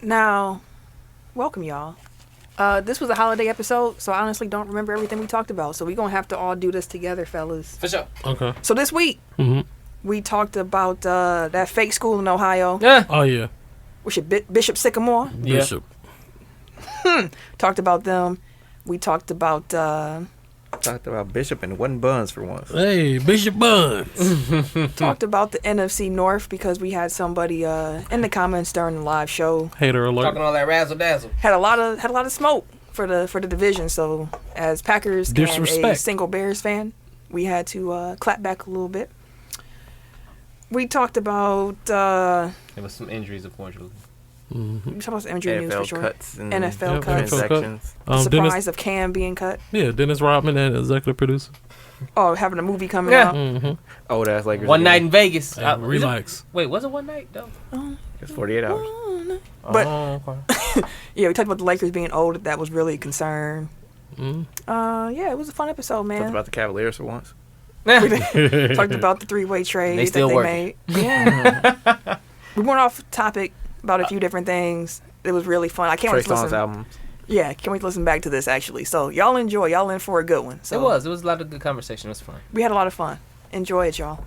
Now, welcome y'all. This was a holiday episode, so I honestly don't remember everything we talked about. So we're going to have to all do this together, fellas. For sure. Okay. So this week, we talked about that fake school in Ohio. Yeah. Oh, yeah. Which is Bishop Sycamore. Yeah. Bishop. Talked about them. We talked about... Bishop and it wasn't Buns for once. Hey, Bishop Buns. talked about the NFC North because we had somebody in the comments during the live show. Hater alert. Talking all that razzle dazzle. Had a lot of smoke for the division. So as Packers and a single Bears fan, we had to clap back a little bit. We talked about There was some injuries, unfortunately. we talked about some injury news for NFL sure. cuts and NFL cuts. transactions. The surprise Dennis, of Cam being cut. yeah, Dennis Rodman and executive producer. Oh, having a movie coming Yeah. out. Old ass Lakers. One night in Vegas. Hey, relax. Wait, was it one night though? It's 48 hours. But okay. yeah, we talked about the Lakers being old. That was really a concern. Yeah, it was a fun episode, man. Talked about the Cavaliers for once. Talked about the three-way trade They still that they working. made. Yeah. We went off topic about a few different things. It was really fun. I can't Trey wait to listen. Songz album. Yeah, can't wait to listen back to this actually. So y'all enjoy. Y'all in for a good one. So It was a lot of good conversation. It was fun. We had a lot of fun. Enjoy it, y'all.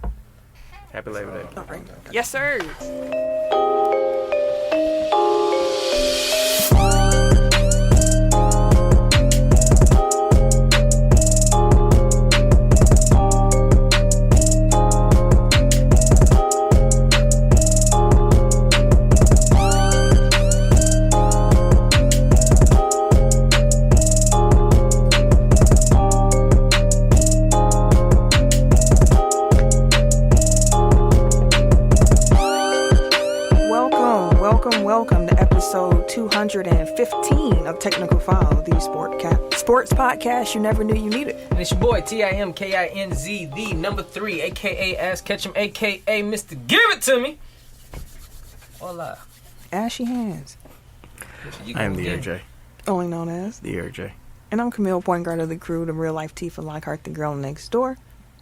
Happy Labor Day. All right. Yes, sir. Welcome to episode 215 of Technical File, the sports podcast you never knew you needed. And it's your boy TIMKINZ, the number 3, aka Ass Ketchum, aka Mr. Give It To Me. Voila. Ashy hands. I am the Eric J. Only known as The Eric J. And I'm Camille, point guard of the crew, the real life Tifa Lockhart, the girl next door.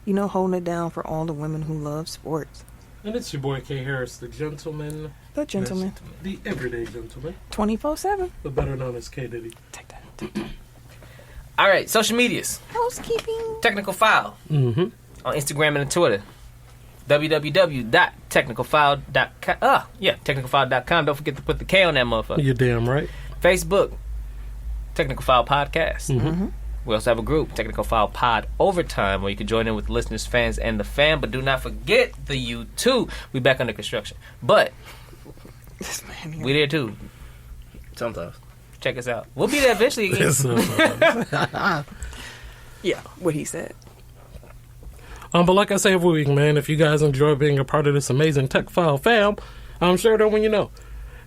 You know, holding it down for all the women who love sports. And it's your boy K. Harris, the gentleman. The gentleman. The everyday gentleman. 24/7. The better known as K. Diddy. Take that. All right, social medias. Housekeeping. Technical File. On Instagram and Twitter. www.technicalfile.com. technicalfile.com. Don't forget to put the K on that motherfucker. You're damn right. Facebook. Technical File Podcast. We also have a group, Technical File Pod Overtime, where you can join in with listeners, fans, and the fam. But do not forget the YouTube. We back under construction. But This man here. we there too. Sometimes. Check us out. We'll be there eventually again. Yeah, what he said. But like I say every week, man, if you guys enjoy being a part of this amazing Tech File fam, I'm sure that when you know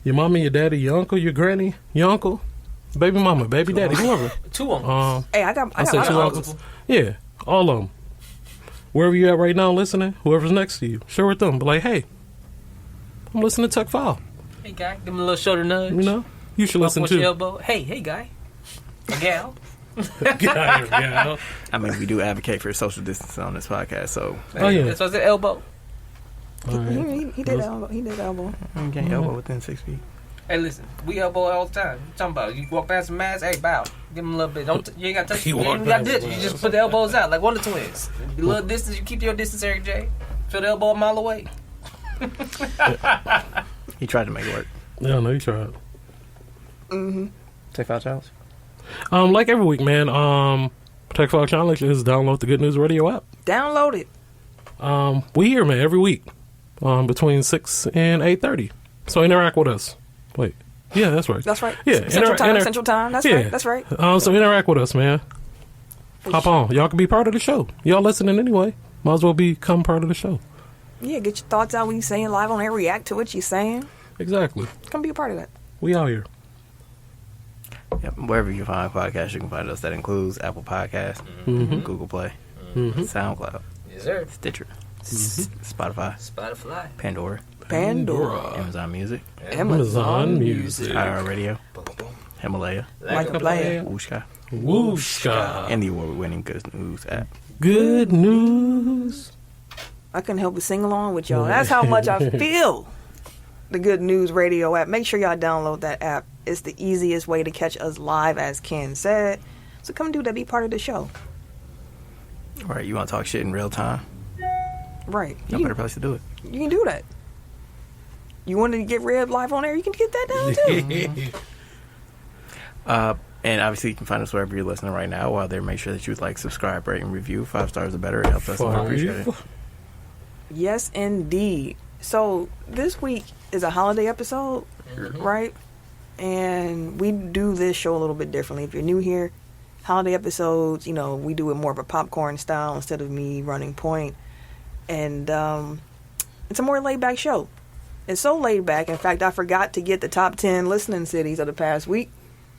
your mama, your daddy, your uncle, your granny, your uncle, baby mama, baby daddy, whoever. Two uncles. Hey, I got said two uncles. Yeah, all of them. Wherever you at right now listening, whoever's next to you, share with them. But like, hey, I'm listening to Tech File. Hey, guy. Give him a little shoulder nudge. You know, you should listen With your too. elbow. Hey, guy. A gal. Yeah. I mean, we do advocate for social distancing on this podcast, so. Oh, yeah. That's what's the elbow. All right. He did elbow. He did elbow. You can't elbow within 6 feet. Hey, listen. We elbow all the time. What you talking about? You walk past a mask. Hey, bow. Give him a little bit. You ain't got to touch. You You walk ain't got to past ditch. a You just mask. put the elbows out like Wonder Twins. A little distance. You keep your distance, Eric J. Feel the elbow a mile away. He tried to make it work. Yeah, no, you tried. Tech File Challenge? Like every week, man, Tech File Challenge is download the Good News Radio app. Download it. We here, man, every week, between 6 and 8:30. So interact with us. Wait. Yeah, that's right. That's right. Yeah, Central time. That's yeah. right. That's right. So interact with us, man. Hop on. Y'all can be part of the show. Y'all listening anyway. Might as well become part of the show. Yeah, get your thoughts out when you saying live on air. React to what you're saying. Exactly. Come be a part of that. We out here. Yep. Wherever you find podcasts, you can find us. That includes Apple Podcasts, Google Play, SoundCloud, Yes, sir. Stitcher, Spotify, Spotify. Pandora, Amazon Music, Amazon Music. iHeartRadio, Himalaya, Like a player. Wooshka, Wooshka. and the award-winning Good News app. Good news. I couldn't help but sing along with y'all. That's how much I feel the Good News Radio app. Make sure y'all download that app. It's the easiest way to catch us live, as Ken said. So come do that. Be part of the show. All right, you want to talk shit in real time? Right. No better place to do it. You can do that. You wanted to get Red live on air, you can get that down too. And obviously, you can find us wherever you're listening right now. While there, make sure that you like, subscribe, rate, and review. 5 stars or better. It helps us. I appreciate it. Yes, indeed. So this week is a holiday episode, right? And we do this show a little bit differently. If you're new here, holiday episodes, you know, we do it more of a popcorn style instead of me running point. And it's a more laid-back show. It's so laid back. In fact, I forgot to get the top 10 listening cities of the past week.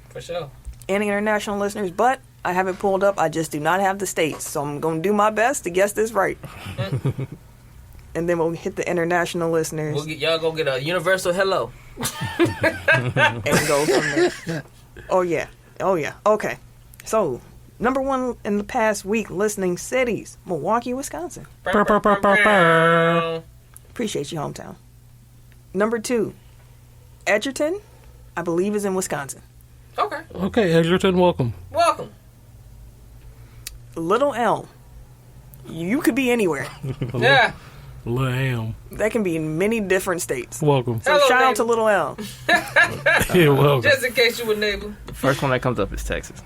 For sure. Any international listeners, but I have it pulled up. I just do not have the states. So I'm going to do my best to guess this right. And then we'll hit the international listeners. Y'all go get a universal hello. And go from there. Oh, yeah. Okay. So, number 1 in the past week listening cities, Milwaukee, Wisconsin. Appreciate you, hometown. Number 2, Edgerton, I believe is in Wisconsin. Okay, Edgerton, welcome. Little Elm. You could be anywhere. Yeah. Little Elm. That can be in many different states. Welcome. So shout out to Little Elm. Yeah, welcome. Just in case you were neighbor. The first one that comes up is Texas.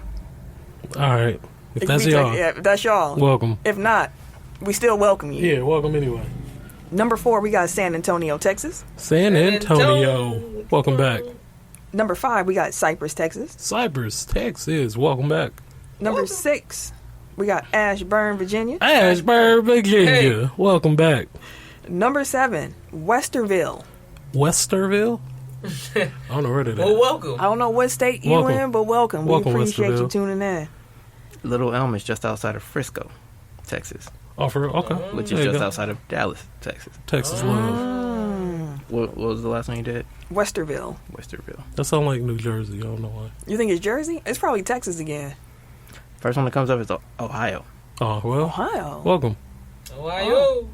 All right. If It that's could be y'all, if that's y'all. welcome. If not, we still welcome you. Yeah, welcome anyway. Number 4, we got San Antonio, Texas. San Antonio. Welcome back. Number 5, we got Cypress, Texas. Cypress, Texas. Welcome back. Number 6, we got Ashburn, Virginia. Ashburn, Virginia. Welcome back. Number 7, Westerville. Westerville? I don't know where that is. Well, welcome. I don't know what state you Welcome. in, but welcome. Welcome, We appreciate you Westerville. tuning in. Little Elm is just outside of Frisco, Texas, Oh, for real? Okay. which There is you just go. outside of Dallas, Texas. Texas love. What was the last one you did? Westerville. Westerville. That sounds like New Jersey. I don't know why. You think it's Jersey? It's probably Texas again. First one that comes up is Ohio. Oh, well. Ohio. Welcome. Ohio.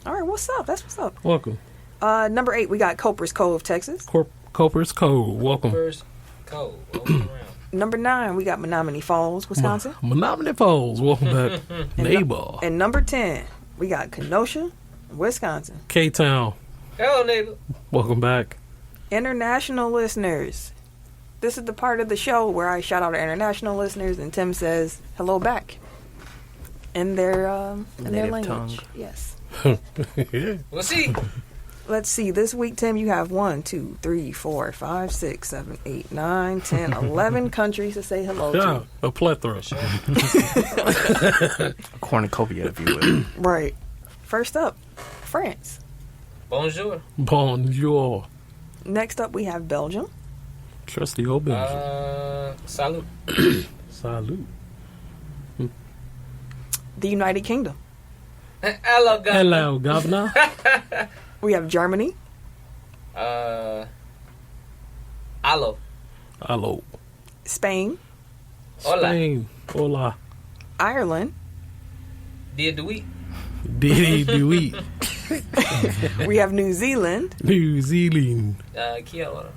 All right, what's up? That's what's up. Welcome. Number 8, we got Copers Cove, Texas. Copers Cove. Welcome. First cold. Welcome around. Number 9, we got Menominee Falls, Wisconsin. Menominee Falls. Welcome back. Neighbor. And number 10, we got Kenosha, Wisconsin. K-Town. Hello, neighbor. Welcome back. International listeners. This is the part of the show where I shout out our international listeners and Tim says hello back in their Native language. tongue. Yes. Yeah. We'll see. Let's see. This week, Tim, you have 1, 2, 3, 4, 5, 6, 7, 8, 9, 10, 11 countries to say hello Yeah, to. a plethora. A cornucopia, if you will. Right. First up, France. Bonjour. Bonjour. Next up, we have Belgium. Trusty old Belgium. Salute. Salute. The United Kingdom. Hello, guys. Hello, governor. We have Germany. Alo. Hello. Spain. Hola. Spain. Hola. Ireland. Dia de week. Diddy do eat. We have New Zealand. New Zealand. Kia ora.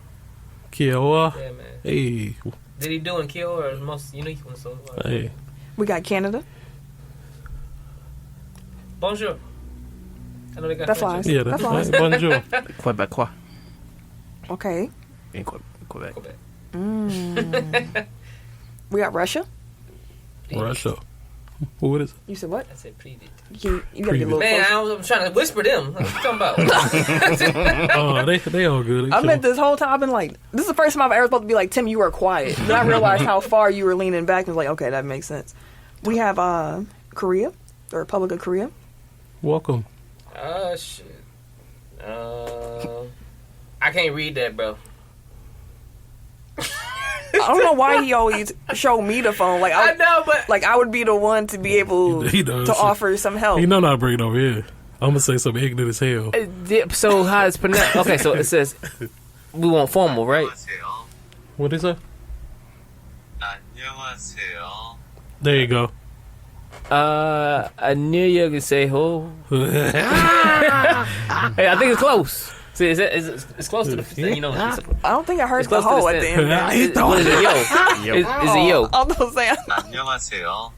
Kia ora. Yeah, man. Hey. Did he do in Kia ora the most unique one? So, Hey. We got Canada. bonjour. I know they got That French. flies. Yeah, That that's flies. right. Bonjour. Quebecois. Okay. In Quebec. Quebec. We got Russia. Russia. Who it is? You said what? I said pretty. You gotta get a little Man, closer. I'm trying to whisper them. What you talking about? Oh, they all good. They I meant chill. this whole time. I've been like, this is the first time I've ever supposed to be like, Tim, you were quiet. Then I realized how far you were leaning back and was like, okay, that makes sense. We have Korea, the Republic of Korea. Welcome. Shit. I can't read that, bro. I don't know why he always showed me the phone. Like I know, but like I would be the one to be able He does. to offer some help. You know not to bring it over here. I'm gonna say something ignorant as hell. so how it's pronounced? Okay, so it says we want formal, right? What is that? 안녕하세요. There you go. I knew you could say ho. Hey, I think it's close. See, it's close to the thing, you know. I don't think I heard It's the close to hoe the at the stand. end. What is it, yo? Is it yo? I'm not saying 안녕하세요.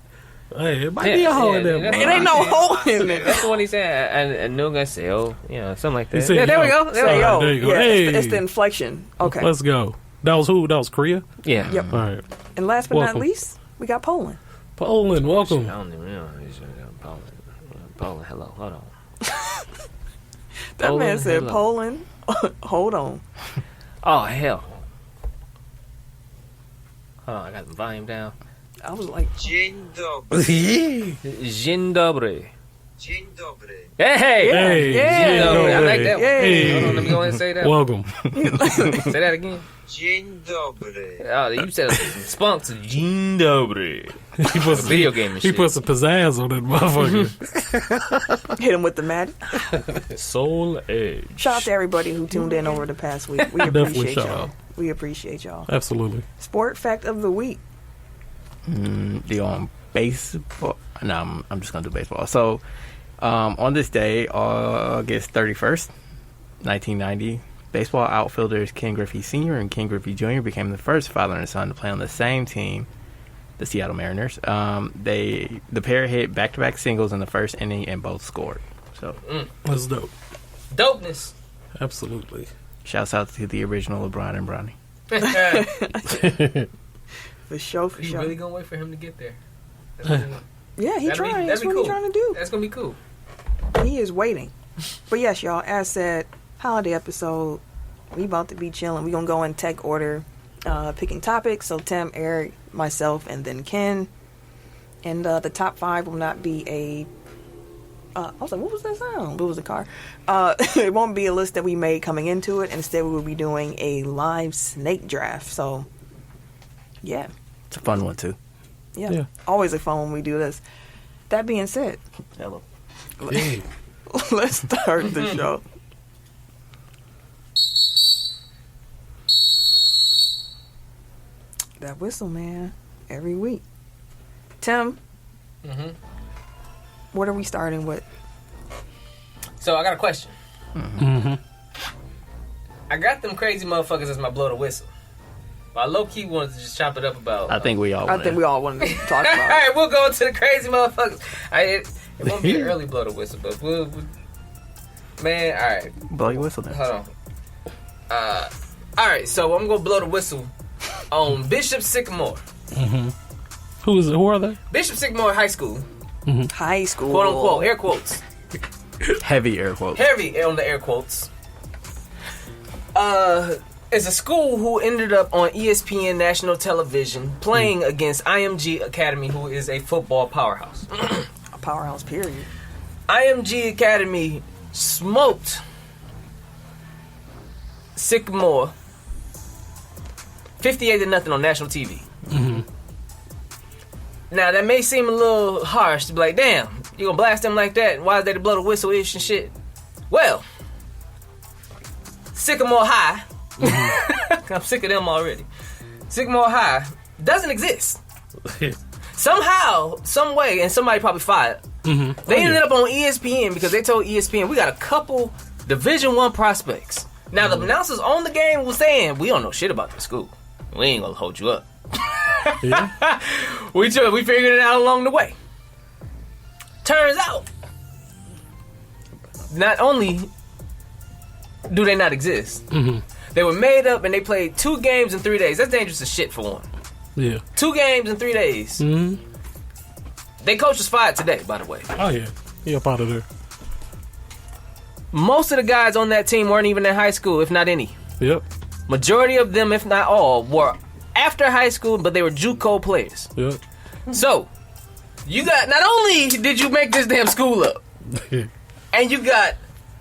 Hey, it might be a hoe in there. yeah, it ain't no hoe in there. That's the one he said. And 안녕하세요. You know, something like that. said Yeah, there we yo. go. Say There we yo. go. There you go. Yeah, Hey. it's the inflection. Okay. Let's go. That was who? That was Korea? Yeah. Yep. All right. And last but Welcome. not least, we got Poland. Poland, I welcome. don't even know. Poland, hello. Hold on. That Poland, man said hello. Poland. Hold on. Oh, hell. Hold on, I got the volume down. I was like, Dzień dobry. Dzień dobry. Dzień dobry. Hey! Hey, Yeah. Dzień dobry. I like that one. Hey. Hold on, let me go ahead and say that. Welcome. Say that again. Dzień dobry. Oh, you said some spunk to Dzień dobry. He put some, Video game and he shit. put some pizzazz on that motherfucker. hit him with the magic. Soul Edge. Shout out to everybody who tuned in over the past week. We Definitely appreciate shout y'all. out. We appreciate y'all. Absolutely. Sport fact of the week. The baseball. No, I'm just gonna do baseball. So, on this day, August 31st, 1990, baseball outfielders Ken Griffey Sr. and Ken Griffey Jr. became the first father and son to play on the same team, the Seattle Mariners. The pair hit back-to-back singles in the first inning and both scored. So, That's dope. Dopeness. Absolutely. shouts out to the original LeBron and Bronny. For sure, for You sure. really gonna wait for him to get there? Yeah, he trying. That's that'd be what cool. he trying to do. That's gonna be cool. He is waiting. But yes, y'all, as said, holiday episode. We about to be chilling. We gonna go in tech order, picking topics. So Tim, Eric, myself, and then Ken. And the top 5 will not be a. I was like, what was that sound? It was a car. It won't be a list that we made coming into it. Instead, we will be doing a live snake draft. So, yeah. It's a fun one too. Yeah. Always a fun when we do this. That being said, Hello. Hey. let's start the show. That whistle, man. Every week. Tim, what are we starting with? So I got a question. Mm-hmm. I got them crazy motherfuckers as my blow the whistle. But I low key wanted to just chop it up about. I think we all. I think we all wanted to talk All about it. right, we'll go to the crazy motherfuckers. It won't be an early blow the whistle, but we'll man, all right. blow your whistle then. Hold on. All right, so I'm gonna blow the whistle on Bishop Sycamore. Who are they? Bishop Sycamore High School, High school. quote unquote, air quotes, Heavy air quotes. heavy on the air quotes. It's a school who ended up on ESPN national television playing against IMG Academy, who is a football powerhouse. A powerhouse, period. IMG Academy smoked Sycamore 58-0 on national TV. Now that may seem a little harsh to be like, damn, you gonna blast them like that? Why is they to blow the whistle ish and shit? Well, Sycamore High, I'm sick of them already. Sycamore High doesn't exist. Somehow, some way, and somebody probably fired. They ended up on ESPN because they told ESPN we got a couple Division I prospects. Now the announcers on the game was saying we don't know shit about this school. We ain't gonna hold you up. Yeah. We figured it out along the way. Turns out, not only do they not exist, they were made up and they played 2 games in 3 days. That's dangerous as shit for one. Yeah. 2 games in 3 days. They coach was fired today, by the way. Oh, yeah. He up out of there. Most of the guys on that team weren't even in high school, if not any. Yep. Majority of them, if not all, were after high school, but they were JUCO players. Yep. So, you got, not only did you make this damn school up, and you got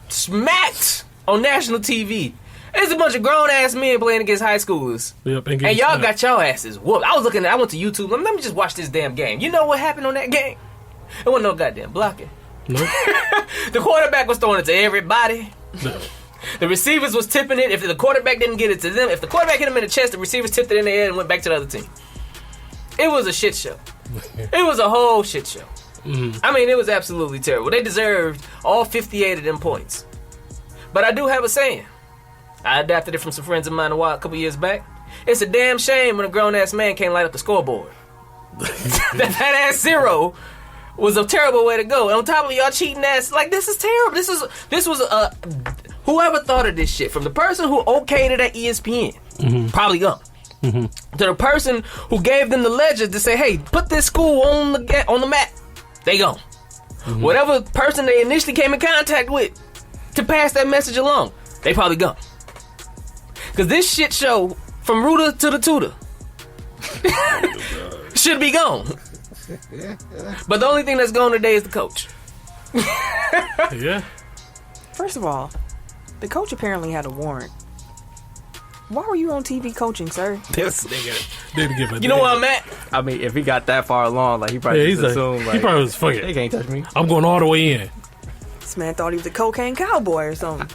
smacked on national TV. There's a bunch of grown-ass men playing against high schoolers. Yep. And y'all got y'all asses whooped. I went to YouTube. Let me just watch this damn game. You know what happened on that game? It wasn't no goddamn blocking. Nope. The quarterback was throwing it to everybody. The receivers was tipping it. If the quarterback didn't get it to them, if the quarterback hit him in the chest, the receivers tipped it in the air and went back to the other team. It was a shit show. It was a whole shit show. I mean, it was absolutely terrible. They deserved all 58 of them points. But I do have a saying. I adapted it from some friends of mine a couple years back. It's a damn shame when a grown-ass man can't light up the scoreboard. that ass zero was a terrible way to go. And on top of y'all cheating ass, like, this is terrible. This was whoever thought of this shit, from the person who okayed it at ESPN, probably Gump, to the person who gave them the ledger to say, hey, put this school on the map. They gone. Whatever person they initially came in contact with to pass that message along, they probably gone. Because this shit show, from Rooter to the Tutor, should be gone. But the only thing that's gone today is the coach. Yeah. First of all, the coach apparently had a warrant. Why were you on TV coaching, sir? This nigga. Didn't give a You know damn. where I'm at? I mean, if he got that far along, like he probably Yeah, just assumed, like, he probably was fuck they it. can't touch me. I'm going all the way in. This man thought he was a cocaine cowboy or something.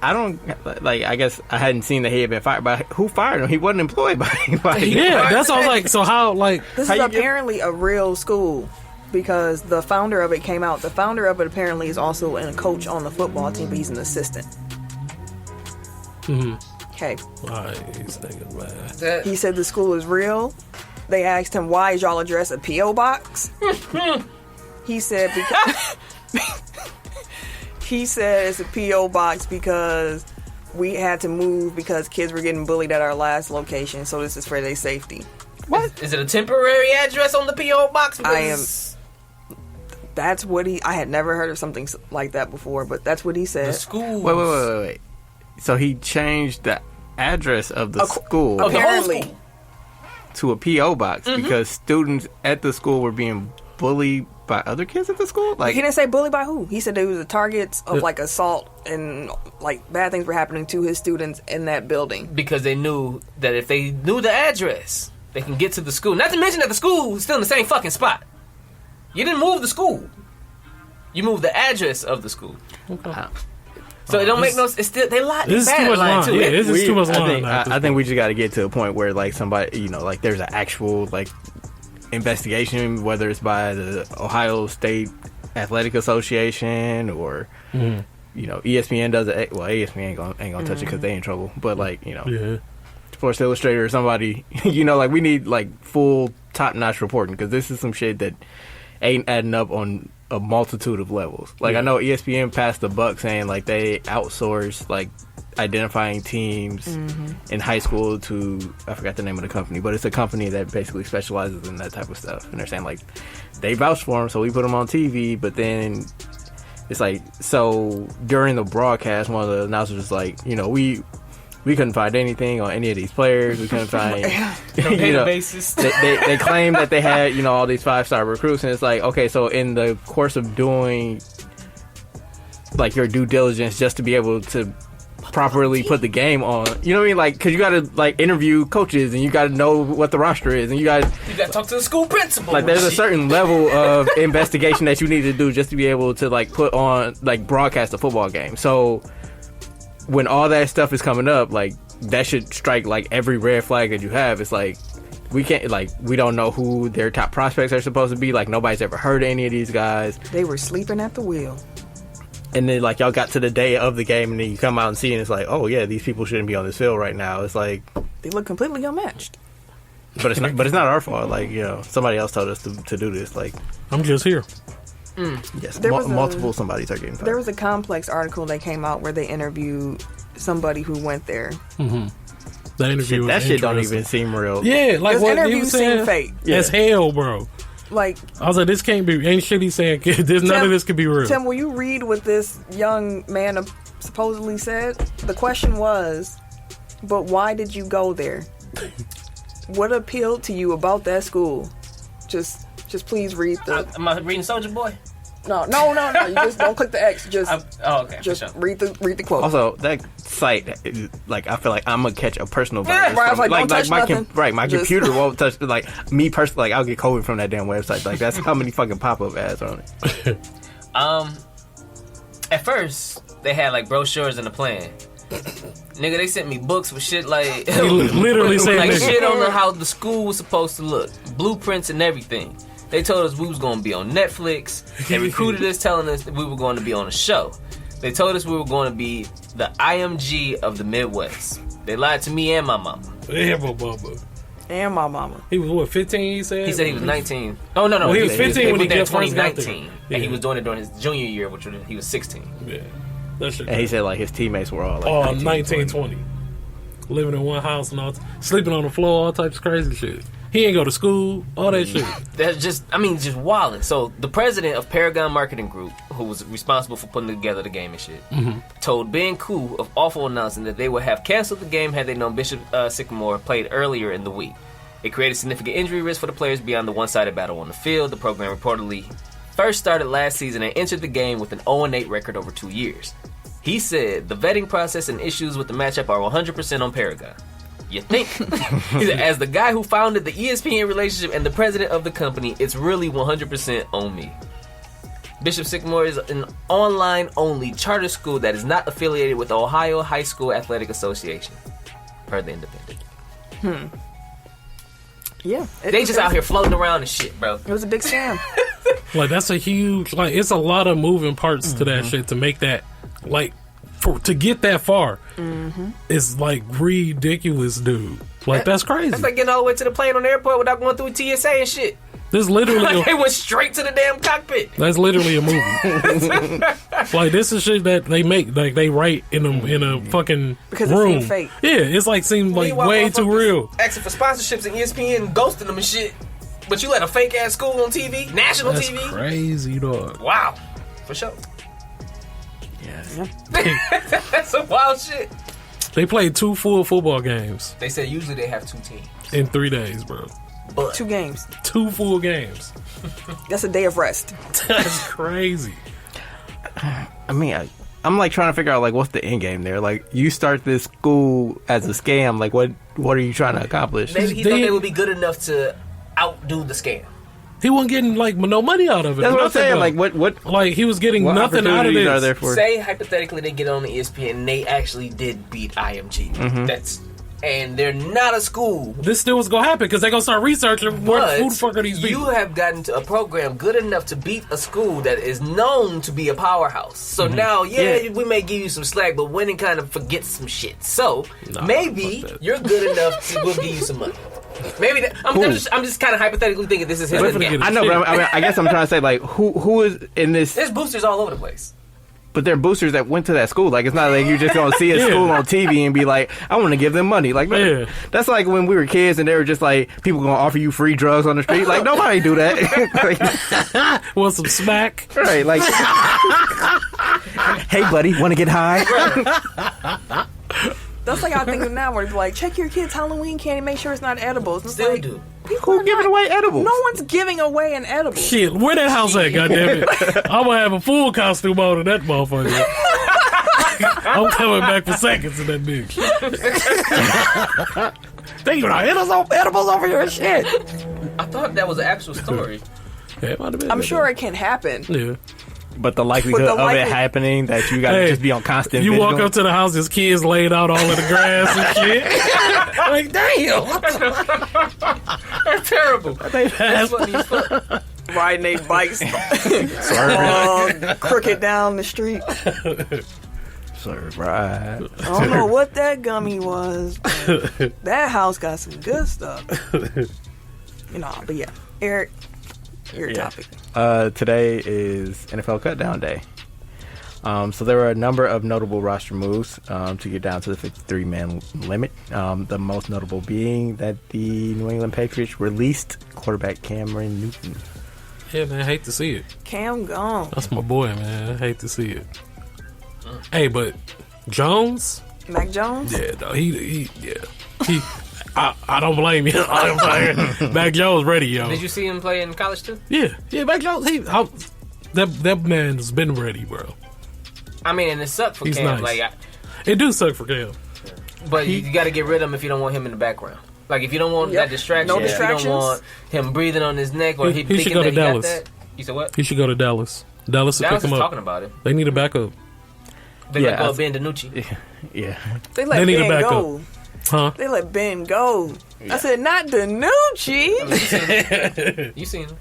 I don't like. I guess I hadn't seen that he had been fired, but who fired him? He wasn't employed by anybody. Yeah, that's all. Like, so how? Like, This How is you get- apparently a real school because the founder of it came out. The founder of it apparently is also a coach on the football team, but he's an assistant. Okay. these niggas, man. He said the school is real. They asked him, why is y'all address a P.O. box? He said because he said it's a P.O. box because we had to move because kids were getting bullied at our last location, so this is for their safety. What? Is it a temporary address on the P.O. box? That's what I had never heard of something like that before, but that's what he said. The school. Wait. So he changed the address of the school Of the whole Apparently. school. to a PO box because students at the school were being bullied by other kids at the school. Like, He didn't say bully by who. He said they was the targets of like assault and like bad things were happening to his students in that building. Because they knew that if they knew the address, they can get to the school. Not to mention that the school was still in the same fucking spot. You didn't move the school. You moved the address of the school. So it don't make no. It's still they lie. This is too much line. Too. Yeah, this is too much line. I think we just got to get to a point where like somebody, like there's an actual like investigation, whether it's by the Ohio State Athletic Association or ESPN does it. Well, ESPN ain't gonna touch it because they in trouble. But like Yeah. Sports Illustrated or somebody, like we need like full top notch reporting because this is some shit that ain't adding up on a multitude of levels. Like I know ESPN passed the buck saying like they outsource like identifying teams in high school to, I forgot the name of the company, but it's a company that basically specializes in that type of stuff. And they're saying like they vouch for them, so we put them on TV. But then it's like, so during the broadcast, one of the announcers was like, we couldn't find anything on any of these players. We couldn't find databases. They claim that they had all these 5-star recruits, and it's like, okay, so in the course of doing like your due diligence just to be able to properly put the game on, you know what I mean? Like, because you got to like interview coaches and you got to know what the roster is, and you got to talk to the school principal. like there's a certain level of investigation that you need to do just to be able to like put on like broadcast a football game. So when all that stuff is coming up, like that should strike like every red flag that you have. It's like we can't, like, we don't know who their top prospects are supposed to be. Like nobody's ever heard of any of these guys. They were sleeping at the wheel. And then like y'all got to the day of the game and then you come out and see and it's like, oh yeah, these people shouldn't be on this field right now. It's like They look completely unmatched. but it's not our fault. Like, somebody else told us to do this. Like, I'm just here. yes, There was multiple somebodies are getting fired. There was a Complex article that came out where they interviewed somebody who went there. The interview. that was shit don't interesting. even seem real. Yeah, like This what he interview was saying. seemed fake. As hell, bro. Like, I was like, this can't be. Ain't shit he's saying. None of this could be real. Tim, will you read what this young man supposedly said? The question was, but why did you go there? What appealed to you about that school? Just please read the... Am I reading Soldier Boy? No. You just don't click the X. Just Okay. just for sure. read the quote. Also, that site, like, I feel like I'm gonna catch a personal virus. right, I was like, don't touch my nothing. my Just- computer won't touch. Like me personally, like I'll get COVID from that damn website. Like that's how many fucking pop-up ads on it. At first, they had like brochures and a plan. Nigga, they sent me books with shit like He literally said like nigga. shit on how the school was supposed to look, blueprints and everything. They told us we was going to be on Netflix. They recruited us, telling us that we were going to be on a show. They told us we were going to be the IMG of the Midwest. They lied to me and my mama. Yeah, my mama. And my mama. He was, what, 15, he said? He said he was 19. Oh, no. Well, he was 15 when he there in just first got there. 2019. Yeah. And he was doing it during his junior year, which was, he was 16. Yeah. That shit. And he said like his teammates were all like 19, 20. Living in one house and all, sleeping on the floor, all types of crazy shit. He ain't go to school, all that shit. That's just wilding. So the president of Paragon Marketing Group, who was responsible for putting together the game and shit, told Ben Koo of Awful announcing that they would have canceled the game had they known Bishop Sycamore played earlier in the week. It created significant injury risk for the players beyond the one-sided battle on the field. The program reportedly first started last season and entered the game with an 0-8 record over 2 years. He said the vetting process and issues with the matchup are 100% on Paragon. You think? He said, as the guy who founded the ESPN relationship and the president of the company, it's really 100% on me. Bishop Sycamore is an online-only charter school that is not affiliated with the Ohio High School Athletic Association, per the Independent. Yeah. They just out here floating around and shit, bro. It was a big scam. Like, that's a huge, like, it's a lot of moving parts to that shit to make that, like, to get that far is like ridiculous, dude. Like, that's crazy. That's like getting all the way to the plane on the airport without going through TSA and shit. This literally Like they went straight to the damn cockpit. That's literally a movie. Like, this is shit that they make, like they write in a fucking Because room. it seemed fake. Yeah, it's like seemed like Meanwhile, way too motherfuckers real. Asking for sponsorships and ESPN ghosting them and shit. But you let a fake ass school on TV, national That's TV. crazy, dog. Wow, for sure. Yes. That's some wild shit. They played 2 full football games They said usually they have 2 teams, in 3 days, bro. but 2 games. 2 full games. That's a day of rest. That's crazy. I mean, I'm like trying to figure out like what's the end game there. Like, you start this school as a scam. Like, what are you trying to accomplish? maybe he thought they would be good enough to outdo the scam. He wasn't getting like no money out of it. That's what I'm Nothing, saying. though. Like, what Like, he was getting what nothing out of opportunities this. are there for? Say hypothetically they get on the ESPN and they actually did beat IMG. And they're not a school. This still was gonna happen because they're gonna start researching But who the fuck are these you people. have gotten to a program good enough to beat a school that is known to be a powerhouse. So now, we may give you some slack, but winning kind of forgets some shit. So maybe fuck that. you're good enough to we'll give you some money. Maybe I'm just kind of hypothetically thinking this is his Wait little for the game. kid. I know, but I guess I'm trying to say like who is in this? There's boosters all over the place. But they're boosters that went to that school. Like, it's not like you're just gonna see a Yeah. school on TV and be like, I want to give them money. Like, no, Yeah. that's like when we were kids and they were just like, people gonna offer you free drugs on the street. Like, nobody do that. Like, Want some smack? right? Like, hey, buddy, want to get high? That's like I think of now where it's like, check your kid's Halloween candy, make sure it's not edibles. It's Still like, do. Who giving away edibles? no one's giving away an edible. Shit, where that house at, goddammit? I'm gonna have a full costume on in that motherfucker. I'm coming back for seconds in that bitch. They giving out edibles over your shit. I thought that was an actual story. Yeah, it might have been I'm that, sure it can happen. though. Yeah. But the likelihood of it happening that you gotta just be on constant. You walk vigilance. up to the house, his kids laid out all in the grass and shit. Like, damn. What the That's terrible. That's funny as fuck. Riding their bikes crooked down the street. Surprise. I don't know what that gummy was. But that house got some good stuff. But yeah. Eric, your topic. Today is NFL Cutdown Day. So there were a number of notable roster moves to get down to the 53-man limit. The most notable being that the New England Patriots released quarterback Cameron Newton. Yeah, man, I hate to see it. Cam gone. That's my boy, man. I hate to see it. Hey, but Jones? Mac Jones? Yeah, no, he I don't blame you. Mac Jones ready, yo. Did you see him play in college too? Yeah, Mac Jones. That man's been ready, bro. I mean, and it sucked for He's Cam. nice. It do suck for Cam. But you got to get rid of him if you don't want him in the background. Like, if you don't want that distraction, No if you distractions. don't want him breathing on his neck, or He he should thinking go that to he got Dallas. that. You said what? He should go to Dallas. Dallas will Dallas pick is him talking up. about it. They need a backup. They let Yeah, go of Ben DiNucci. Yeah. They let They need a Ben backup. go. Huh? They let Ben go. I said, not DiNucci. You seen him?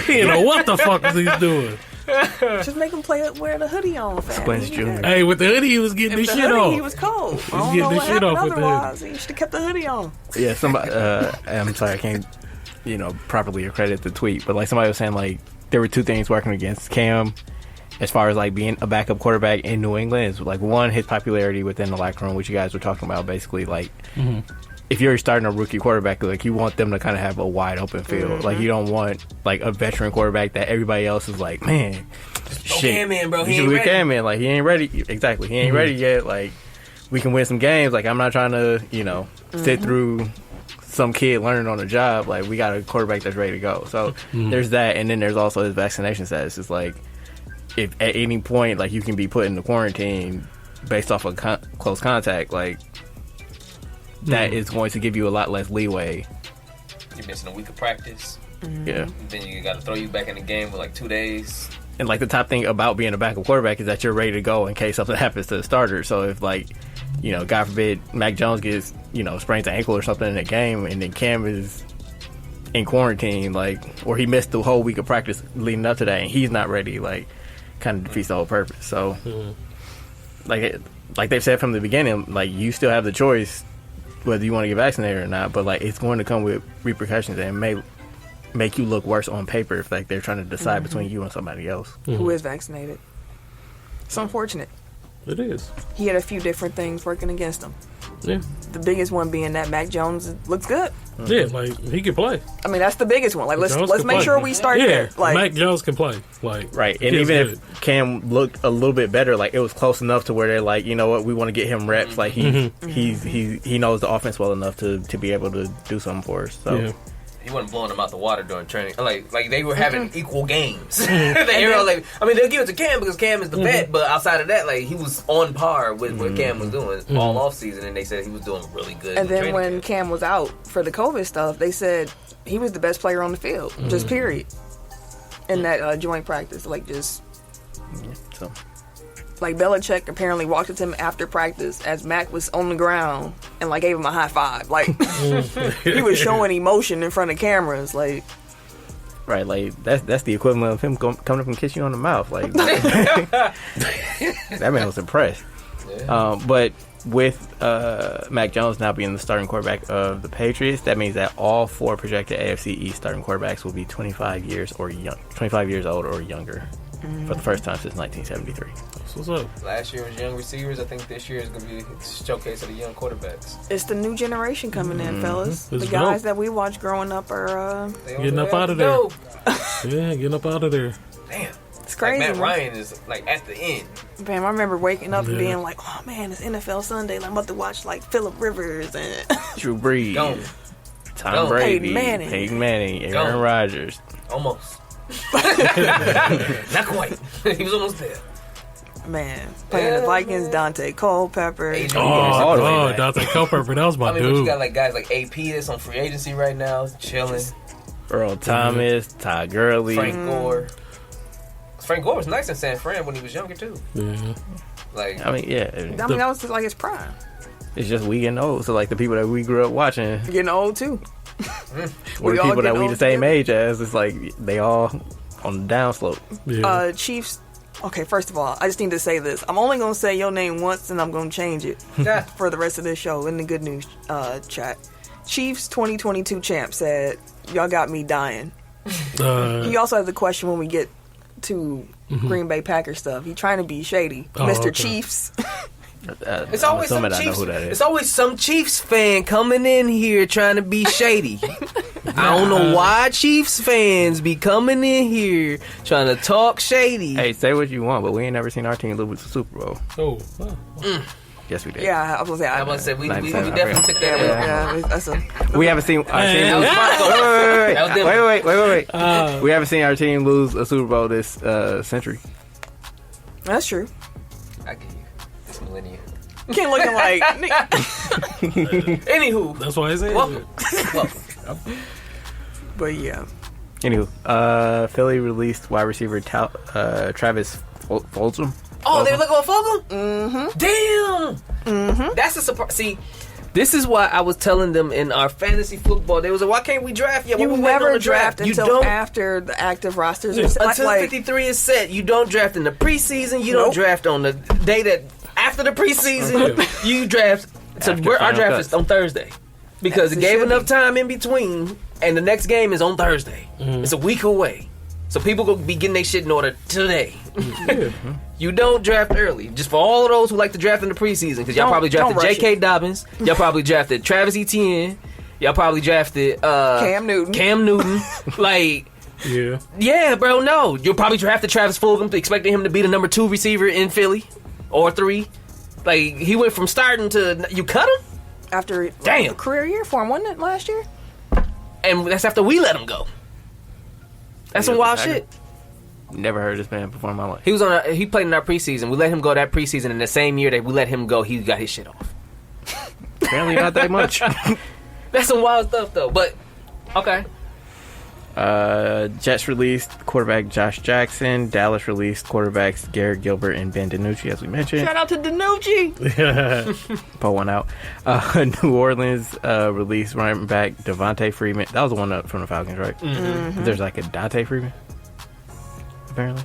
He didn't know what the fuck is he doing. Just make him wear the hoodie on, fam. Squints Jr. Hey, with the hoodie, he was getting If this the shit hoodie, off. he was cold. I getting don't know this what shit happened off with the otherwise. He should have kept the hoodie on. Yeah, somebody. I'm sorry, I can't, properly accredit the tweet, but like somebody was saying, like there were two things working against Cam, as far as like being a backup quarterback in New England. Is like one, his popularity within the locker room, which you guys were talking about. Basically, like if you're starting a rookie quarterback, like you want them to kind of have a wide open field. Like you don't want like a veteran quarterback that everybody else is like, man, shit, Cam in, bro. He you ain't should ready. Cam in. Like he ain't ready. Exactly, he ain't ready yet. Like we can win some games. Like I'm not trying to, sit through some kid learning on the job. Like we got a quarterback that's ready to go. So there's that, and then there's also his vaccination status. It's like if at any point like you can be put into quarantine based off of close contact, like that is going to give you a lot less leeway. You're missing a week of practice. Yeah. Then you got to throw you back in the game for like 2 days. And like the top thing about being a backup quarterback is that you're ready to go in case something happens to the starter. So if like, God forbid Mac Jones gets, sprains an ankle or something in the game, and then Cam is in quarantine, like, or he missed the whole week of practice leading up to that, and he's not ready, like, kind of defeats the whole purpose. So, like they've said from the beginning, like you still have the choice whether you want to get vaccinated or not, but like it's going to come with repercussions and may make you look worse on paper if like they're trying to decide between you and somebody else who is vaccinated. It's unfortunate. It is. He had a few different things working against him. Yeah. The biggest one being that Mac Jones looks good. Yeah, like he can play. I mean, that's the biggest one. Like let's Jones make can sure play. we start Yeah, there. Like Mac Jones can play. Like right. And he is even good. if Cam looked a little bit better, like it was close enough to where they're like, you know what, we want to get him reps. Like he knows the offense well enough to be able to do something for us. So Yeah. He wasn't blowing them out the water during training. Like they were having equal games. They'll give it to Cam because Cam is the vet, but outside of that, like he was on par with what Cam was doing all off season, and they said he was doing really good. and in then training when camp. Cam was out for the COVID stuff, they said he was the best player on the field. Just period. In that joint practice, like just so like Belichick apparently walked up to him after practice as Mac was on the ground and like gave him a high five. Like he was showing emotion in front of cameras. Like right, like that's the equivalent of him coming up and kissing you on the mouth. Like that man was impressed. Yeah. But with Mac Jones now being the starting quarterback of the Patriots, that means that all four projected AFC East starting quarterbacks will be 25 years old or younger for the first time since 1973. What's up? Last year was young receivers. I think this year is going to be a showcase of the young quarterbacks. it's the new generation coming in, fellas. It's The guys dope. that we watched growing up are Getting up out of there. Yeah, getting up out of there. Damn. it's crazy. Like Matt man. Ryan is like at the end. Bam, I remember waking up and Yeah. being like, oh man, it's NFL Sunday. Like, I'm about to watch like Phillip Rivers and Drew Brees, Gone. Tom Gone. Brady, Peyton Manning. Aaron Gone. Rodgers. Almost. Not quite. He was almost there. man, playing the Vikings, Dante Culpepper. Adrian all the way Oh, back. Dante Culpepper, that was my I mean, but you dude. got like guys like AP that's on free agency right now, chilling. Earl Thomas, Todd Gurley. Frank Gore. Frank Gore was nice in San Fran when he was younger too. Yeah. Like I mean, yeah, I mean, that was like his prime. it's just we getting old. So like the people that we grew up watching, Getting old too. or We the all people that getting we old the same together. age as, it's like they all on the downslope. Yeah. Chiefs. Okay, first of all, I just need to say this. I'm only gonna say your name once, and I'm gonna change it yeah. for the rest of this show in the good news chat. Chiefs 2022 champ said, "Y'all got me dying." He also has a question when we get to Green Bay Packers stuff. He trying to be shady, Oh, Mr. okay. Chiefs. It's I'm always some assuming I know Chiefs. who that is. It's always some Chiefs fan coming in here trying to be shady. I don't know why Chiefs fans be coming in here trying to talk shady. Hey, say what you want, but we ain't never seen our team lose the Super Bowl. Oh, wow. Yes, we did. Yeah, I was gonna say. I was about to say we 97, definitely took that Yeah, L. yeah, that's a. We haven't seen our team Hey, lose. that was Wait. We haven't seen our team lose a Super Bowl this century. That's true. I get you. This millennium. Can't looking like. Anywho, That's why I said welcome. it. Welcome. But yeah, Anywho, Philly released wide receiver Travis Fulgham. Oh, they were looking for Fulgham? Mm-hmm. Damn. Mm-hmm. That's a surprise. See, This is why I was telling them in our fantasy football, they was like, why can't we draft yet? You What we waiting on never the draft You until don't after the active rosters are set. until 53 is set. You don't draft in the preseason. You don't Nope. draft on the day that after the preseason. You draft. So After our final draft cuts. is on Thursday because As it it gave should enough be. time in between, and the next game is on Thursday. It's a week away, so people gonna be getting their shit in order today. You don't draft early. Just for all of those who like to draft in the preseason, because y'all Don't- probably drafted don't rush J.K. Dobbins, y'all probably drafted Travis Etienne, y'all probably drafted Cam Newton. Like. Yeah. Yeah, bro, no. You'll probably drafted Travis Fulgham, expecting him to be the number 2 receiver in Philly. Or 3. Like, he went from starting to... You cut him? After Damn. a career year for him, wasn't it, last year? And that's after we let him go. That's some Yeah, wild exactly. shit. Never heard this man perform in my life. He played in our preseason. We let him go that preseason, and the same year that we let him go, he got his shit off. Apparently not that much. That's some wild stuff, though. But, okay. Jets released quarterback Josh Jackson. Dallas released quarterbacks Garrett Gilbert and Ben DiNucci, as we mentioned. Shout out to DiNucci. Pull one out. New Orleans released running back Devontae Freeman. That was the one from the Falcons, right? Mm-hmm. There's like a Dante Freeman, apparently.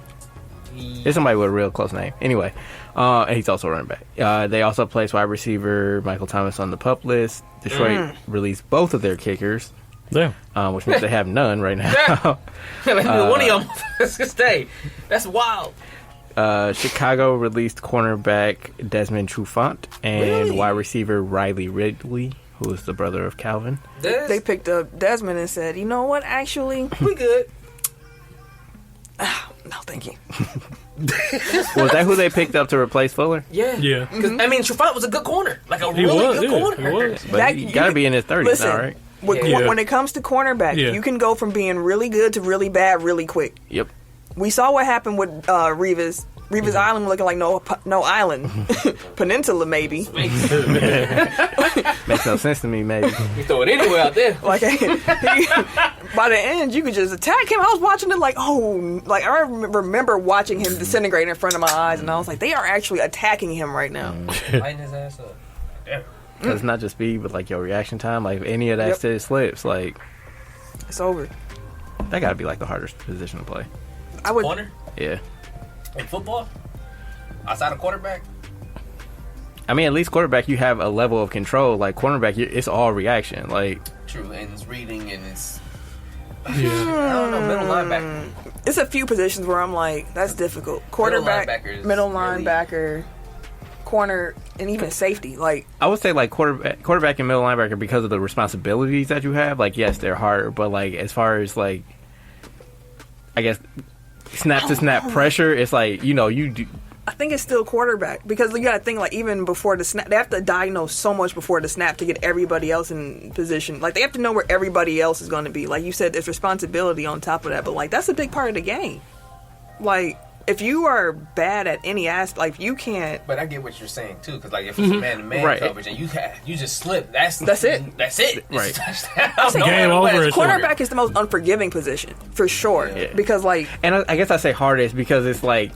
It's somebody with a real close name. Anyway, and he's also a running back. They also placed wide receiver Michael Thomas on the PUP list. Detroit released both of their kickers. Damn. Which means they have none right now. Like, one of y'all can stay. That's wild. Chicago released cornerback Desmond Trufant and Really? wide receiver Riley Ridley, who is the brother of Calvin. They picked up Desmond and said, you know what, actually, We good. no, thank you. Was that who they picked up to replace Fuller? Yeah. Yeah. Because, I mean, Trufant was a good corner. Like, a He really was, good yeah, corner. he was. But That- he you got to can- be in his 30s Listen, now, right? Yeah. When it comes to cornerback, Yeah. you can go from being really good to really bad really quick. Yep. We saw what happened with Revis. Revis Island looking like no island. Peninsula, maybe. Makes no sense to me, maybe. You throw it anywhere out there. Like, by the end, you could just attack him. I was watching it like, I remember watching him disintegrate in front of my eyes, and I was like, they are actually attacking him right now. Lighting his ass up. Yeah. Because it's not just speed, but like your reaction time. Like if any of that Yep. shit slips, like It's over. that got to be like the hardest position to play. I would. Corner Yeah. in football? Outside of quarterback? I mean, at least quarterback, you have a level of control. Like cornerback, it's all reaction. Like True, and it's reading and it's... Yeah. I don't know, middle linebacker. It's a few positions where I'm like, that's difficult. Quarterback, linebacker is middle really- linebacker, corner, and even safety. Like, I would say, like quarterback and middle linebacker because of the responsibilities that you have. Like yes, they're hard, but like as far as like, I guess snap to snap pressure, it's like you do. I think it's still quarterback because you got to think like even before the snap, they have to diagnose so much before the snap to get everybody else in position. Like they have to know where everybody else is going to be. Like you said, there's responsibility on top of that, but like that's a big part of the game. Like if you are bad at any aspect, like you can't. But I get what you're saying too, because like if it's a man-to-man Right. coverage and you just slip, that's it. That's it. Right. It's a touchdown. No Game matter what, over. it's It's Quarterback is the most unforgiving position for sure Yeah. because like And I guess I say hardest because it's like,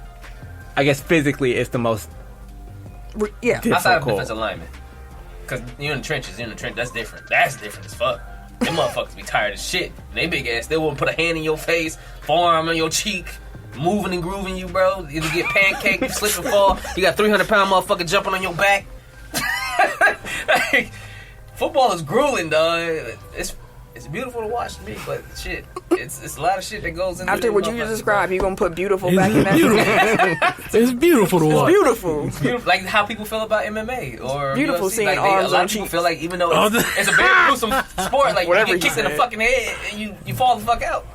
I guess physically it's the most. yeah. outside of difficult. defensive lineman. Because you're in the trenches, that's different. That's different as fuck. Them motherfuckers be tired as shit. And they big ass, they won't put a hand in your face, forearm on your cheek, moving and grooving you, bro. You get pancaked, you slip and fall. You got 300-pound motherfucker jumping on your back. Like, football is grueling, dog. It's beautiful to watch to me, but shit, it's a lot of shit that goes into After these what you just motherfuckers, described, you're gonna put beautiful back in that. It's beautiful to watch. Beautiful. Beautiful, like how people feel about MMA or Beautiful UFC. seeing Like arms a lot on of people cheeks. feel like even though Oh, it's a very gruesome sport, like Whatever you get you kicked in the said. fucking head and you fall the fuck out.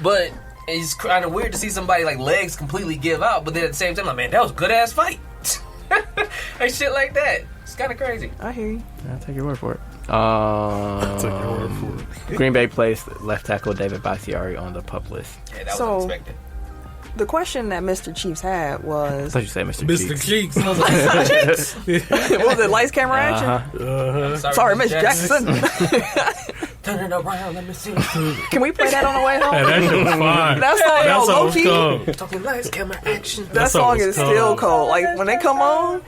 But it's kind of weird to see somebody like legs completely give out, but then at the same time, like man, that was a good ass fight. Like shit like that. It's kind of crazy. I hear you. I'll take your word for it. Take your word for it. Green Bay placed left tackle David Bakhtiari on the PUP list. Yeah, that So- was unexpected. The question that Mr. Chiefs had I was, thought you said Mr. Mr. Cheeks. Cheeks. what was it, lights, camera, action? Sorry, Miss Jackson. Turn it around, let me see. Can we play that on the way Hey, home? that shit was fire. That song, That yo, song low was key. cold. Talking lights, camera, action. That song song was is cold. still cold. Like when they come on,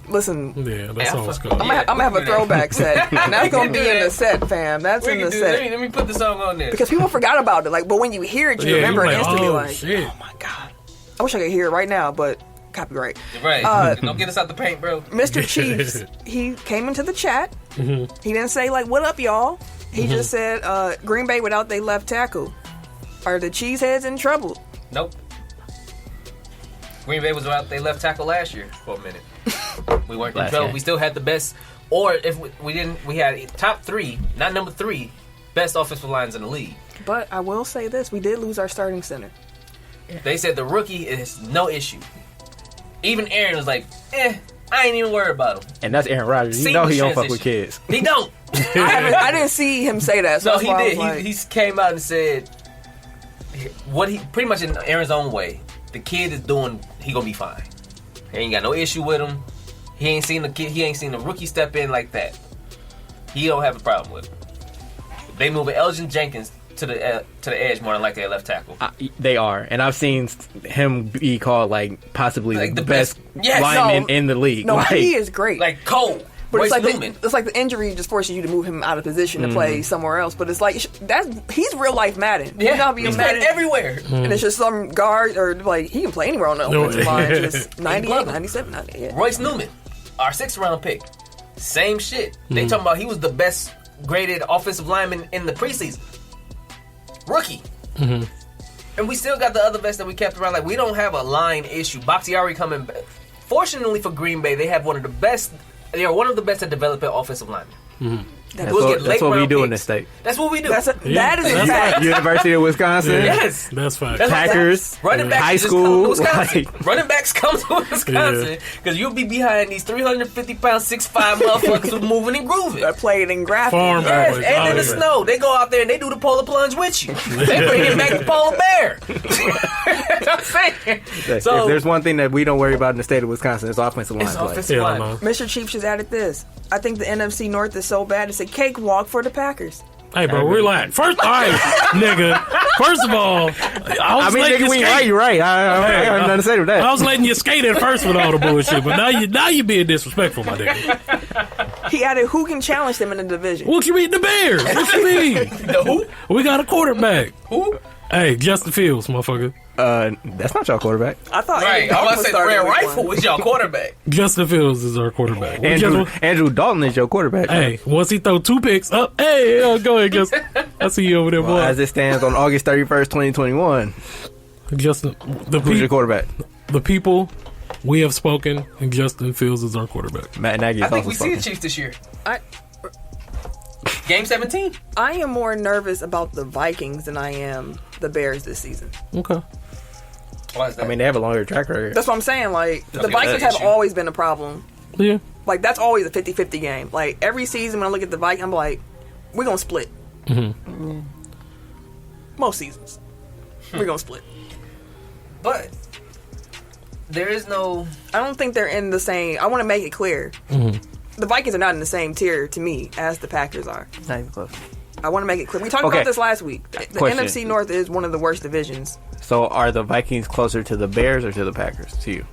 Listen, Yeah, that song's cool. I'm gonna have a throwback set. And that's gonna be in the set, fam. That's in the set. Let me put the song on there. Because people forgot about it. Like, but when you hear it, you remember it instantly. Oh, shit. Oh my god! I wish I could hear it right now, but copyright. Right. Don't get us out the paint, bro. Mr. Chiefs, he came into the chat. He didn't say like, "What up, y'all?" He just said, "Green Bay without their left tackle. Are the Cheeseheads in trouble?" Nope. Green Bay was without their left tackle last year for a minute. We weren't in trouble. We still had the best, or if we didn't, we had top 3, not number 3, best offensive lines in the league. But I will say this: we did lose our starting center. They said the rookie is no issue. Even Aaron was like, I ain't even worried about him. And that's Aaron Rodgers. You know he don't fuck with kids. He don't. I didn't see him say that. So No, he did. Like, He came out and said what he pretty much in Aaron's own way. The kid is doing. He gonna be fine. He ain't got no issue with him. He ain't seen the kid. He ain't seen the rookie step in like that. He don't have a problem with him. They moving Elgin Jenkins to the edge more than like their left tackle. They are, and I've seen him be called like possibly Like the best Yes, lineman in the league. no, like, he is great. Like Cole. But Royce it's like Newman. it's like the injury just forces you to move him out of position to play somewhere else. But it's like he's real life Madden. He's not being he's Madden playing everywhere. and it's just some guard or like he can play anywhere on the offensive line. Just 98, love him. 97, 98. Royce Newman, our 6th round pick. Same shit. They talking about he was the best graded offensive lineman in the preseason. Rookie. And we still got the other vets that we kept around. Like, we don't have a line issue. Bakhtiari coming back. Fortunately for Green Bay, they have one of the best. They are one of the best at developing offensive linemen. That's what we do in this state. That's what we do. That is a fact. University of Wisconsin. Yes. That's fine. That's Packers, running backs high just school, come to Wisconsin. like- Running backs come to Wisconsin because you'll be behind these 350-pound, 6'5" motherfuckers who moving and grooving. That played in graphic. Farm Yes, boys. and in the Oh, snow, they go out there and they do the polar plunge with you. They bring it back to polar bear. I'm saying. If So there's one thing that we don't worry about in the state of Wisconsin, it's offensive line it's play. offensive Yeah, line. man. Mr. Chief just added this. I think the NFC North is so bad it's a cakewalk for the Packers. Hey, bro, relax. First, all right, nigga. First of all, I mean, nigga, when you're right, you're right. I have nothing to say to that. I was letting you skate at first with all the bullshit, but now you being disrespectful, my nigga. He added who can challenge them in the division. What you mean, the Bears? What you mean? The who? We got a quarterback. Who? Hey, Justin Fields, motherfucker. That's not your quarterback. I thought Right. I was saying the Red Rifle was y'all quarterback. Justin Fields is our quarterback. Andrew Dalton is your quarterback. Hey, once he throw 2 picks up, hey, go ahead, Justin. I see you over there, boy. As it stands on August 31st, 2021, Justin, who's your quarterback? the people, we have spoken, and Justin Fields is our quarterback. Matt Nagy is I think also we see the spoken. Chiefs this year. I Game 17. I am more nervous about the Vikings than I am the Bears this season. Okay. Why is that? I mean, they have a longer track record. That's what I'm saying. Like, the Okay, Vikings that have issue. always been a problem. Yeah. Like, that's always a 50-50 game. Like, every season when I look at the Vikings, I'm like, we're going to split. Most seasons. We're going to split. But there is no. I don't think they're in the same... I want to make it clear. The Vikings are not in the same tier, to me, as the Packers are. Not even close. I want to make it clear. We talked Okay. about this last week. The Question. NFC North is one of the worst divisions. So, are the Vikings closer to the Bears or to the Packers? To you?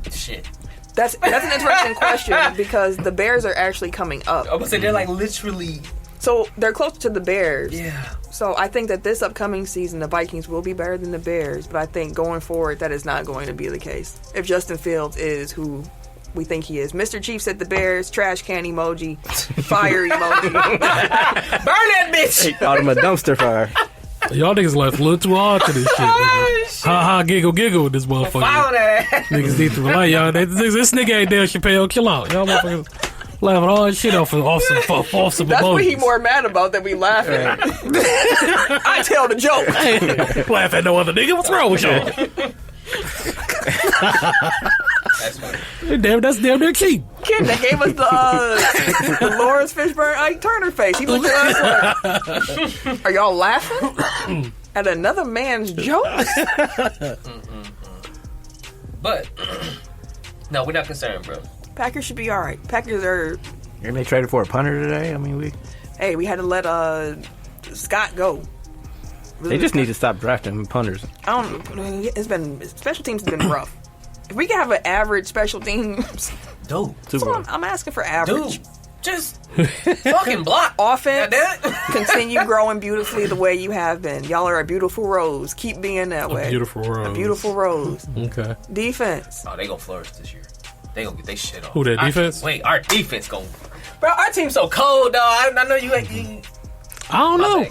Shit. That's an interesting question because the Bears are actually coming up. I would say they're like literally. So they're closer to the Bears. Yeah. So I think that this upcoming season, the Vikings will be better than the Bears. But I think going forward, that is not going to be the case. If Justin Fields is who we think he is. Mr. Chief said the Bears, trash can emoji, fire emoji. Burn that bitch! Called him a dumpster fire. Y'all niggas laughed a little too hard to this shit. Nigga. Ha ha, giggle, giggle with this motherfucker. Follow that. Niggas need to relax, y'all. This nigga ain't Dale Chappelle. Chill out. Y'all motherfuckers laughing all this shit off some That's what he emojis. more mad about than we laughing. I tell the joke. Hey, laugh at no other nigga. What's wrong with y'all? That's funny. Damn, that's damn near cheap. Kid that gave us the Lawrence Fishburne Ike Turner face. He looked at us like, are y'all laughing at another man's jokes? But no, we're not concerned, bro. Packers should be all right. Packers are. And they traded for a punter today. I mean, Hey, we had to let Scott go. they just need to stop drafting punters. I don't. It's been special teams has been rough. If we can have an average special teams Dude. That's what I'm asking for average. Dude. Just fucking block. Offense, Goddamn it. continue growing beautifully the way you have been. Y'all are a beautiful rose. Keep being that way. A beautiful rose. A beautiful rose. Okay. Defense. Oh, they gonna flourish this year. They gonna get they shit on. Who, that defense? Wait, our defense gonna. Bro, our team's so cold, dog. I know you ain't. I don't know.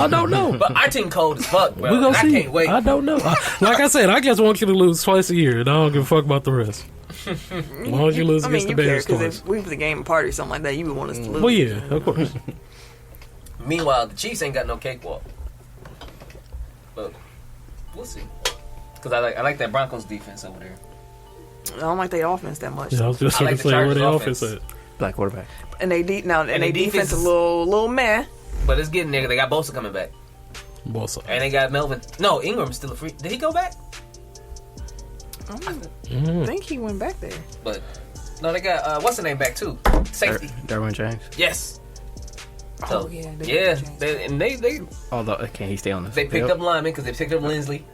I don't know. But our team cold as fuck, bro. We're going to see. I can't wait. I don't know. Like I said, I just want you to lose twice a year, and I don't give a fuck about the rest. As long as you lose against the Bears because twice. if we was a game party or something like that, you would want us to lose. Well, yeah, of course. Meanwhile, the Chiefs ain't got no cakewalk. But we'll see. Because I like that Broncos defense over there. I don't like their offense that much. Yeah, I was just I going like to the say where Chargers the offense. offense at. Black quarterback. And they they defense a is- little meh. But it's getting there. They got Bosa coming back. Bosa. And they got Melvin. No, Ingram's still a free. Did he go back? I don't think he went back there. But no, they got what's the name back too? Safety. Derwin James. Yes. Oh, So, yeah, yeah. they- They Although, can he stay on the picked field? up linemen because they picked up Lindsley.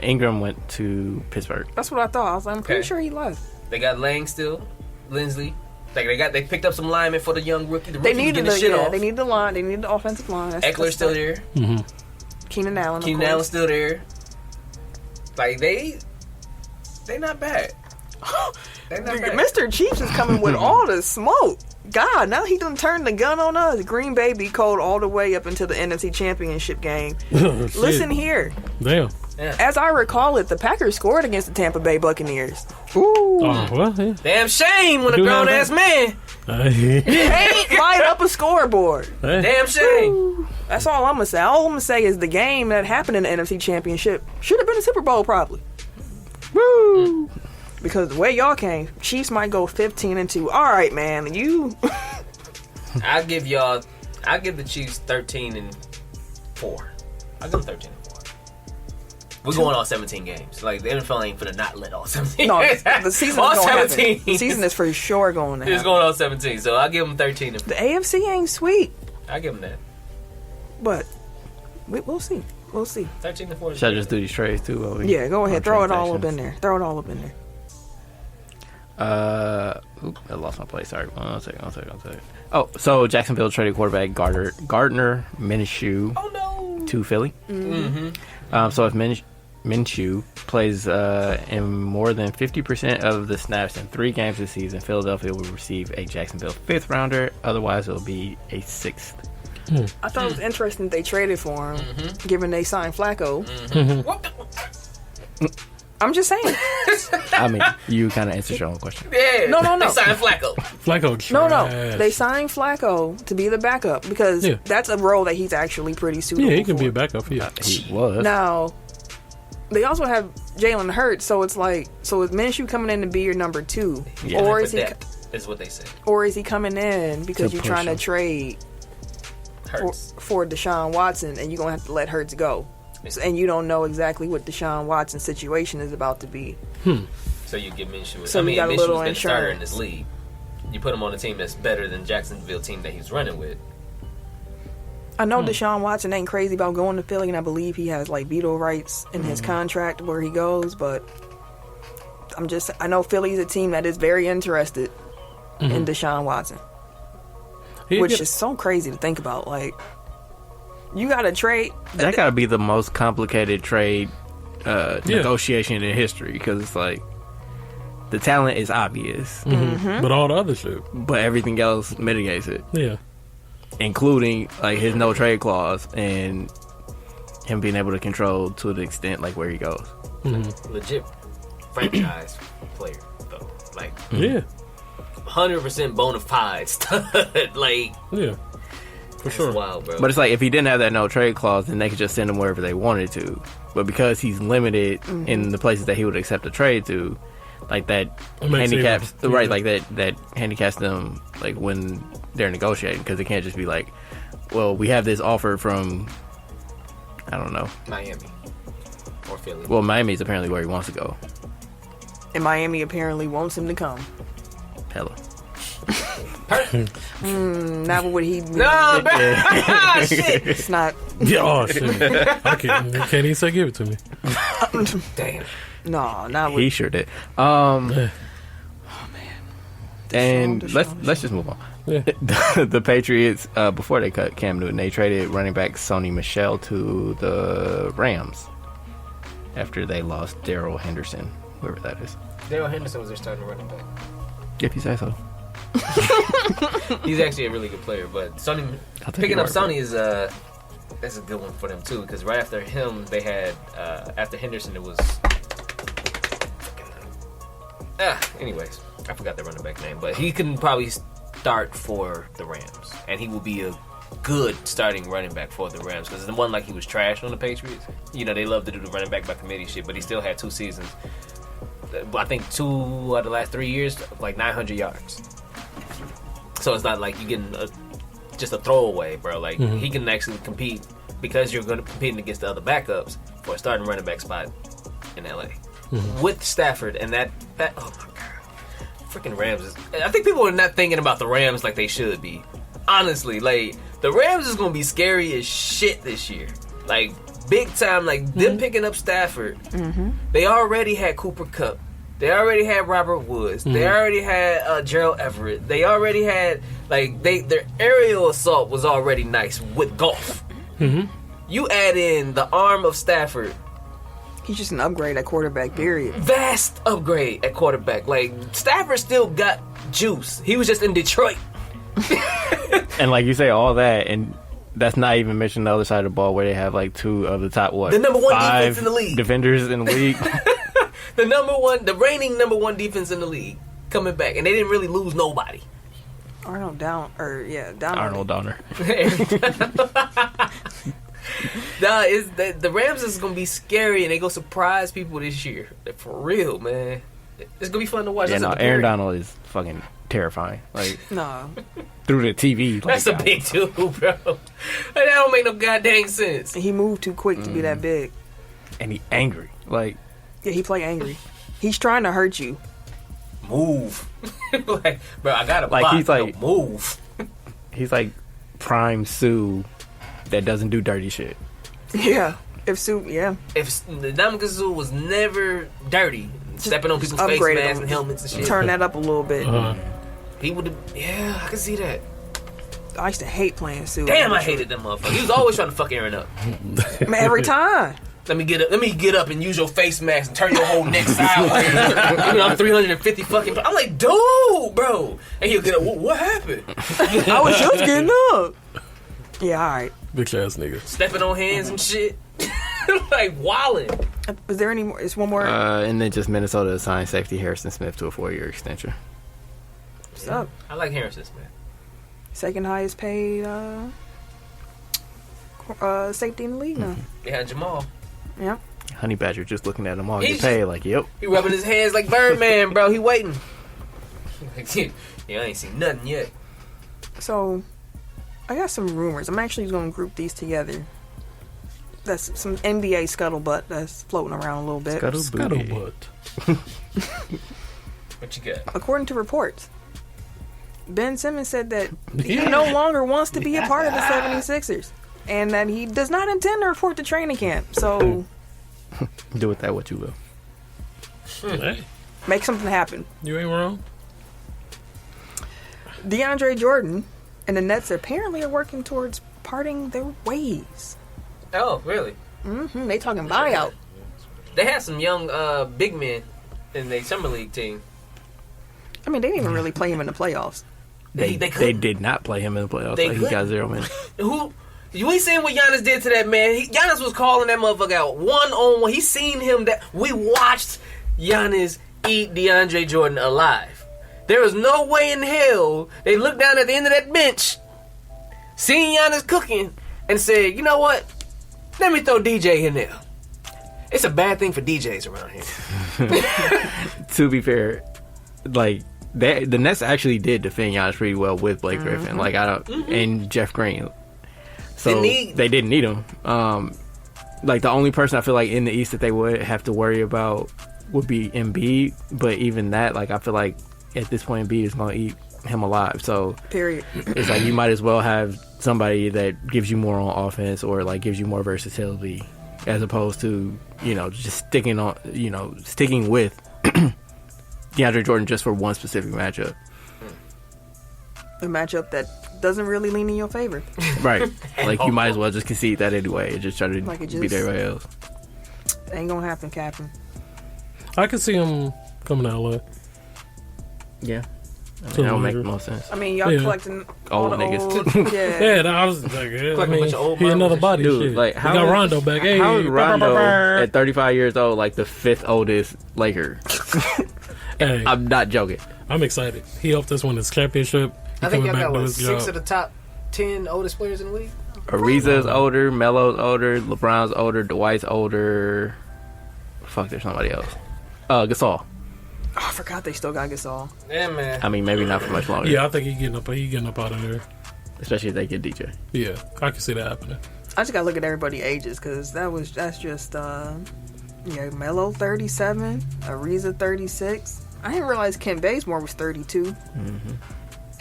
Ingram went to Pittsburgh. That's what I thought. I was like, I'm pretty Okay. sure he left. They got Lang still, Lindsley. They picked up some linemen for the young rookie. The They rookie was needed getting his shit off. they needed the line. They needed the offensive line. Eckler's still there. Keenan Allen. Keenan Allen's still there. Like they not bad. They not bad. Mr. Chiefs is coming with all the smoke. God, now he done turned the gun on us. Green Bay be cold all the way up until the NFC Championship game. Listen here. Damn. Yeah. As I recall it, the Packers scored against the Tampa Bay Buccaneers. Oh, well, yeah. Damn shame when a Do grown have ass man. Ain't light up a scoreboard. Hey. Damn shame. That's all I'm gonna say. All I'm gonna say is the game that happened in the NFC Championship should have been a Super Bowl, probably. Woo! Because the way y'all came, Chiefs might go 15-2. All right, man, you. I give the Chiefs 13-4. I give them 13-4. We're going on 17 games. Like the NFL ain't finna not let all 17. No, games the season all is going to 17. happen. The season is for sure going to It's happen. going on 17. So I give them 13. The AFC ain't sweet, I give them that. but we'll see. We'll see. 13-4. Should I just do these trades too? while we- Yeah, go ahead. on Throw it all up transactions? in there. Throw it all up in there. I lost my place. Sorry, one second. Oh, so Jacksonville traded quarterback Gardner Minshew Oh no. to Philly. So if Minshew plays in more than 50% of the snaps in 3 games this season, Philadelphia will receive a Jacksonville 5th rounder. Otherwise, it'll be a 6th. I thought it was interesting that they traded for him, given they signed Flacco. What the? I'm just saying. I mean, you kind of answered your own question. Yeah. No. They signed Flacco. Flacco trash. No. They signed Flacco to be the backup because Yeah. that's a role that he's actually pretty suitable Yeah, he can for. be a backup. Yeah. He was. Now, they also have Jalen Hurts, so it's like, so is Minshew coming in to be your number 2, Yeah. or For is he, depth, is what they said. or is he coming in because To you're push trying to him. trade Hurts. for Deshaun Watson and you're gonna have to let Hurts go, and you don't know exactly what Deshaun Watson's situation is about to be. So you give Minshew. So you got a Minshew's little been a starter in insurance. this league. You put him on a team that's better than Jacksonville team that he's running with. I know Deshaun Watson ain't crazy about going to Philly, and I believe he has like veto rights in his contract where he goes. But I know Philly's a team that is very interested in Deshaun Watson, which is so crazy to think about. Like, you got to trade. That got to be the most complicated trade negotiation in history because it's like the talent is obvious, But all the other shit. but everything else mitigates it, Yeah. including like his no trade clause and him being able to control to the extent like where he goes. Legit franchise player though. Like Yeah. 100% bona fide stud. Like Yeah. For it's sure. wild, bro. But it's like if he didn't have that no trade clause, then they could just send him wherever they wanted to. But because he's limited in the places that he would accept a trade to, like that It makes it handicaps even- right, yeah. like that handicaps them like when they're negotiating because they can't just be like, well, we have this offer from I don't know. Miami or Philly. Well, Miami's apparently where he wants to go. And Miami apparently wants him to come. Hella. Not what he. Nah, bro. Shit. It's not. Yeah, oh, shit. I can't even say give it to me. Damn. No, not what. He sure did. And Deshaun. let's just move on. Yeah. The Patriots, before they cut Cam Newton, they traded running back Sony Michel to the Rams after they lost Darrell Henderson, whoever that is. Darrell Henderson was their starting running back. If you say so. He's actually a really good player, but Sonny I'll take picking your up word for Sonny is that's a good one for them too. Because right after him, they had after Henderson, it was. Anyways, I forgot the running back name, but he can probably start for the Rams, and he will be a good starting running back for the Rams. Because it wasn't like he was trash on the Patriots. You know, they love to do the running back by committee shit, but he still had 2 seasons. I think 2 out of the last 3 years, like 900 yards. So it's not like you getting just a throwaway, bro. Like he can actually compete because you're going to competing against the other backups for a starting running back spot in LA with Stafford, and that oh my god, freaking Rams is. I think people are not thinking about the Rams like they should be. Honestly, like the Rams is going to be scary as shit this year. Like big time, like them picking up Stafford. They already had Cooper Kupp. They already had Robert Woods. They already had Gerald Everett. They already had their aerial assault was already nice with golf. You add in the arm of Stafford. He's just an upgrade at quarterback, period. Vast upgrade at quarterback. Like Stafford still got juice. He was just in Detroit. And like you say, all that, and that's not even mentioning the other side of the ball where they have like 2 of the top The number 1 5 defense in the league. defenders in the league. The reigning number 1 defense in the league coming back, and they didn't really lose nobody. Arnold Donner. Nah, the Rams is gonna be scary, and they gonna surprise people this year. For real, man. It's gonna be fun to watch. Yeah, no, Aaron Donald is fucking terrifying. Like No. through the TV. Like, That's a big dude, bro. That don't make no goddamn sense. He moved too quick to be that big. and he angry. Like, Yeah, he play angry. He's trying to hurt you. Move. Like, bro, I got a Like, block. he's like- No, move. he's like prime Sue that doesn't do dirty shit. Yeah. If Sue, yeah. If the Namikazu was never dirty, stepping on people's face upgraded masks him. and helmets and shit, Turn that up a little bit. he would have. Yeah, I can see that. I used to hate playing Sue. Damn, I hated that motherfucker. He was always trying to fuck Aaron up. Man, every time. Let me get up and use your face mask and turn your whole neck sideways. You know, I'm 350 fucking. I'm like, dude, bro. And he'll get up. What happened? I was just getting up. Yeah, all right. Bitch ass nigga. Stepping on hands and shit. Like wildin'. Is there any more? Is one more? And then just Minnesota assigned safety Harrison Smith to a 4-year extension. What's up? I like Harrison Smith. Second highest paid safety in the league now. They had Jamal. Yeah. Honey Badger just looking at them all He's get paid. Like, yep. He rubbing his hands like Birdman, bro. He waiting. Yeah, I ain't seen nothing yet. So, I got some rumors. I'm actually going to group these together. That's some NBA scuttlebutt that's floating around a little bit. Scuttlebutt. What you got? According to reports, Ben Simmons said that he no longer wants to be a part of the 76ers. And that he does not intend to report to training camp. So, Do with that what you will. Hey, make something happen. you ain't wrong. DeAndre Jordan and the Nets apparently are working towards parting their ways. Oh, really? They talking buyout. They had some young big men in their summer league team. I mean, they didn't even really play him in the playoffs. They They did not play him in the playoffs. They Like, he got 0 minutes. Who? You ain't seen what Giannis did to that man. Giannis was calling that motherfucker out one-on-one. He seen him that we watched Giannis eat DeAndre Jordan alive. There was no way in hell they looked down at the end of that bench, seen Giannis cooking, and said, "You know what? Let me throw DJ in there." It's a bad thing for DJs around here. To be fair, like, the Nets actually did defend Giannis pretty well with Blake Griffin. Like, and Jeff Green. So they didn't need him. Like, the only person I feel like in the East that they would have to worry about would be Embiid. But even that, like, I feel like at this point Embiid is going to eat him alive. So Period. it's like you might as well have somebody that gives you more on offense or like gives you more versatility as opposed to, you know, just sticking with DeAndre Jordan just for one specific matchup. a matchup that doesn't really lean in your favor. Right. Like, you might as well just concede that anyway and just try to Like, it beat just- everybody else. Ain't gonna happen, Captain. I can see him coming out LA. Yeah. I So mean, that would make later. the most sense. I mean, y'all Yeah. collecting all Old the niggas. old. Yeah. Yeah, no, I was like, I a mean, bunch of old he another marbles and body Dude, shit. like, We how got is- Rondo back. Hey, How is Rondo brr. at 35 years old like the 5th oldest Laker? Hey, I'm not joking. I'm excited. He helped us win this championship. He I think coming y'all back got to what, his 6 job. of the top 10 oldest players in the league. Ariza's older, Melo's older, LeBron's older, Dwight's older. Fuck, there's somebody else. Gasol. Oh, I forgot they still got Gasol. Yeah, man. I mean, maybe not for much longer. Yeah, I think he getting up out of there. Especially if they get DJ. Yeah, I can see that happening. I just gotta look at everybody's ages because that's just Melo 37, Ariza 36. I didn't realize Ken Bazemore was 32. Mm-hmm.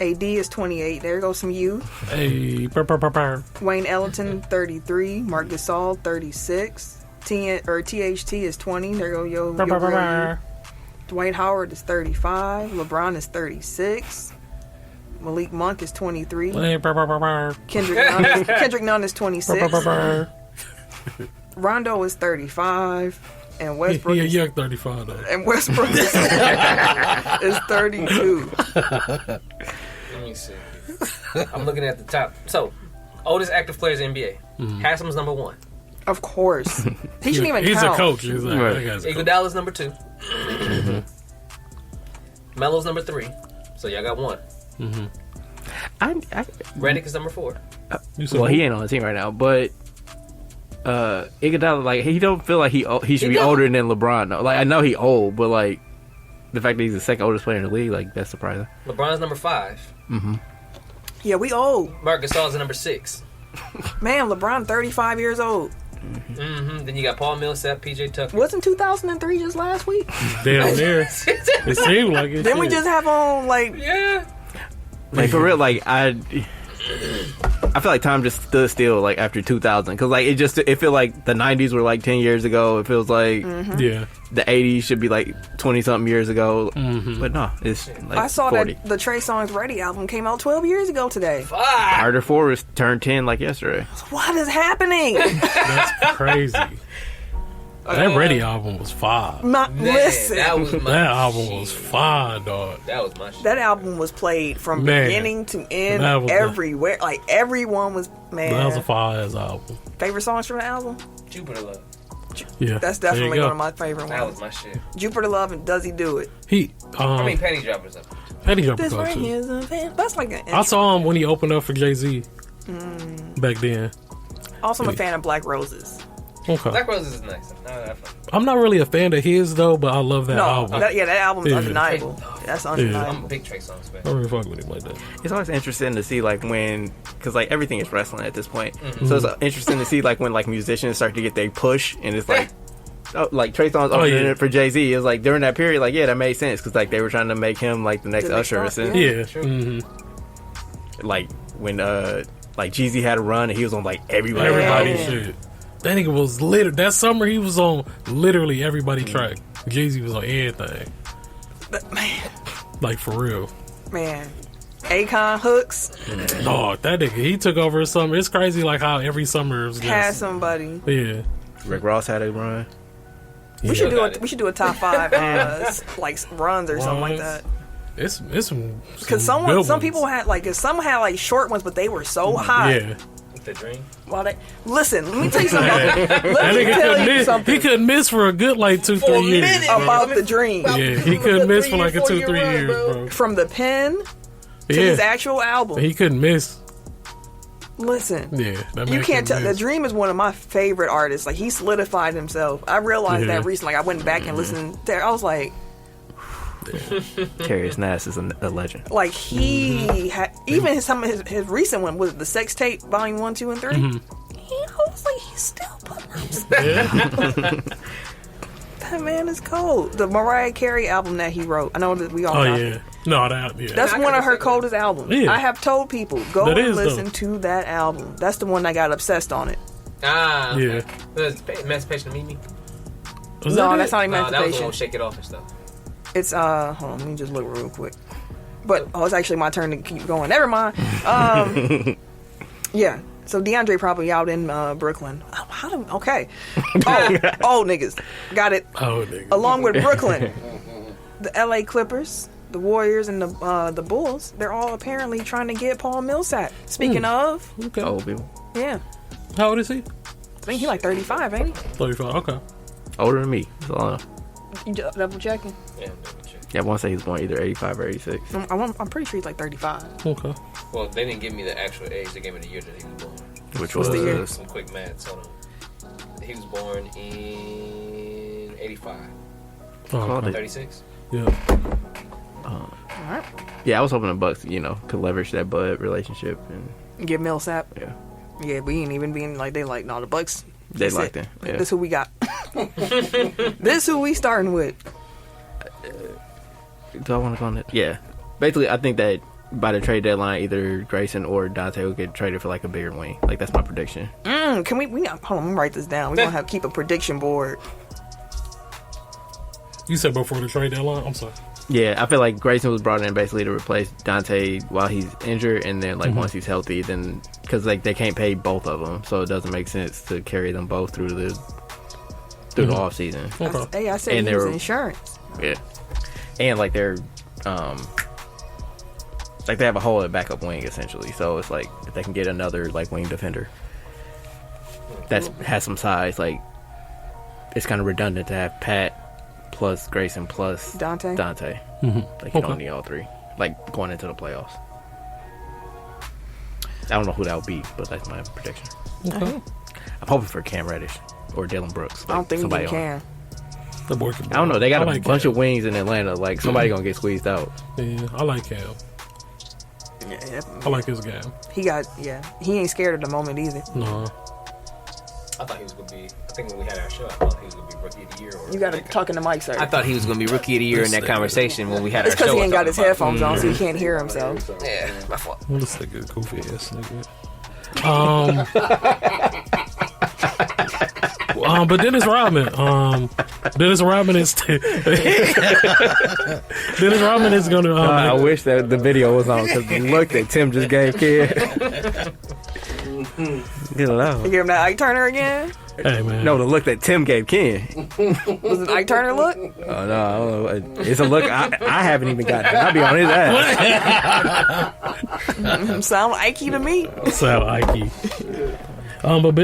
AD is 28. There goes some youth. Hey, brr. Wayne Ellington 33. Marc Gasol 36. THT is 20. There go your real youth. Dwight Howard is 35. LeBron is 36. Malik Monk is 23. Hey, brr. Kendrick Nunn is 26. Brr. Rondo is 35. And He Westbrook a is, young 35 though. and Westbrook is 32. Let me see. I'm looking at the top. So, oldest active players in the NBA. Hasslem's number 1. Of course. He shouldn't even He's count. a coach. He's like, Right. that guy's a coach. Iguodala's number 2. Melo's number 3. So y'all got 1. Redick is number 4. You said Well, who? he ain't on the team right now, but Iguodala, like, he don't feel like he should be don't. older than LeBron. Though. Like, I know he old, but like the fact that he's the second oldest player in the league, like, that's surprising. LeBron's number 5. Yeah, we old. Marc Gasol's number 6. Man, LeBron 35 years old. Then you got Paul Millsap, PJ Tucker. Wasn't 2003 just last week? Damn near. It seemed like it. Didn't we shit. just have on, like... Yeah. Like, for real, like, I feel like time just stood still, like, after 2000. Because, like, it feel like the 90s were, like, 10 years ago. It feels like Yeah. the 80s should be, like, 20-something years ago. But no, it's, like, I saw 40. that the Trey Songz Ready album came out 12 years ago today. Carter Forrest turned 10, like, yesterday. What is happening? That's crazy. That Ready album was fire. Listen. That was my That album shit. was fire, dog. That was my shit. That album was played from Man. beginning to end, That was everywhere. Like, everyone was, man. That was a fire ass album. Favorite songs from the album? Jupiter Love. Yeah. That's There you definitely go. one of my favorite That ones. was my shit. Jupiter Love and Does He Do It? He, I mean, Penny Droppers up. Penny Dropper This Coach right too. here is a fan. That's like an I saw him when he opened up for Jay-Z back then. Also, I'm a fan of Black Roses. Okay. Black Roses is nice. I'm not really a fan of his though, but I love that No, album. that album's Yeah. undeniable. That's I'm undeniable. a big Trey Songz fan. I don't really fuck with him like that. It's always interesting to see, like, when, because, like, everything is wrestling at this point. So it's interesting to see, like, when, like, musicians start to get their push, and it's like, oh, like, Trey Songz opening yeah. it for Jay-Z. It was like, during that period, like, yeah, that made sense, because, like, they were trying to make him, like, the next The next Usher or star, something. Yeah. True. Like, when, like, Jeezy had a run, and he was on, like, everybody. Everybody Yeah. shit. That nigga was that summer he was on literally everybody track. Jay-Z was on everything. Man, Like for real. man. Akon hooks Dog, that nigga, he took over his summer. It's crazy like how every summer was had just, somebody. yeah. Rick Ross had a run. We should got it. we should do a top 5 like runs or something like that. It's some Because some people had like some had like short ones, but they were so hot. yeah. The Dream. While they listen, let me tell you something. That Let me nigga tell couldn't you miss. something He couldn't miss for a good like 2-3 For a years. minute. bro. about the dream. Yeah, he couldn't miss for like a 3-4 year 2-3 run, years, bro. bro. From the pen to Yeah, his actual album. he couldn't miss. Listen, Yeah, that you man can't tell. couldn't The miss. Dream is one of my favorite artists. Like he solidified himself. I realized Yeah. that recently. Like I went back and listened. There, I was like, Terrence Nass is a legend. like he had even some of his recent one was the Sex Tape Volume 1, 2, and 3. I was like, he's still putting. That man is cold. The Mariah Carey album that he wrote. I know that we all. Oh talked- yeah, no, that yeah. That's I one can of her respect coldest albums. Yeah. I have told people go That and is, listen though. to that album. That's the one that got obsessed on it. Ah, okay. Yeah. That's Emancipation of Mimi. Was No, that that's it? not No, that was the Emancipation. one Shake It Off and stuff. It's hold on, let me just look real quick. But it's actually my turn to keep going. Never mind. Yeah. So DeAndre probably out in Brooklyn. Okay. Oh, niggas. Got it. Oh, nigga. Along with Brooklyn, the LA Clippers, the Warriors, and the Bulls, they're all apparently trying to get Paul Millsap. Speaking of, Okay. Old people. yeah. How old is he? I think he like 35, ain't he? 35. Okay. Older than me. That's all I know. You double checking? Yeah, I'm double checking. Yeah, I want to say he was born either 85 or 86. I'm pretty sure he's like 35. Okay. Well, they didn't give me the actual age. They gave me the year that he was born. Which What's was the year? Some quick math. Hold on. He was born in 85. Oh, Called okay. it. 36? Yeah. All right. Yeah, I was hoping the Bucks, could leverage that Bud relationship, and Get Millsap. yeah, Yeah, we ain't even being like, they like, no, the Bucks. they that's liked it. it. Yeah. This who we got. This who we starting with. Do I want to go on that? Yeah. Basically, I think that by the trade deadline, either Grayson or Dante will get traded for like a bigger wing. Like that's my prediction. Can we hold on, let me write this down. We're going to have to keep a prediction board. You said before the trade deadline? I'm sorry. Yeah, I feel like Grayson was brought in basically to replace Dante while he's injured, and then like once he's healthy, then because like they can't pay both of them, so it doesn't make sense to carry them both through the off season. Okay. Hey, I said And he they was were- insurance. Yeah, and like they're like they have a hole at backup wing essentially, so it's like if they can get another like wing defender that has some size, like it's kind of redundant to have Pat plus Grayson plus Dante? Like you don't need all three, like going into the playoffs. I don't know who that would be, but that's my prediction. Okay. I'm hoping for Cam Reddish or Dylan Brooks. I don't think somebody you can. The boy can I don't know. They got I a like bunch Cam. of wings in Atlanta. Like somebody gonna get squeezed out. Yeah, I like Cam. Yeah, I like his game. he ain't scared of the moment either. No. I thought he was going to be, I think when we had our show, I thought he was going to be Rookie of the Year. Or You got to talk in the mic, sir. I thought he was going to be Rookie of the Year in that conversation when we had It's our show. because he I ain't got thought his about- headphones on, so he can't hear himself. Yeah, my fault. This nigga goofy ass nigga. But Dennis Rodman. Dennis Rodman is. Dennis Rodman is gonna. I wish that the video was on because the look that Tim just gave kid. Get it out. You give him that Ike Turner again? Hey man. No, the look that Tim gave Ken. Was it Ike Turner look? Oh no, I don't know. It's a look I haven't even gotten. I'll be on his ass. Sound Ike to me. Sound Ike. But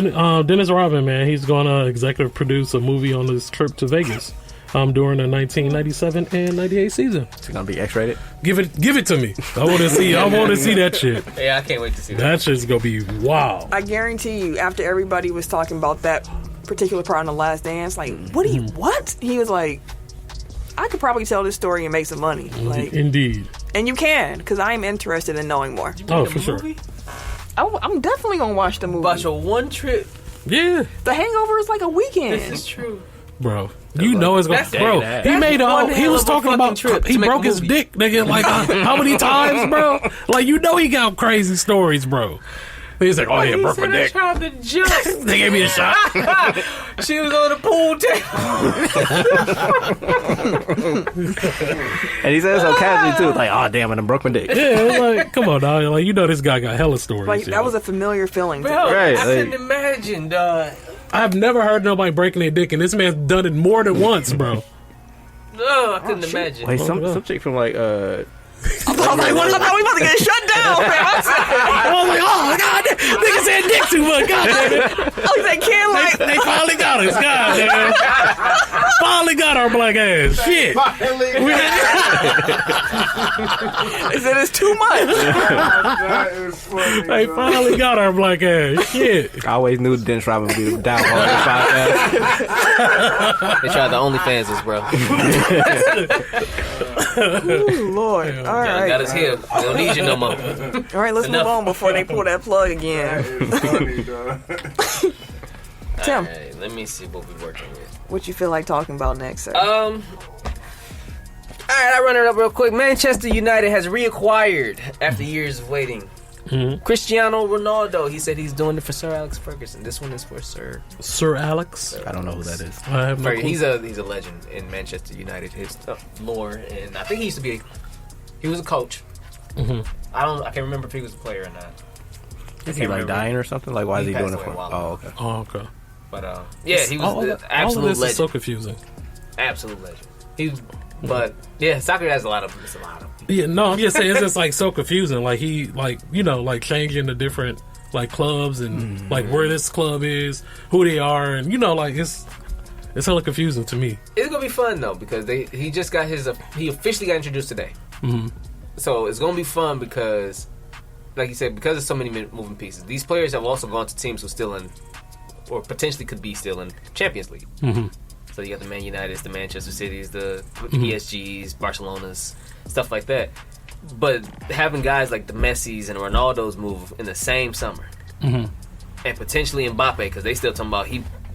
Dennis Rodman, man, he's gonna executive produce a movie on his trip to Vegas. During the 1997 and 98 season. It's gonna be X-rated. Give it to me. I want to see. I want to see that shit. Yeah, I can't wait to see that. That shit's gonna be wow. I guarantee you, after everybody was talking about that particular part on The Last Dance, like, what? He was like, I could probably tell this story and make some money. Like, Indeed. and you can, because I'm interested in knowing more. Oh, for sure. I'm definitely gonna watch the movie. About your one trip. Yeah, The Hangover is like a weekend. This is true. bro. You know it's gonna, That's- bro. that's He made one he hell was of a talking fucking about trip he to make broke a his movie. dick, nigga. Like how many times, bro? Like you know he got crazy stories, bro. He's like, oh yeah, broke my I dick. tried to jump. They gave me a shot. She was on the pool table. And he said it so casually too. Like, oh damn, I done broke my dick. Yeah, it's like come on, dog. Like you know this guy got hella stories. Like yo. that was a familiar feeling. Bro, Right, I like- couldn't imagine, dog. I've never heard nobody breaking their dick, and this man's done it more than once, bro. No, I couldn't imagine. Wait, Oh, some yeah. chick from like I was like, what? I thought we about to get shut down. Man. I was like, oh god, nigga said dick too much. God damn it. I was like, kid, like, They finally got us. God damn. Finally got our black ass. Shit. they said it's too much. That is funny. They finally got our black ass. Shit. I always knew Dennis Rodman would be the downfall of this podcast. They tried the OnlyFans us, bro. Ooh, Lord. All right. Got us here. We don't need you no more. All right, let's Enough. move on before they pull that plug again. It's funny, dog. Tim, Alright, let me see what we're working with. what you feel like talking about next, sir? Alright, I'll run it up real quick. Manchester United has reacquired after years of waiting. Cristiano Ronaldo. He said he's doing it for Sir Alex Ferguson. This one is for Sir. Sir Alex. I don't know who that is. I have no clue. He's a legend in Manchester United. His lore, and I think he used to be He was a coach. Mm-hmm. I can't remember if he was a player or not. Is he like dying or something? Like, why is he doing it passed away for? a while ago. Oh, okay. Okay. But yeah, he was all an of absolute this legend. is so confusing. Absolute legend. But yeah, soccer has a lot of. Yeah, no, I'm just saying it's just like so confusing. Like he, like like changing the different like clubs and like where this club is, who they are, and like it's hella confusing to me. It's gonna be fun though because he just got he officially got introduced today. Mm-hmm. So it's gonna be fun because, like you said, because there's so many moving pieces. These players have also gone to teams who still in, or potentially could be still in Champions League. Mm-hmm. So you got the Man Uniteds, the Manchester Cities, the PSGs, Barcelonas, stuff like that. But having guys like the Messis and Ronaldos move in the same summer, and potentially Mbappe, because they still talking about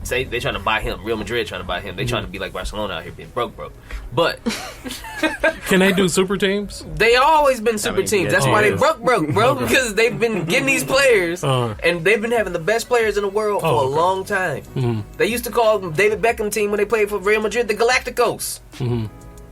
they trying to buy him. Real Madrid trying to buy him. They trying to be like Barcelona out here being broke. But can they do super teams? They always been super teams. That's why they broke, bro. Because they've been getting these players, and they've been having the best players in the world for a long time. They used to call them David Beckham team when they played for Real Madrid the Galacticos.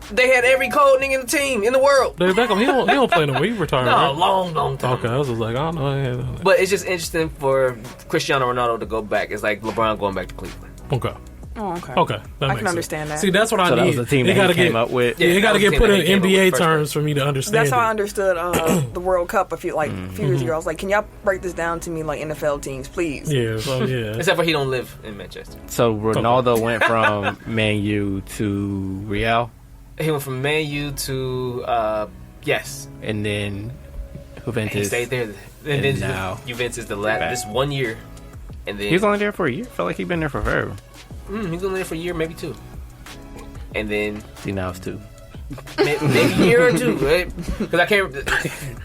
They had every cold nigga in the team in the world. David Beckham, he don't play no more. He retired. No, right? long time. Okay, I was just like, I don't know. But it's just interesting for Cristiano Ronaldo to go back. It's like LeBron going back to Cleveland. Okay. Oh, okay. Okay, that I makes can understand sense. that. See, that's what I need. That was the team that he came up with. Yeah, it got to that was get the put team in that he came up NBA with first. terms for me to understand. That's how I it. understood the World Cup a few years ago. I was like, can y'all break this down to me like NFL teams, please? Yeah, so yeah. Except for he don't live in Manchester. So Ronaldo went from Man U to Real, He went from Man U to yes. and then Juventus. He stayed there. And then now Juventus back. this 1 year. And then He was only there for a year. Felt like he'd been there for forever. he's only there for a year, maybe 2. And then See, now it's 2. maybe a year or 2, right? Because I can't.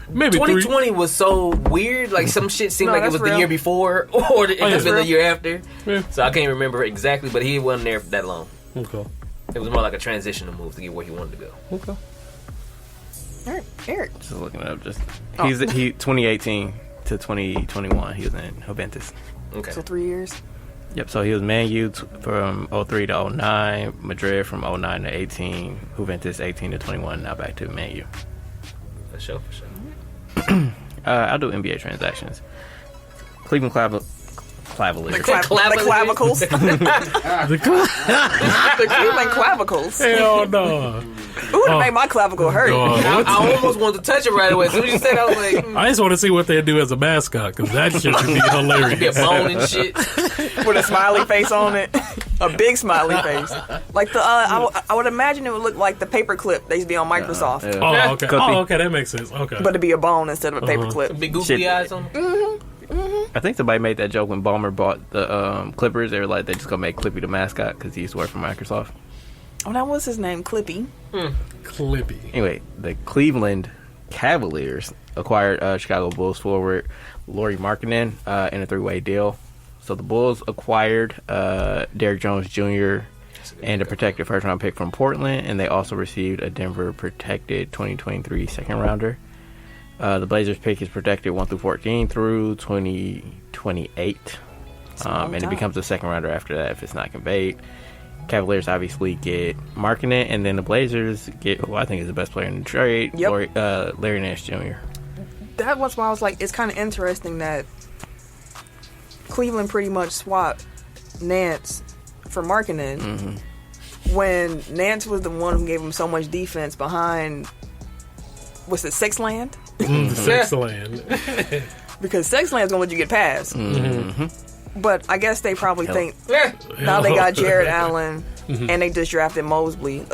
Maybe 2020 was so weird. Like some shit seemed No, like it that's was real. the year before, or it could have been real. the year after. Yeah. So I can't remember exactly, but he wasn't there for that long. 3. Okay. It was more like a transitional move to get where he wanted to go. Okay. All right, Eric. Just looking it up. He 2018 to 2021. He was in Juventus. Okay. So 3 years. Yep. So he was Man U from 03 to 09, Madrid from 09 to 18, Juventus 18 to 21. Now back to Man U. For sure. I'll do NBA transactions. Cleveland Cavaliers. The clavicles. the Cleveland clavicles. Hell no. Ooh, it made my clavicle hurt. I almost wanted to touch it right away. As soon as you said, I was like, I just want to see what they do as a mascot because that shit should be be a hilarious. bone and shit. With a smiley face on it. A big smiley face. Like the I would imagine it would look like the paperclip they used to be on Microsoft. Yeah. Oh, okay. Could be. Oh, okay. That makes sense. Okay. But to be a bone instead of a paperclip. Big goofy Shit. eyes on him. I think somebody made that joke when Ballmer bought the Clippers. They were like, they just gonna make Clippy the mascot because he used to work for Microsoft. Oh, that was his name, Clippy. Clippy. Anyway, the Cleveland Cavaliers acquired Chicago Bulls forward Lauri Markkanen in a 3-way deal. So the Bulls acquired Derrick Jones Jr. and a protected first-round pick from Portland, and they also received a Denver protected 2023 second-rounder. The Blazers pick is protected 1 through 14 through 2028, and it becomes a second-rounder after that if it's not conveyed. Cavaliers obviously get Markkanen, and then the Blazers get who I think is the best player in the trade, Yep. Larry Nance Jr. That was why I was like, it's kind of interesting that Cleveland pretty much swapped Nance for Markkanen when Nance was the one who gave him so much defense behind, was it Sexland? Sexland. Because Sexland's gonna let you get past. But I guess they probably think now they got Jared Allen and they just drafted Mobley.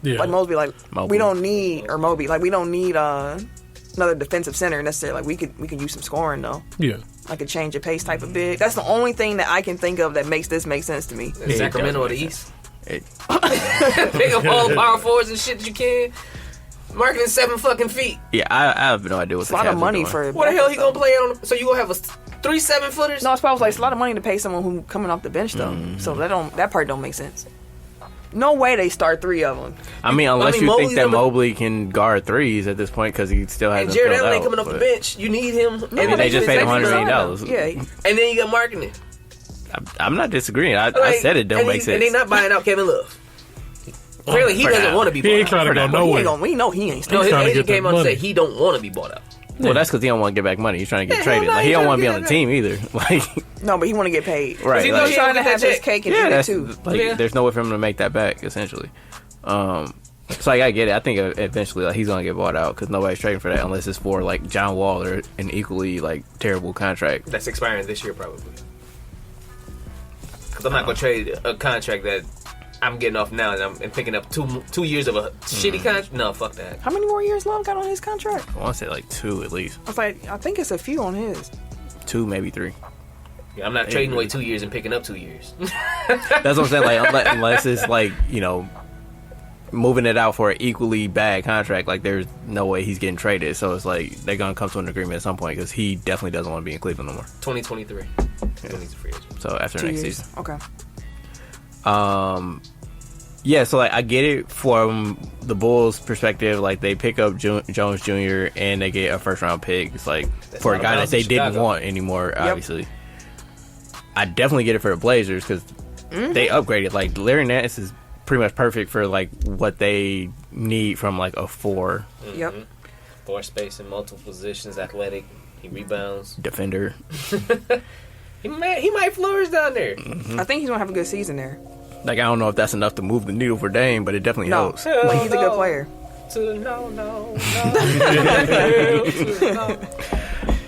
Yeah. Mobley, Mobley. we don't need, or Moby, like we don't need another defensive center necessarily. Like we could use some scoring though. Yeah. Like a change of pace type of big. That's the only thing that I can think of that makes this make sense to me. Sacramento or the East. It- Pick up all the power forwards and shit that you can. Marking 7 fucking feet. Yeah, I have no idea what It's a lot of money for What the hell he gonna play on? So you gonna have a 3 7-footers? No, it's probably like it's a lot of money to pay someone who coming off the bench though. So that part don't make sense. No way they start 3 of them. I mean, unless you Mobley's think that gonna- Mobley can guard threes at this point because he still And hasn't Jared filled Allen ain't out, coming off the but- bench. You need him. I mean, they just paid him $100 million. Yeah, And then you got marketing. I'm not disagreeing. I said it don't make sense. And they not buying out Kevin Love. Apparently, he doesn't want to be He ain't bought out. trying to go He nowhere. ain't gonna, we know he ain't No, staying. his trying to agent get came that out and money. said he don't want to be bought out. Well, that's because he don't want to get back money. He's trying to get traded. no, Like he he's don't trying want to to be get on the team either. Like No, but he want to get paid. right. he like- knows He's trying to He'll get have that his check. cake and yeah, eat it that's too. like Yeah. there's no way for him to make that back essentially. So like, I get it. I think eventually like he's gonna get bought out because nobody's trading for that unless it's for like John Wall or an equally like terrible contract. That's expiring this year, probably. Because I'm not going to trade a contract that I'm getting off now and picking up 2 years of a shitty contract. No, fuck that. How many more years Love got on his contract? I want to say like 2 at least, I was like, I think it's a few on his. 2 maybe 3. Yeah, I'm not trading away 2 years and picking up 2 years. That's what I'm saying. Like unless it's like moving it out for an equally bad contract, like there's no way he's getting traded. So it's like they're gonna come to an agreement at some point because he definitely doesn't want to be in Cleveland no more. 2023. Still needs a free agent. So after 2 next years. season. Okay. Yeah, so like I get it from the Bulls' perspective. Like they pick up Jones Jr. and they get a first-round pick. It's like That's for a not guy around that they in didn't Chicago. want anymore. Obviously, I definitely get it for the Blazers because they upgraded. Like Larry Nance is pretty much perfect for like what they need from like a 4 Yep. Floor space in multiple positions, athletic. He rebounds. defender. He might flourish down there. I think he's gonna have a good season there. Like I don't know if that's enough to move the needle for Dame, but it definitely No, helps. but he's a good player. No.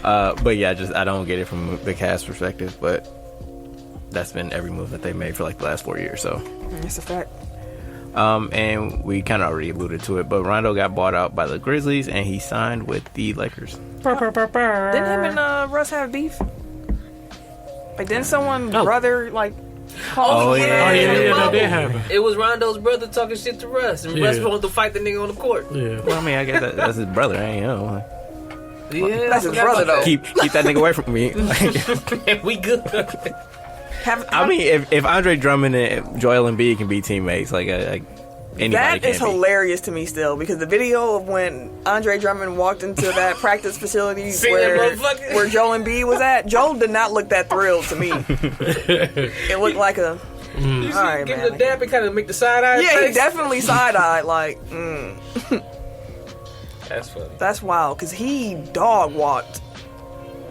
But yeah, I don't get it from the Cavs' perspective. But that's been every move that they made for like the last 4 years. So. It's a fact. And we kind of already alluded to it, but Rondo got bought out by the Grizzlies, and he signed with the Lakers. Didn't him and Russ have beef? Like, didn't someone brother like? Oh, yeah. Oh, yeah, that did happen. It was Rondo's brother talking shit to Russ, and Russ Yeah. wanted to fight the nigga on the court. Yeah. Well, I mean, I guess that's his brother. I ain't know. Yeah, That's his brother, though. Keep that nigga away from me. We good. I mean, if Andre Drummond and Joel Embiid can be teammates, like anybody That can is be. hilarious to me still, because the video of when Andre Drummond walked into that practice facility Seen that where motherfucker? Joel Embiid was at, Joel did not look that thrilled to me. It looked like a You see, all right, give man. him a dap and kind of make the side eye. Yeah, he face. definitely side-eyed, like, That's funny. that's wild, because he dog-walked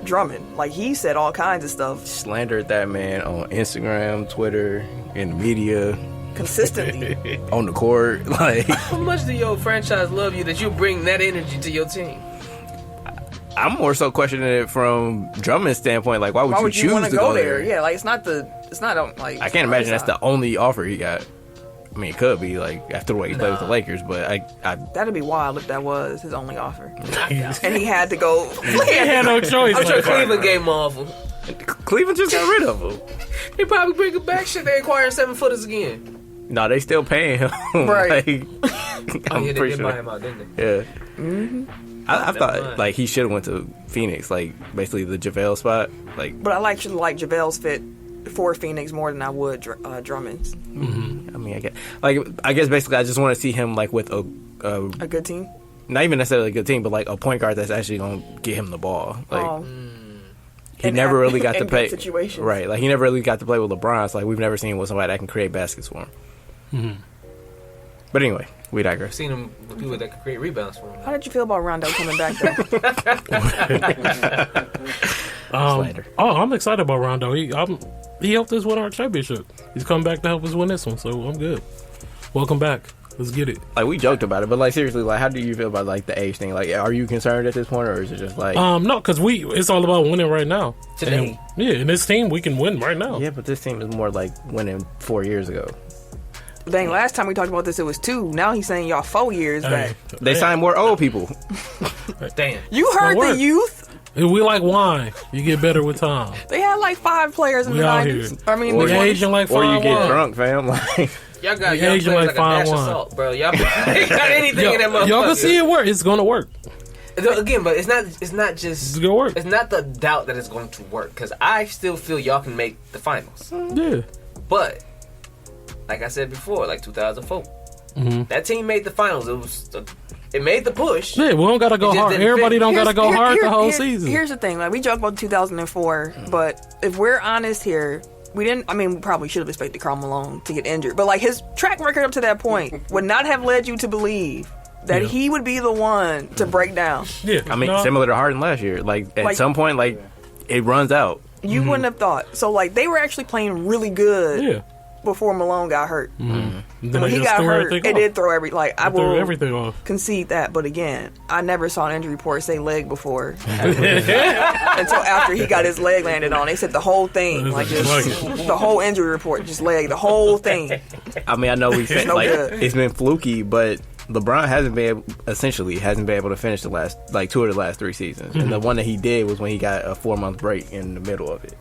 Drummond. Like, he said all kinds of stuff Slandered that man on Instagram, Twitter, in the media, consistently. on the court. Like, How much do your franchise love you that you bring that energy to your team? I'm more so questioning it from Drummond's standpoint. Like, why would Why you would choose you want to to go go there? there? Yeah, like, it's not like... I can't imagine that's the only offer he got. I mean, it could be like after the way he played with the Lakers, but I That'd be wild if that was his only offer. And he had to go... He had no choice. I'm sure Cleveland gave him off. Cleveland just got rid of him. They probably bring him back. Shit, they acquiring 7-footers again. No, they still paying him. Right. Like, Oh, I'm yeah, they pretty did buy sure. him out, didn't they? Yeah. I Never thought mind. like he should have went to Phoenix, like basically the JaVale spot. Like, But I like JaVale's fit for Phoenix more than I would Drummond's. I mean, I guess basically I just want to see him like with a A good team. not even necessarily a good team, but like a point guard that's actually gonna get him the ball. Like Oh. he And never have- really got to in play good situations. right. Like he never really got to play with LeBron. So like we've never seen with somebody that can create baskets for him. But anyway, we I've digress. seen him with people that could create rebounds for him. How did you feel about Rondo coming back though? Slander. I'm excited about Rondo. He helped us win our championship. He's come back to help us win this one, so I'm good. Welcome back. Let's get it. Like we joked about it, but like seriously, like how do you feel about like the age thing? Like, are you concerned at this point, or is it just like? No, because it's all about winning right now. Today. And, yeah, in this team, we can win right now. Yeah, but this team is more like winning 4 years ago. Dang, last time we talked about this, it was 2. Now he's saying y'all 4 years back. Hey, They signed more old people. Damn. You heard gonna the work. youth. We like wine. You get better with time. They had like 5 players in We the out 90s. here. I mean, Or the We 20s. aging like Or you get 5-1. drunk, fam. Like, Y'all got We young aging players like like a dash of 5-1. salt, bro. Y'all got anything in that motherfucker. Y'all can see it work. It's gonna work. Again, but it's not just It's gonna work. it's not the doubt that it's going to work, because I still feel y'all can make the finals. Yeah. But like I said before, like 2004, that team made the finals. It made the push. Yeah, we don't gotta go It just hard. didn't Everybody fit. don't gotta go hard the whole Here- season. Here's the thing. Like, we joke about 2004, but if we're honest here, we didn't. I mean, we probably should have expected Karl Malone to get injured, but like his track record up to that point would not have led you to believe that he would be the one to break down. Yeah, I mean, similar to Harden last year. Like at some point, like it runs out. You wouldn't have thought. So like they were actually playing really good before Malone got hurt. Then When he got hurt, it did throw I will everything off. concede that. But again, I never saw an injury report say leg before until after he got his leg landed on. They said the whole thing, like just the whole injury report, just leg, the whole thing. I mean, I know we said No like good. it's been fluky, but LeBron hasn't been able to finish the last 2 of the last 3 seasons, and the one that he did was when he got a 4-month break in the middle of it.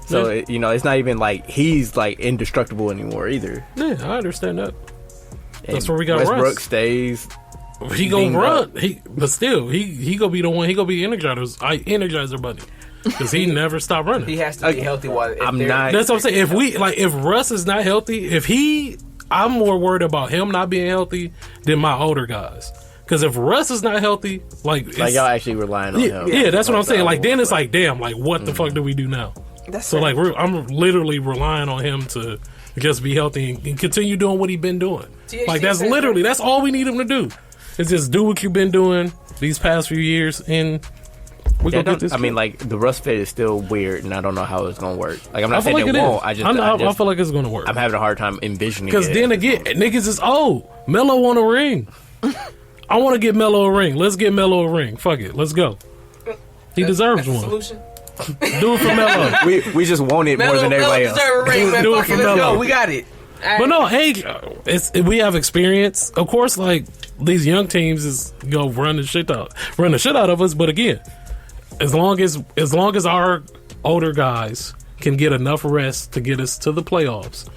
So it's not even like he's like indestructible anymore either. Yeah, I understand that. And That's where we got Westbrook Russ. stays. He gonna run. But still, he gonna be the one. He gonna be Energizer Bunny, because he never stopped running. He has to be healthy while I'm not. That's what I'm saying. If Russ is not healthy, I'm more worried about him not being healthy than my older guys. Because if Russ is not healthy, like y'all actually relying on him. Yeah, that's what I'm saying. Like then it's like, damn, like what the fuck do we do now? So like I'm literally relying on him to just be healthy and continue doing what he's been doing. Like that's all we need him to do. Is just do what you've been doing these past few years, and we're gonna get this. I mean, like the Russ fit is still weird, and I don't know how it's gonna work. Like I'm not saying like it won't. I feel like it's gonna work. I'm having a hard time envisioning. Because then again, niggas is Melo want a ring. I want to get Melo a ring. Let's get Melo a ring. Fuck it, let's go. He deserves one. Solution. Do it for Melo. we just want it more than everybody else. Do it for Melo. We got it. But no, age. We have experience. Of course, like these young teams is go run the shit out of us. But again, as long as our older guys can get enough rest to get us to the playoffs,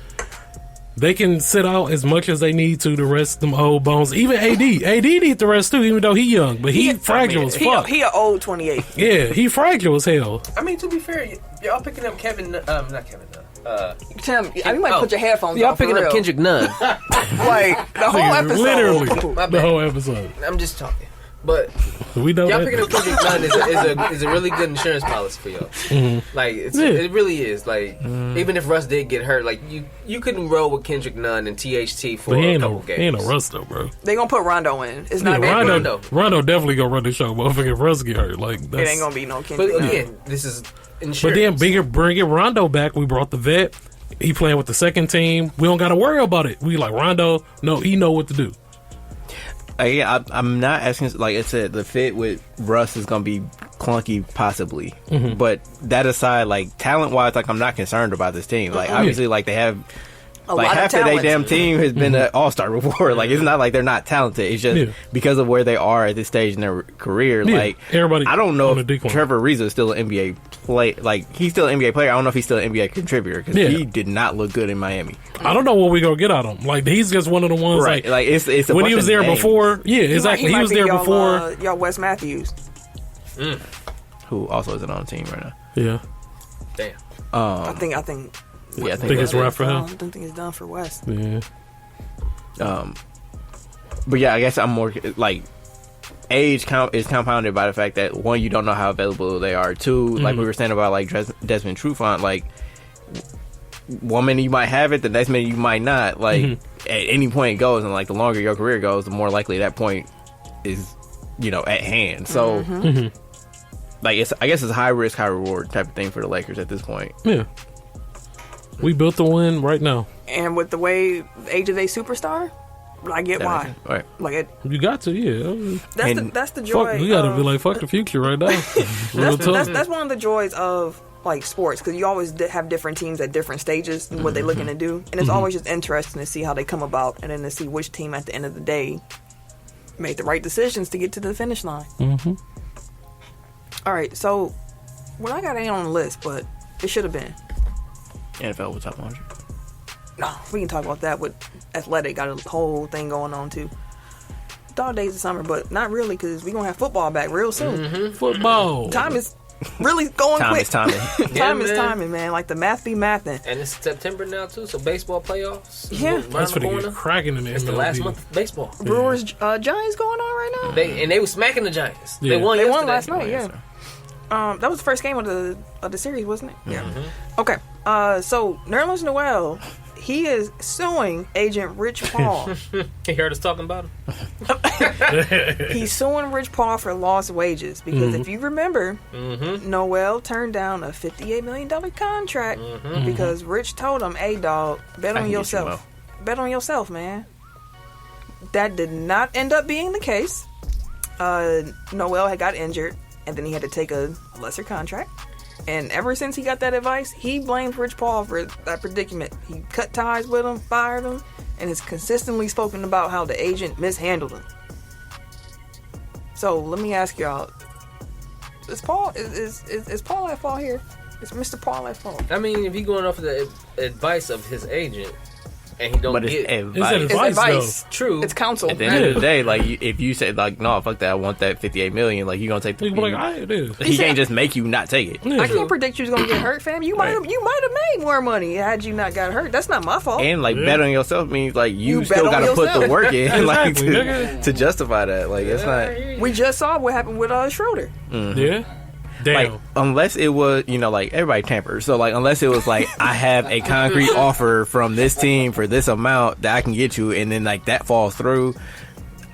they can sit out as much as they need to rest them old bones. Even AD need to rest too, even though he young, but he fragile as fuck. He an old 28. Yeah, he fragile as hell. I mean, to be fair, y'all picking up Kevin, not Kevin. Tim, you might put your headphones on. Y'all for picking real. up Kendrick Nunn. Like the whole episode. Literally, My the bad. whole episode. I'm just talking. But We know y'all that. picking up Kendrick Nunn is a really good insurance policy for y'all. Like it really is. Like even if Russ did get hurt, like you couldn't roll with Kendrick Nunn and THT for But he a ain't couple no games. Russ though, bro. They gonna put Rondo in. It's Yeah, not Rondo definitely gonna run the show, motherfucker. If Russ get hurt, like It that's. ain't gonna be no But Kendrick. again, this is insurance. But then bring Rondo back. We brought the vet. He playing with the second team. We don't got to worry about it. We like Rondo. No, he know what to do. I'm not asking. Like I said, the fit with Russ is gonna be clunky, possibly. But that aside, like talent wise, like I'm not concerned about this team. Like obviously, like they have. Like lot of half of their talent. damn team has been an all-star before. Like it's not like they're not talented. It's just because of where they are at this stage in their career. Yeah. Like Everybody I don't know on the if decline. Trevor Ariza is still an NBA play. Like he's still an NBA player. I don't know if he's still an NBA contributor because he did not look good in Miami. I don't know what we gonna get out of him. Like he's just one of the ones. Right? Like it's a when bunch he was of there names. before. Yeah, exactly. He might was be there y'all, before. Y'all Wes Matthews. Who also isn't on the team right now. Yeah, Damn. I think. Yeah, I think it's rough for I him. don't think it's done for Wes. Yeah. But yeah, I guess I'm more like age is compounded by the fact that one, you don't know how available they are. Two, like we were saying about like Desmond Trufant, like one minute you might have it, the next minute you might not. Like at any point it goes, and like the longer your career goes, the more likely that point is at hand. So like I guess it's a high risk, high reward type of thing for the Lakers at this point. Yeah. We built the win right now. And with the way age of a superstar, I get why. Right. Like You got to, yeah. that's the joy. Fuck, we gotta of- be like, fuck the future right now. Real tough. That's one of the joys of like sports, because you always have different teams at different stages and what they're looking to do, and it's always just interesting to see how they come about, and then to see which team at the end of the day made the right decisions to get to the finish line. All right, so I got it on the list, but it should have been. NFL with top 100. No, we can talk about that with athletic. Got a whole thing going on too. Dog days of summer, but not really, because we're gonna have football back real soon. Football. Time is really going Time quick. is timing. Time is man. timing, man. Like the math be mathing. And it's September now too, so baseball playoffs. Yeah. Around That's the for to corner. get cracking in the It's the MLB. last month of baseball. Brewers Giants going on right now. They was smacking the Giants. Yeah. They won. They won yesterday. last night, yeah. That was the first game of the series, wasn't it? Yeah. Okay. So Nerlens Noel, he is suing agent Rich Paul. You heard us talking about him? He's suing Rich Paul for lost wages because if you remember, Noel turned down a $58 million contract because Rich told him, "Hey, dog, bet on yourself. Bet on yourself, man." That did not end up being the case. Noel had got injured, and then he had to take a lesser contract. And ever since he got that advice, he blames Rich Paul for that predicament. He cut ties with him, fired him, and has consistently spoken about how the agent mishandled him. So let me ask y'all: is Paul at fault here? Is Mr. Paul at fault? I mean, if he going off of the advice of his agent, and he don't But get it's It's advice, advice. true. It's counsel. At the end of the day, like if you say like, no, fuck that, I want that $58 million. Like you gonna take the? He like, "I it is." He can't just make you not take it. Yeah. I can't predict you was gonna get hurt, fam. You might have made more money had you not got hurt. That's not my fault. And like bet on yourself means like you You still bet on gotta put the yourself. work in like Exactly, nigga. to justify that. Like it's not We just saw what happened with Schroeder. Yeah. Damn. like unless it was like everybody tampers. So like unless it was like I have a concrete offer from this team for this amount that I can get you, and then like that falls through.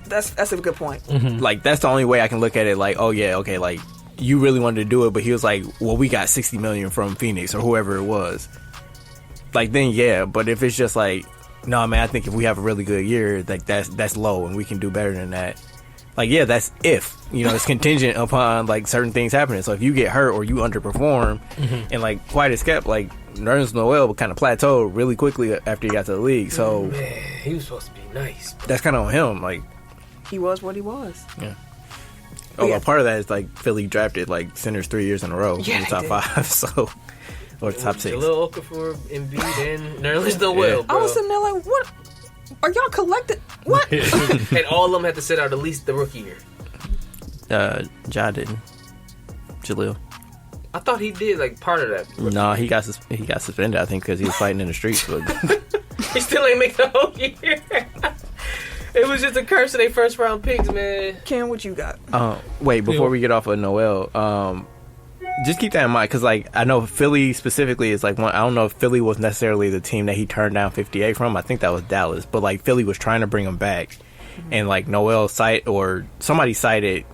That's a good point. Like that's the only way I can look at it. Like oh yeah okay like you really wanted to do it, but he was like well we got $60 million from Phoenix or whoever it was. Like then yeah, but if it's just like no man I think if we have a really good year like that's low and we can do better than that. Like yeah, that's if it's contingent upon like certain things happening. So if you get hurt or you underperform, and like quite as kept, like Nerlens Noel kind of plateaued really quickly after he got to the league. So Man, he was supposed to be nice. that's kind of on him. Like He was what he was. well, part of that is like Philly drafted like centers 3 years in a row Yeah, in the top they 5, so or top 6. Jaleel Okafor, Embiid, and Nerlens Noel, Yeah. I bro. was sitting there like, what? Are y'all collected? What? And all of them had to sit out at least the rookie year. Ja didn't. Jaleel. I thought he did like part of that. No, he got suspended. I think because he was fighting in the streets. But He still ain't make the whole year. It was just a curse of their first round picks, man. Ken, what you got? wait, before we get off of Noel, just keep that in mind because like I know Philly specifically is like one. I don't know if Philly was necessarily the team that he turned down 58 from. I think that was Dallas, but like Philly was trying to bring him back, and like Noel somebody cited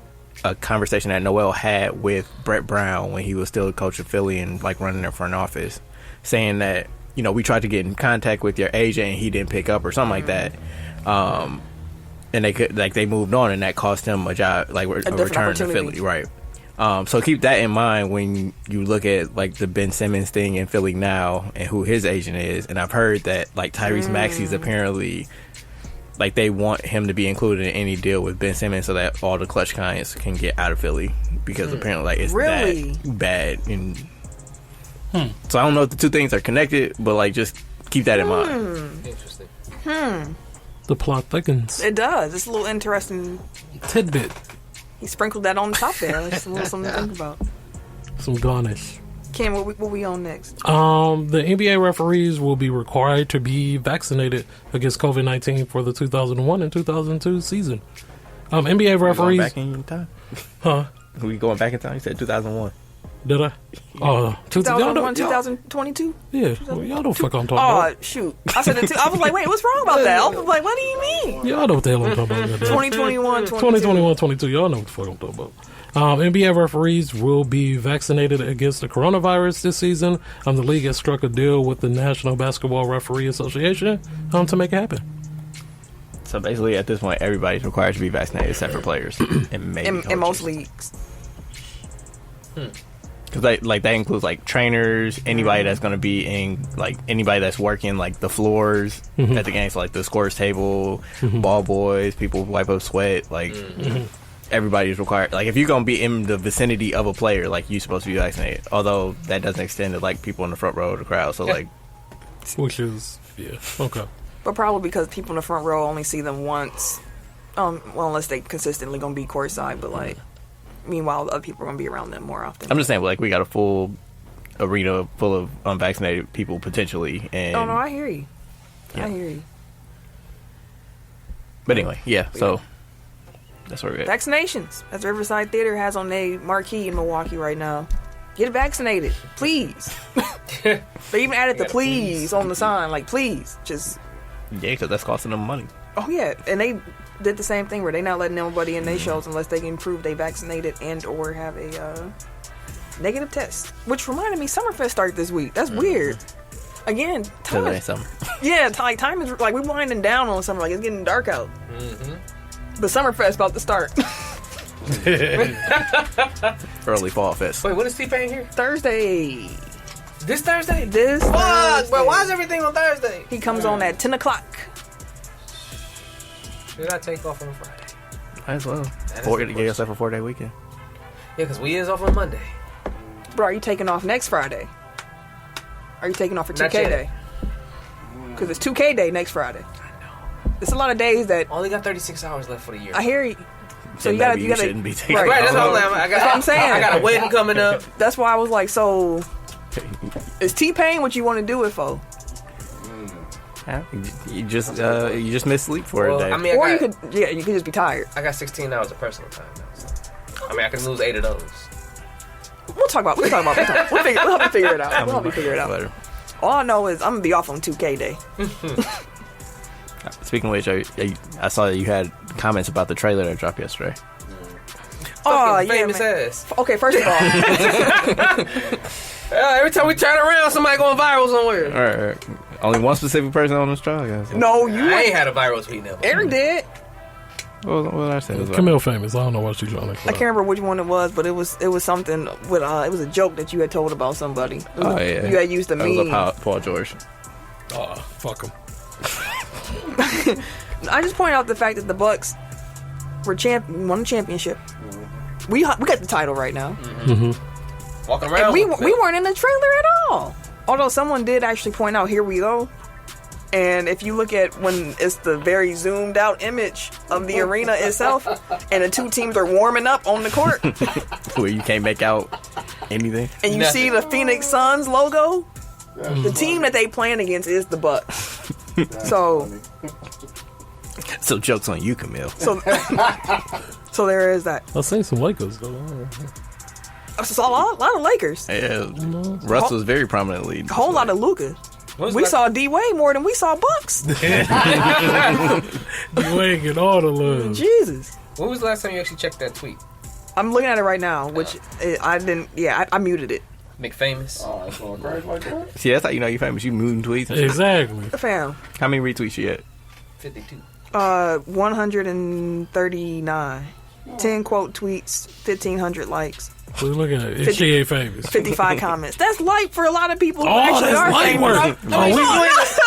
a conversation that Noel had with Brett Brown when he was still the coach of Philly and like running their front office, saying that we tried to get in contact with your agent and he didn't pick up or something like that. And they moved on and that cost him a job, like a return to Philly, right? So keep that in mind when you look at like the Ben Simmons thing in Philly now and who his agent is. And I've heard that like Tyrese Maxey's apparently like they want him to be included in any deal with Ben Simmons so that all the clutch clients can get out of Philly because apparently like it's Really? that bad. And so I don't know if the two things are connected, but like just keep that in mind. Interesting. The plot thickens. It does. It's a little interesting. Tidbit. He sprinkled that on the top there. It's just a little something to think about. Some garnish. Ken, what we on next? The NBA referees will be required to be vaccinated against COVID-19 for the 2001 and 2002 season. NBA We going referees. back in time? Huh? We going back in time? You said 2001. Did I? 2001, 2022? Yeah, well, y'all know what the fuck I'm talking Oh, about. shoot. I said it too. I was like, wait, what's wrong about that? I was like, what do you mean? Y'all know what the hell I'm talking about. goddamn. 2021, 2021, 22. Y'all know what the fuck I'm talking about. NBA referees will be vaccinated against the coronavirus this season. The league has struck a deal with the National Basketball Referee Association to make it happen. So basically, at this point, everybody's required to be vaccinated except for players and maybe In coaches. most leagues. Because that includes like trainers, anybody that's going to be in like anybody that's working like the floors at the games, so, like the scores table, ball boys, people who wipe up sweat, like everybody's required. Like if you're going to be in the vicinity of a player, like you're supposed to be vaccinated. Although that doesn't extend to like people in the front row of the crowd. So like, Which is, yeah, okay. But probably because people in the front row only see them once. Well, unless they consistently going to be courtside, but like, meanwhile, other people are going to be around them more often. I'm just saying, like we got a full arena full of unvaccinated people potentially. And Oh, no, I hear you. Yeah. I hear you. but anyway, yeah. So That's where we're at. Vaccinations, as Riverside Theater has on their marquee in Milwaukee right now. Get vaccinated, please. They even added the please on the sign, like please, just. Yeah, because that's costing them money. Oh yeah, and they did the same thing where they not letting nobody in their shows unless they can prove they vaccinated and or have a negative test. Which reminded me, Summerfest started this week. That's weird. Again, Till it ain't summer. yeah, like time is like we're winding down on summer. Like it's getting dark out. But Summerfest about to start. Early fall fest. Wait, what is T-Pain here? Thursday. This Thursday? This Fuck, Thursday. bro. Why is everything on Thursday? He comes on at 10 o'clock. Should I take off on Friday? Might as well. That is Get the yourself a 4-day weekend. Yeah, because we is off on Monday. Bro, are you taking off next Friday? Are you taking off for Not 2K yet. Day? Because it's 2K Day next Friday. It's a lot of days that Only got 36 hours left for the year. I hear you. So Then you gotta, maybe you you gotta. shouldn't be taking right. Right, that's all I got. That's what I'm saying. I got a wedding coming up. That's why I was like, so is T-Pain what you want to do it for? Yeah, you just miss sleep for Well, a day. I mean, Or I you got, could just be tired. I got 16 hours of personal time now. So. I mean, I can lose 8 of those. We'll talk about. We'll help you figure it out. We'll help you figure it out. Later. All I know is I'm gonna be off on 2K Day. Speaking of which, I saw that you had comments about the trailer that dropped yesterday. Oh Fucking yeah, famous man. ass. Okay, first of all, Every time we turn around, somebody going viral somewhere. All right. Only one specific person on this trial, guys. no, you. I ain't had a viral tweet never. Eric did. What did I say? Camille famous. I don't know what she's trying to I can't remember which one it was, but it was something with it was a joke that you had told about somebody. It was Oh, yeah. You had used the That meme. was Paul George. Oh, fuck him. I just point out the fact that the Bucks won the championship. We got the title right now, Walking around. and we with weren't in the trailer at all. Although someone did actually point out, here we go. And if you look at when it's the very zoomed out image of the arena itself, and the two teams are warming up on the court, Where you can't make out anything. and you Nothing. see the Phoenix Suns logo, the team that they playing against is the Bucks. So So joke's on you, Camille. so there is that. I've seen some Lakers though. So a lot of Lakers, Yeah, Russ was very prominently. a whole lot of Luka. When's We the- saw D-Wade more than we saw Bucks. You ain't get all the love. Jesus. When was the last time you actually checked that tweet? I'm looking at it right now, which I didn't. Yeah, I muted it. McFamous. Oh, it's going crazy like that? See, that's how you know you famous. You moving tweets. And shit. Exactly. Fam, How many retweets you had? 52. 139, 10 quote tweets, 1,500 likes, What you looking at? If she ain't famous. 55 comments. That's light for a lot of people who Oh, actually that's are light famous. work. I mean,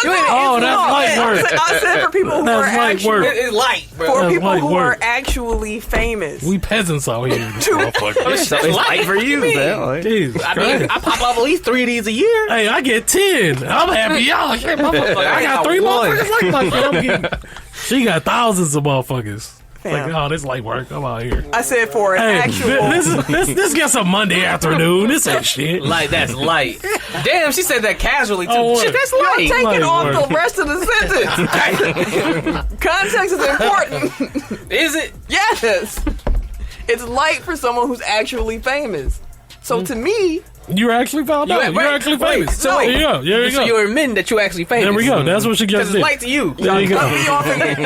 Oh, that's light work. I said for people who That's are light actually work. It's light, bro. for That's people light who work. are actually famous. We peasants out here. Motherfucker. So it's light for you, man. Like, Jesus I mean, Christ. I pop off at least 3 of these a year. Hey, I get 10. I'm happy. Y'all, shit, motherfucker. I got 3 one. motherfuckers like my shit. I'm getting. She got thousands of motherfuckers. It's like, Fam. oh, this light work. I'm out here. I said for an Hey, actual. this gets a Monday afternoon. This ain't shit. Like, that's light. Damn, she said that casually, too. Oh, Shit, what? that's Y'all light. taking Light off work. the rest of the sentence. Context is important. Is it? Yes. It's light for someone who's actually famous. So to me, You actually found out. You're actually famous. So wait. There you go. There you So go. you're admitting that you actually famous. There we go. That's what she Because just it's did. light to you. There you go. cut me off again.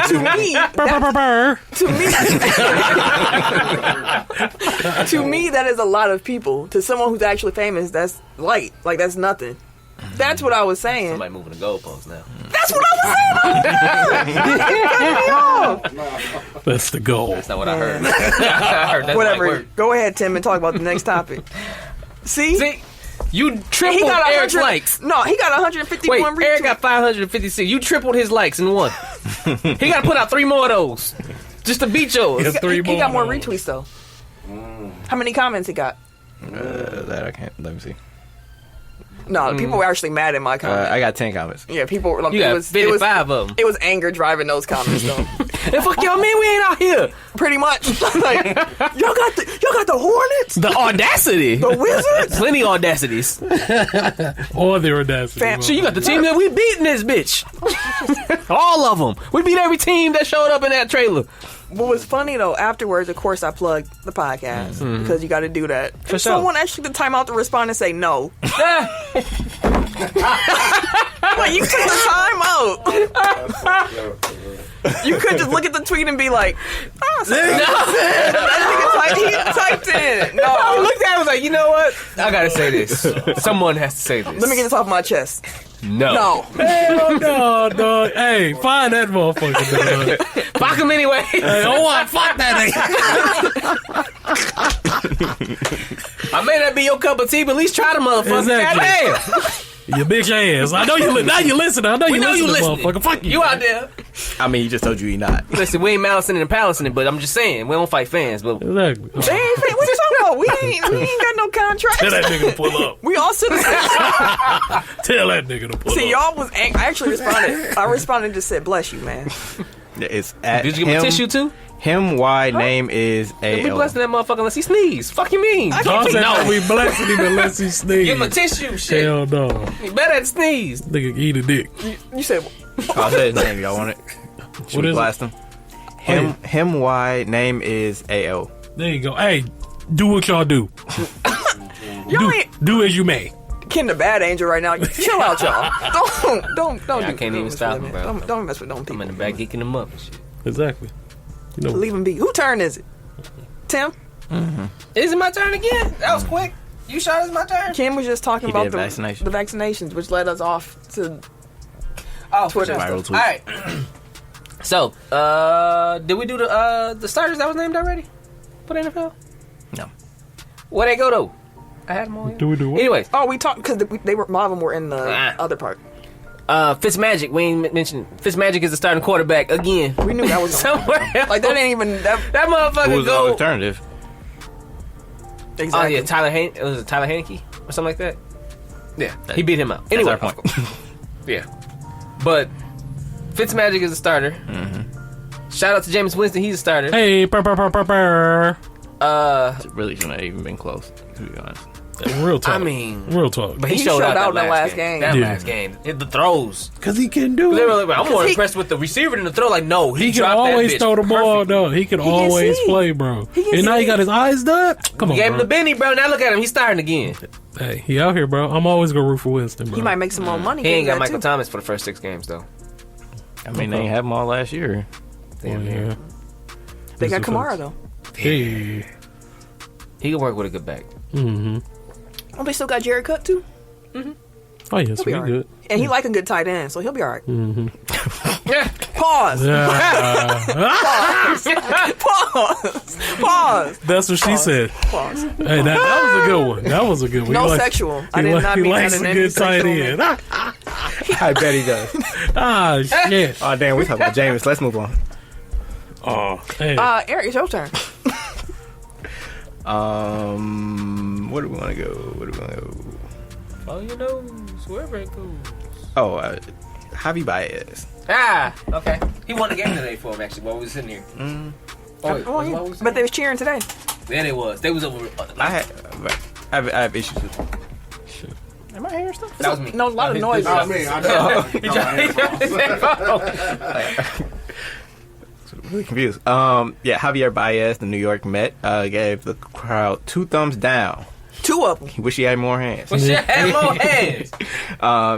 To me, that is a lot of people. To someone who's actually famous, that's light. Like, that's nothing. That's what I was saying. Somebody moving the goalposts now. That's what I was saying. That's the goal. That's not what I heard. I heard that's Whatever. light work. Go ahead, Tim, and talk about the next topic. See? See, you he tripled got Eric's 100 likes. No, he got 151 Wait, retweets. Eric got 556. You tripled his likes in one. He got to put out 3 more of those just to beat yours. Yeah. 3 he got more more. retweets, though. How many comments he got? that I can't. Let me see. No, people were actually mad at my comments. I got 10 comments. Yeah, people were like, You got 55 of them. It was anger driving those comments, though. And fuck y'all, man, we ain't out here. Pretty much. Like, y'all got the Hornets, The audacity. the Wizards. Plenty audacities. Or their audacity. Fam, So you got the team that we beat in this bitch. All of them. We beat every team that showed up in that trailer. what was funny though, afterwards, of course, I plugged the podcast because you got to do that. For And sure. someone actually took the time out to respond and say no. Like, you took the time out. You could just look at the tweet and be like, oh, so that nigga he typed in. No. I looked at it and was like, you know what? I gotta say this. Someone has to say this. Let me get this off my chest. No. No. Hell no, dog. Hey, find that motherfucker, dog. Fuck him anyway. Hey, oh, what? Fuck that nigga. I may not be your cup of tea, but at least try the motherfucker. Exactly. Goddamn. You bitch ass. I know you. Now you listening. I know We you know you listening, listening. motherfucker. Fuck you. You out there. I mean, he just told you he not. Listen, we ain't mousing and palacing it, but I'm just saying, we don't fight fans. But Exactly. They ain't, what you talking about? We ain't got no contract. Tell that nigga to pull up. We all citizens. Tell that nigga to pull See, up. y'all was I actually responded. I responded and just said, bless you, man. It's at did you give him a tissue too? Him Y name is We A-L. blessing that motherfucker unless he sneeze. Fuck you mean? Dog said that we blessing him unless he sneeze. Give him a tissue, shit. Hell no. He better at sneeze. Nigga eat a dick. You said, I'll say his name. Y'all want it? Should What we is blast him? Him Y name is A-L. There you go. Hey, do what y'all do. y'all ain't Do as you may. Ken the bad angel right now. Chill out, y'all. Don't I do can't even mess stop with him, them. bro. Don't mess with them I'm people. in the back geeking him up and shit. Exactly. You know. Leave him be. Who turn is it? Tim? Is it my turn again? That was quick. You sure it's my turn? Kim was just talking He about did the vaccination. vaccinations, which led us off to Oh, Twitter. for sure. Viral All tweet. right. So, did we do the starters that was named already for the NFL? No. Where they go though? I had them all. Do we do what? Anyways, Oh, we talked because they were a lot of them were in the other part. Fitzmagic. We ain't mentioned Fitzmagic is the starting quarterback again. We knew that was Somewhere else. like that ain't even that that Who motherfucker was the go. alternative? exactly. Oh yeah, Tyler Haneke or something like that. Yeah, he beat him out. That's Anyway, our point. yeah, but Fitzmagic is a starter. Shout out to Jameis Winston, he's a starter. Hey, purr, purr, purr, purr, purr. It really shouldn't have even been close, to be honest. Real talk. I mean, real talk. but he, He showed out in that the last game. That Yeah. last game, hit the throws. Because he can do Literally, I'm more he- impressed with the receiver than the throw. Like, no, He can dropped that always bitch throw the ball, perfectly. though. He can can always see. play, bro. He can And now see. he got his eyes done. Come on, Gave him bro. the Benny, bro. Now look at him. He's starting again. Hey, he out here, bro. I'm always going to root for Winston, bro. He might make some more money. He ain't got getting that, Michael too. Thomas for the first 6 games, though. I mean, they ain't have them all last year. Damn, Yeah. man. They got That's a Kamara fact. though. Hey. He can work with a good back. Mm-hmm. Oh, they still got Jared Cook too, Oh, yes, He'll be we all right. good. and he like a good tight end, so he'll be all right. Yeah. Pause. Yeah. Pause. That's what she said. Pause. Hey, that was a good one. That was a good one. No He likes- sexual. I he did li- not he mean likes that in a any good tight sexual end. I bet he does. Ah, shit. Oh, damn, we talking about Jameis. Let's move on. Oh, hey. Eric, it's your turn. Where do we want to go? Oh, you know, wherever it goes. Oh, Javi Baez. Ah, okay. He won the game today for him, actually, while we was sitting here. Oh, wait, Oh, yeah. what was But they was cheering today. Then it was. They was over. I have issues with him. Am I hearing stuff? That was me. No, a lot of noise. I mean, I know. Really confused. Yeah, Javier Baez, the New York Met, gave the crowd 2 thumbs down. 2 of them. He wish he had more hands. We should have more hands.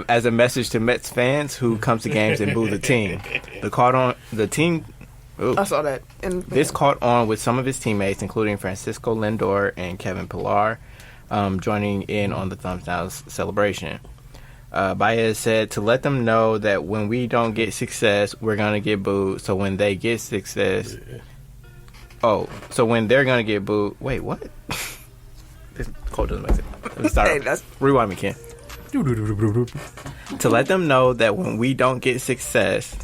As a message to Mets fans who come to games and boo the team. I saw that. And This caught on with some of his teammates, including Francisco Lindor and Kevin Pillar, joining in on the thumbs down celebration. Baez said to let them know that when we don't get success, we're going to get booed. So when they get success... Oh, so when they're going to get booed... Wait, what? This quote doesn't make sense. Let me start. Hey, that's- Rewind me, Ken. To let them know that when we don't get success,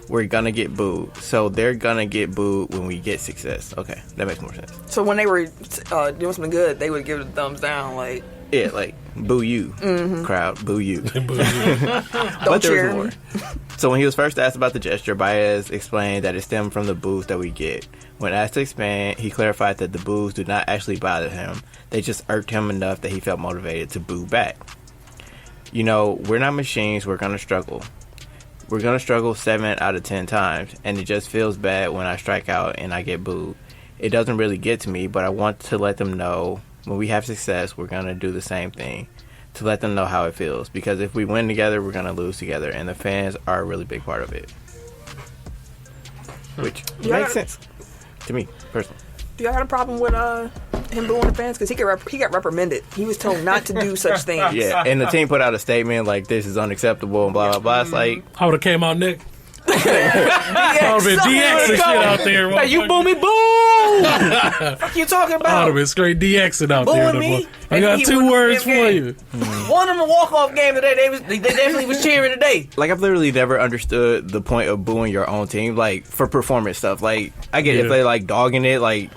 we're going to get booed. So they're going to get booed when we get success. Okay, that makes more sense. so when they were doing something good, they would give it a thumbs down. Like, Yeah, like, boo you, crowd, boo you. don't But there cheer. was more. So when he was first asked about the gesture, Baez explained that it stemmed from the boos that we get. When asked to expand, he clarified that the boos do not actually bother him. They just irked him enough that he felt motivated to boo back. You know, we're not machines. We're going to struggle. we're going to struggle 7 out of 10 times, and it just feels bad when I strike out and I get booed. It doesn't really get to me, but I want to let them know when we have success, we're going to do the same thing, to let them know how it feels. Because if we win together, we're going to lose together, and the fans are a really big part of it. Which makes sense to me, personally. Do y'all got a problem with him booing the fans? Because he got reprimanded. He was told not to do such things. Yeah, and the team put out a statement like, this is unacceptable and blah, blah, blah. It's like... I would have came out next. I would have been DX and shit out there. Hey, you boo me, boo! Fuck you talking I would about? have been straight DXing out there. Booing me? I got He 2 won words the for game. you. Won them a walk-off game today. They definitely was cheering today. Like, I've literally never understood the point of booing your own team, like, for performance stuff. Like, I get it if they're, like, dogging it, like,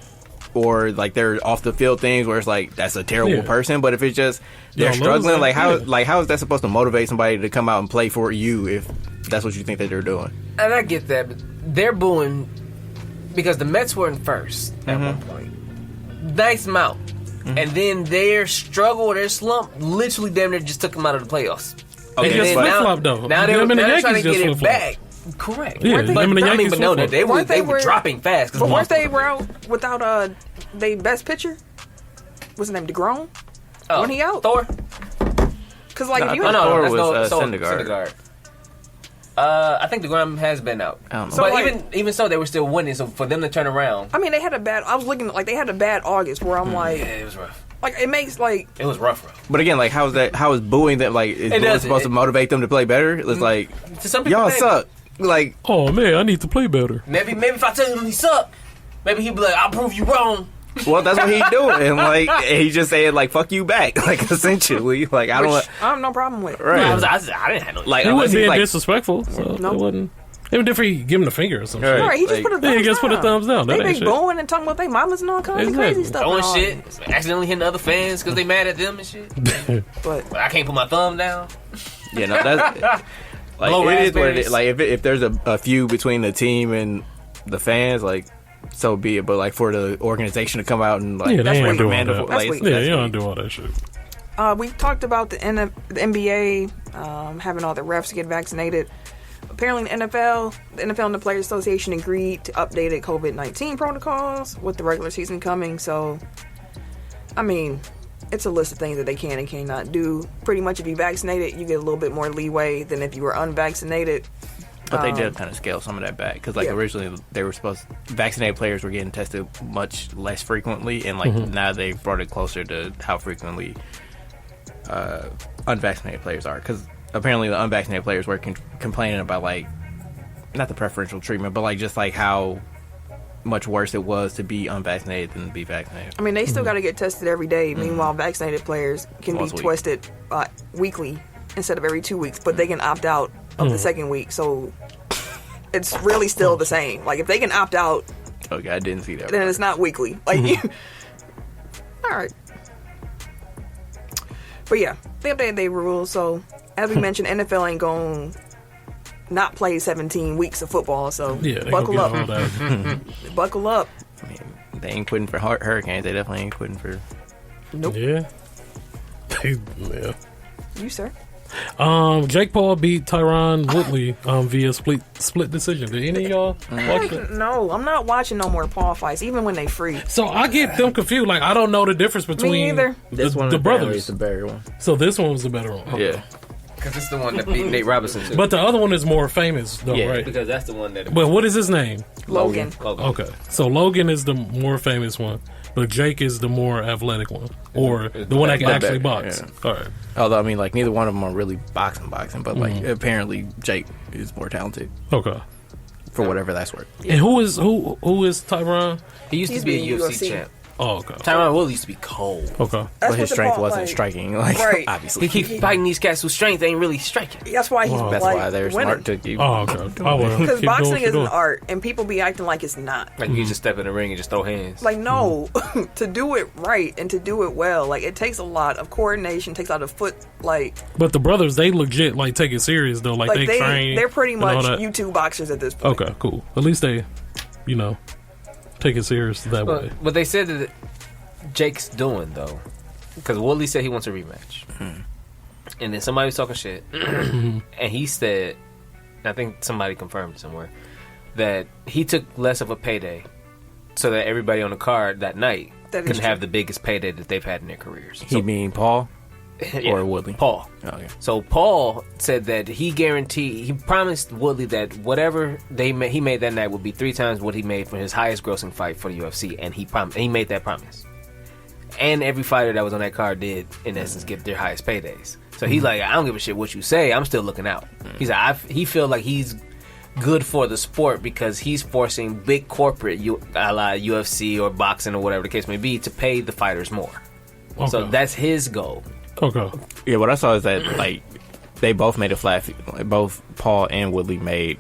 or, like, they're off-the-field things where it's, like, that's a terrible person. But if it's just they're struggling, like, how is that supposed to motivate somebody to come out and play for you if that's what you think that they're doing? And I get that, but they're booing because the Mets were in first at one point. Nice amount. And then their struggle, their slump, literally damn near just took them out of the playoffs. They And just then flip-flop, though. Now Them and the they're trying to Yankees get just it back. Correct. Yeah, But, them and the I mean, Yankees but no, flip-flop. they were dropping fast. But weren't they out without their best pitcher? What's his name? DeGrom? Wasn't he out? Thor? Because like if you Thor that's was Syndergaard. Syndergaard. I think DeGrom has been out. I don't know. So, But like- even so, they were still winning. So for them to turn around, I mean, they had a bad. I was looking like they had a bad August where I'm like, yeah, it was rough. like it makes like It was rough. But again, like, how is booing them, like, is booing does. supposed to motivate them to play better? It's like, To some people, y'all maybe. suck. Like, Oh, man, I need to play better. Maybe if I tell him he sucked, maybe he'd be like, "I'll prove you wrong." well, that's what he's doing. And, like, and he just saying, like, fuck you back. Like, essentially. Like, I don't... which I have no problem with. Right. I didn't have no. Like, He unless wasn't he's being like, disrespectful, so Nope. it wasn't. Even if he give him the finger or something. Right. Right, he just Like- put a thumbs Yeah, down. he just put a thumbs down. That They ain't been shit. booing and talking about their mamas and all kinds of crazy Exactly. stuff. throwing and all shit, accidentally hitting other fans because they mad at them and shit. that. But But I can't put my thumb down. Yeah, no, that's... Like, Blow it is what it raspberries. is. Like, if there's a feud between the team and the fans, like, so be it. But, like, for the organization to come out and, like, Yeah, they ain't doing reprimand that. them, That's like, weak. Yeah, that's you don't weak. do all that shit. we talked about the NBA having all the refs get vaccinated. Apparently, the NFL and the Players Association agreed to updated COVID-19 protocols with the regular season coming. So, I mean, it's a list of things that they can and cannot do. Pretty much, if you vaccinated, you get a little bit more leeway than if you were unvaccinated. But they did kind of scale some of that back because, like, Yeah. originally they were vaccinated players were getting tested much less frequently, and like now they brought it closer to how frequently unvaccinated players are. Because apparently the unvaccinated players were complaining about, like, not the preferential treatment, but like just like how much worse it was to be unvaccinated than to be vaccinated. I mean, they still got to get tested every day. Meanwhile, vaccinated players can Once a be week. tested weekly instead of every 2 weeks, but they can opt out of the second week. So it's really still the same. Like, if they can opt out, Okay, I didn't see that. then it's not weekly. Like, all right. But yeah, they updated their rules. So as we mentioned, NFL ain't going to not play 17 weeks of football. So Yeah, they buckle gonna up. get all that. Buckle up. I mean, they ain't quitting for hurricanes. They definitely ain't quitting for. Nope. Yeah. Yeah. You, sir. Jake Paul beat Tyron Woodley via split decision. Did any of y'all watch it? No, I'm not watching no more Paul fights, even when they free. So I get them confused. Like, I don't know the difference between either. the brothers. is the better one. So this one was the better one. Yeah. Because it's the one that beat Nate Robinson too. But the other one is more famous, though, Yeah, right? because that's the one that. But what is his name? Logan. Okay. So Logan is the more famous one, but Jake is the more athletic one. Or the one that can the actually better, box. yeah. All right. Although, I mean, like, neither one of them are really boxing, but, like, apparently Jake is more talented Okay. for whatever that's worth. And who is Tyron? He used He's to be a been UFC UFC. champ. Oh, okay. Tyron Woodley used to be cold. Okay. That's But what his the strength Paul, wasn't like, striking, like, Right. obviously. He keeps fighting these cats whose strength ain't really striking. That's why he's Wow. That's like why they're winning. smart to keep. Oh, okay. Oh, well. Because Keep boxing doing what is you're an doing. art, and people be acting like it's not. Like you can just step in the ring and just throw hands. Like, no, to do it right and to do it well, like, it takes a lot of coordination, takes a lot of foot, like But the brothers, they legit, like, take it serious, though. Like, they train. they're pretty and all much that. YouTube boxers at this point. Okay, cool. At least they, take it serious that way. But they said that Jake's doing though, because Woodley said he wants a rematch, and then somebody was talking shit, and he said I think somebody confirmed somewhere, that he took less of a payday so that everybody on the card that night can have the biggest payday that they've had in their careers. He mean Paul or Woodley? Paul. Oh, okay. So Paul said that he promised Woodley that whatever he made that night would be 3 times what he made for his highest grossing fight for the UFC, and he made that promise. And every fighter that was on that card did, in essence, get their highest paydays. So he's like, I don't give a shit what you say. I'm still looking out. He's like, he feel like he's good for the sport because he's forcing big corporate, a la UFC or boxing or whatever the case may be, to pay the fighters more. Okay. So that's his goal. Okay. Yeah, what I saw is that like they both made a flat. Both Paul and Woodley made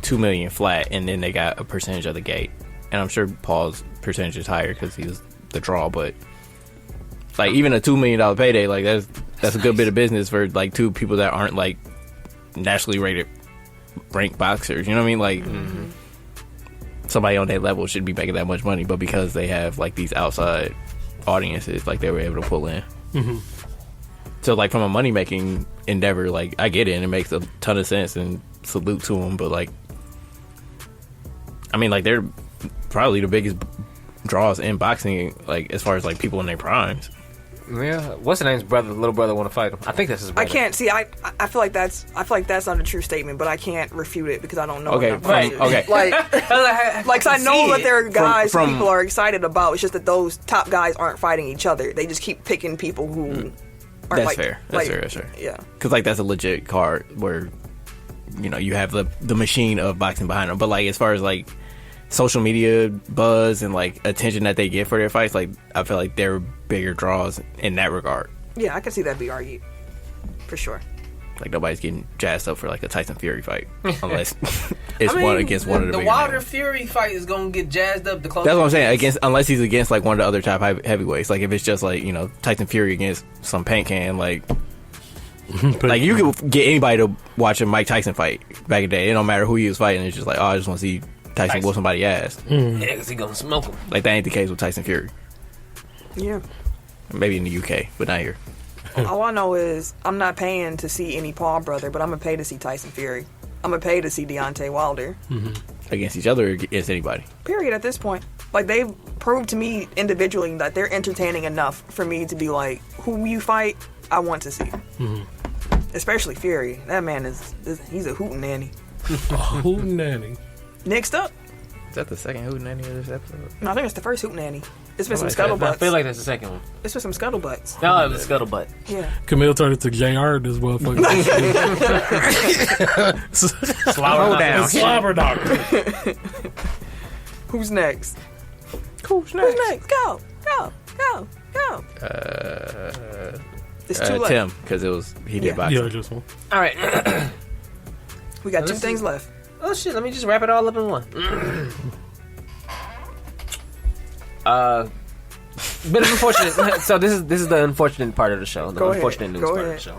$2 million flat, and then they got a percentage of the gate. And I'm sure Paul's percentage is higher because he was the draw. But like even a $2 million payday, like that's a good bit of business for like 2 people that aren't like nationally ranked boxers. You know what I mean? Like somebody on that level should be making that much money, but because they have like these outside audiences, like they were able to pull in. So like from a money making endeavor, like I get it and it makes a ton of sense and salute to them, but like I mean like they're probably the biggest draws in boxing, like as far as like people in their primes. Yeah, what's the name's little brother want to fight him? I think that's his brother. I can't see. I feel like that's not a true statement, but I can't refute it because I don't know. Okay, okay. Like I know that there are guys who people are excited about. It's just that those top guys aren't fighting each other. They just keep picking people who. That's fair. That's fair. Yeah, because like that's a legit card where you know you have the machine of boxing behind them. But like as far as like social media buzz and like attention that they get for their fights, like I feel like they're bigger draws in that regard. Yeah, I can see that be argued for sure. Like nobody's getting jazzed up for like a Tyson Fury fight unless it's one against one of the the bigger Wilder names. Fury fight is gonna get jazzed up. The closer that's what I'm saying. Unless he's against like one of the other top heavyweights. Like if it's just like Tyson Fury against some paint can, like you could get anybody to watch a Mike Tyson fight back in the day. It don't matter who he was fighting. It's just like I just want to see Tyson whoop somebody's ass. Yeah, because he gonna smoke him. Like that ain't the case with Tyson Fury. Yeah. Maybe in the UK, but not here. All I know is I'm not paying to see any Paul brother, but I'm gonna pay to see Tyson Fury. I'm gonna pay to see Deontay Wilder. Against each other or against anybody? Period. At this point, like they've proved to me individually that they're entertaining enough for me to be like, who you fight, I want to see. Especially Fury. That man he's a hootenanny. Hootenanny. Next up. Is that the second hootenanny of this episode? No, I think it's the first hootenanny. It's been some I scuttlebutts. feel like that's the second one. It's been some scuttlebutts. No, it was scuttlebutt. Yeah. Camille turned into JR this motherfucker. Hold down. Slobber knocker. Who's next? Who's next? Go. It's too late. Tim, because he did boxing. Yeah, just one. All right. We got 2 things left. Oh shit! Let me just wrap it all up in one. Bit of unfortunate. So this is the unfortunate part of the show. The unfortunate news part of the show.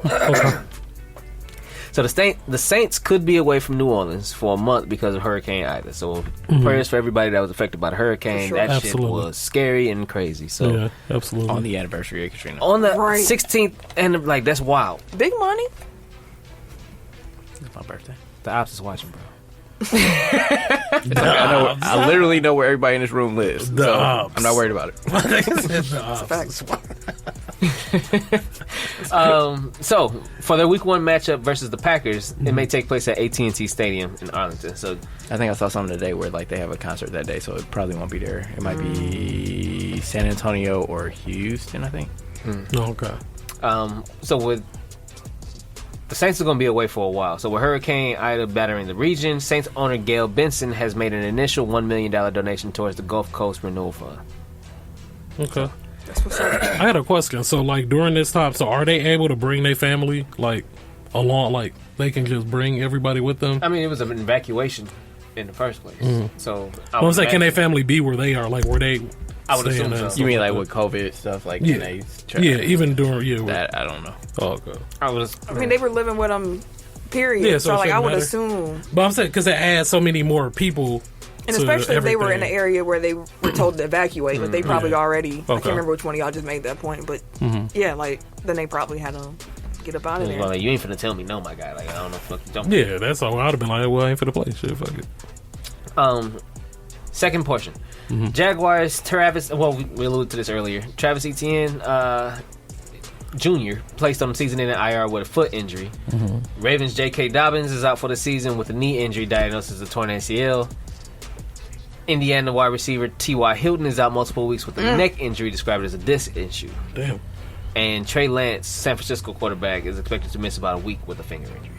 So the Saints could be away from New Orleans for a month because of Hurricane Ida. So prayers for everybody that was affected by the hurricane. Sure. That Absolutely. shit was scary and crazy. So yeah, absolutely. On the anniversary of Katrina. On the 16th, and like that's wild. Big money. It's my birthday. The ops is watching, bro. I literally know where everybody in this room lives. The so ops. I'm not worried about it. So for their Week 1 matchup versus the Packers, it may take place at AT&T Stadium in Arlington. So I think I saw something today where like they have a concert that day, so it probably won't be there. It might be San Antonio or Houston, I think. Okay. So with the Saints are going to be away for a while. So with Hurricane Ida battering the region, Saints owner Gail Benson has made an initial $1 million donation towards the Gulf Coast Renewal Fund. Okay. I got a question. So, like, during this time, so are they able to bring their family, like, along? Like, they can just bring everybody with them? I mean, it was an evacuation in the first place. So, I'm saying, can their family be where they are? Like, where they... I would assume so. You mean like with COVID stuff? Like, Yeah. can they even during... that, I don't know. Oh, okay. I mean, they were living with them, period. Yeah, so like, I would matter. assume. But I'm saying, because it adds so many more people. And especially if they were in an area where they were told to evacuate, but they probably already... I can't remember which one of y'all just made that point, but yeah, like, then they probably had get up out of there. Like, you ain't finna tell me no, my guy. Like, I don't know what you don't. Yeah, that's all. I'd have been like, well, I ain't for the play. Shit, fuck it. Second portion. Jaguars, Travis. Well, we alluded to this earlier. Travis Etienne Jr. placed on the season-ending IR with a foot injury. Ravens' J.K. Dobbins is out for the season with a knee injury diagnosed as a torn ACL. Indiana wide receiver T.Y. Hilton is out multiple weeks with a neck injury described as a disc issue. Damn. And Trey Lance, San Francisco quarterback, is expected to miss about a week with a finger injury.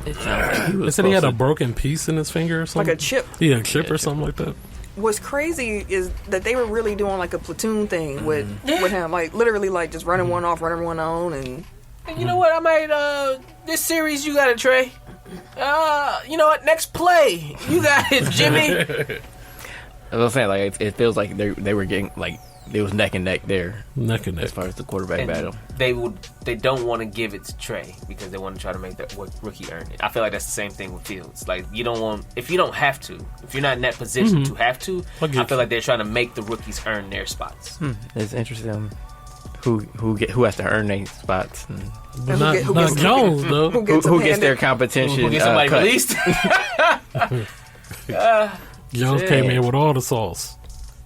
It sounds like They said he had a broken piece in his finger or something. Like a chip. Yeah, a chip or something like that. What's crazy is that they were really doing like a platoon thing with him, like literally like just running one off, running one on, and You know what? I might this series you got it, Trey. You know what? Next play you got it, Jimmy. I was saying, like, it feels like they were getting, like, it was neck and neck there Neck and neck. as far as the quarterback And battle. they don't want to give it to Trey because they want to try to make that rookie earn it. I feel like that's the same thing with Fields. Like, you don't want, if you don't have to, if you're not in that position to have to, I feel like they're trying to make the rookies earn their spots. It's interesting who has to earn their spots and who Not gets- Jones, though. who who them gets their handed- competition. Who gets somebody cut. released? Jones came in with all the sauce.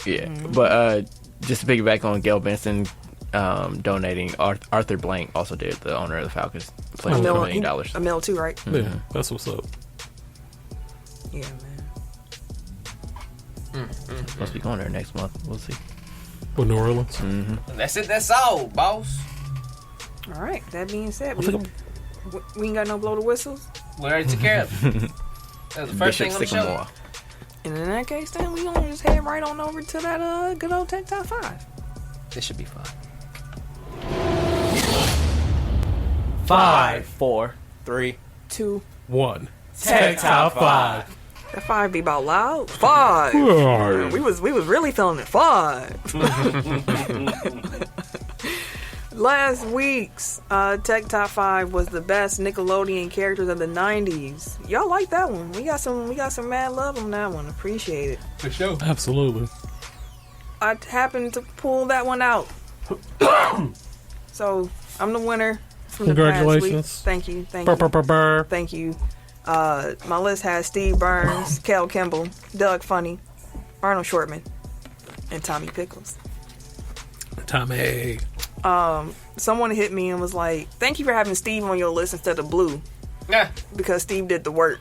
Yeah, but just to piggyback on Gail Benson donating, Arthur Blank also did, the owner of the Falcons, played a $1 mil, million. a mil too, right? Yeah, that's what's up. Yeah, man. Must be going there next month. We'll see. With New Orleans. That's it. That's all, boss. All right. That being said, we ain't got no blow the whistles. We already took care of it. That was the first Bishop thing on the Sycamore. show. And in that case, then we gonna just head right on over to that good old Tech Top 5. This should be fun. 5, 4, 3. 2. 1. Tech Top 5. That 5 be about loud. 5. We was really feeling it. 5. Last week's Tech Top 5 was the best Nickelodeon characters of the 90s. Y'all like that one? We got some mad love on that one. Appreciate it. For sure. Absolutely. I happened to pull that one out. So I'm the winner from the past week. Congratulations. Thank you. Burr. Thank you. My list has Steve Burns, Kel Kimball, Doug Funny, Arnold Shortman, and Tommy Pickles. Tommy. Someone hit me and was like, "Thank you for having Steve on your list instead of Blue, Yeah. because Steve did the work."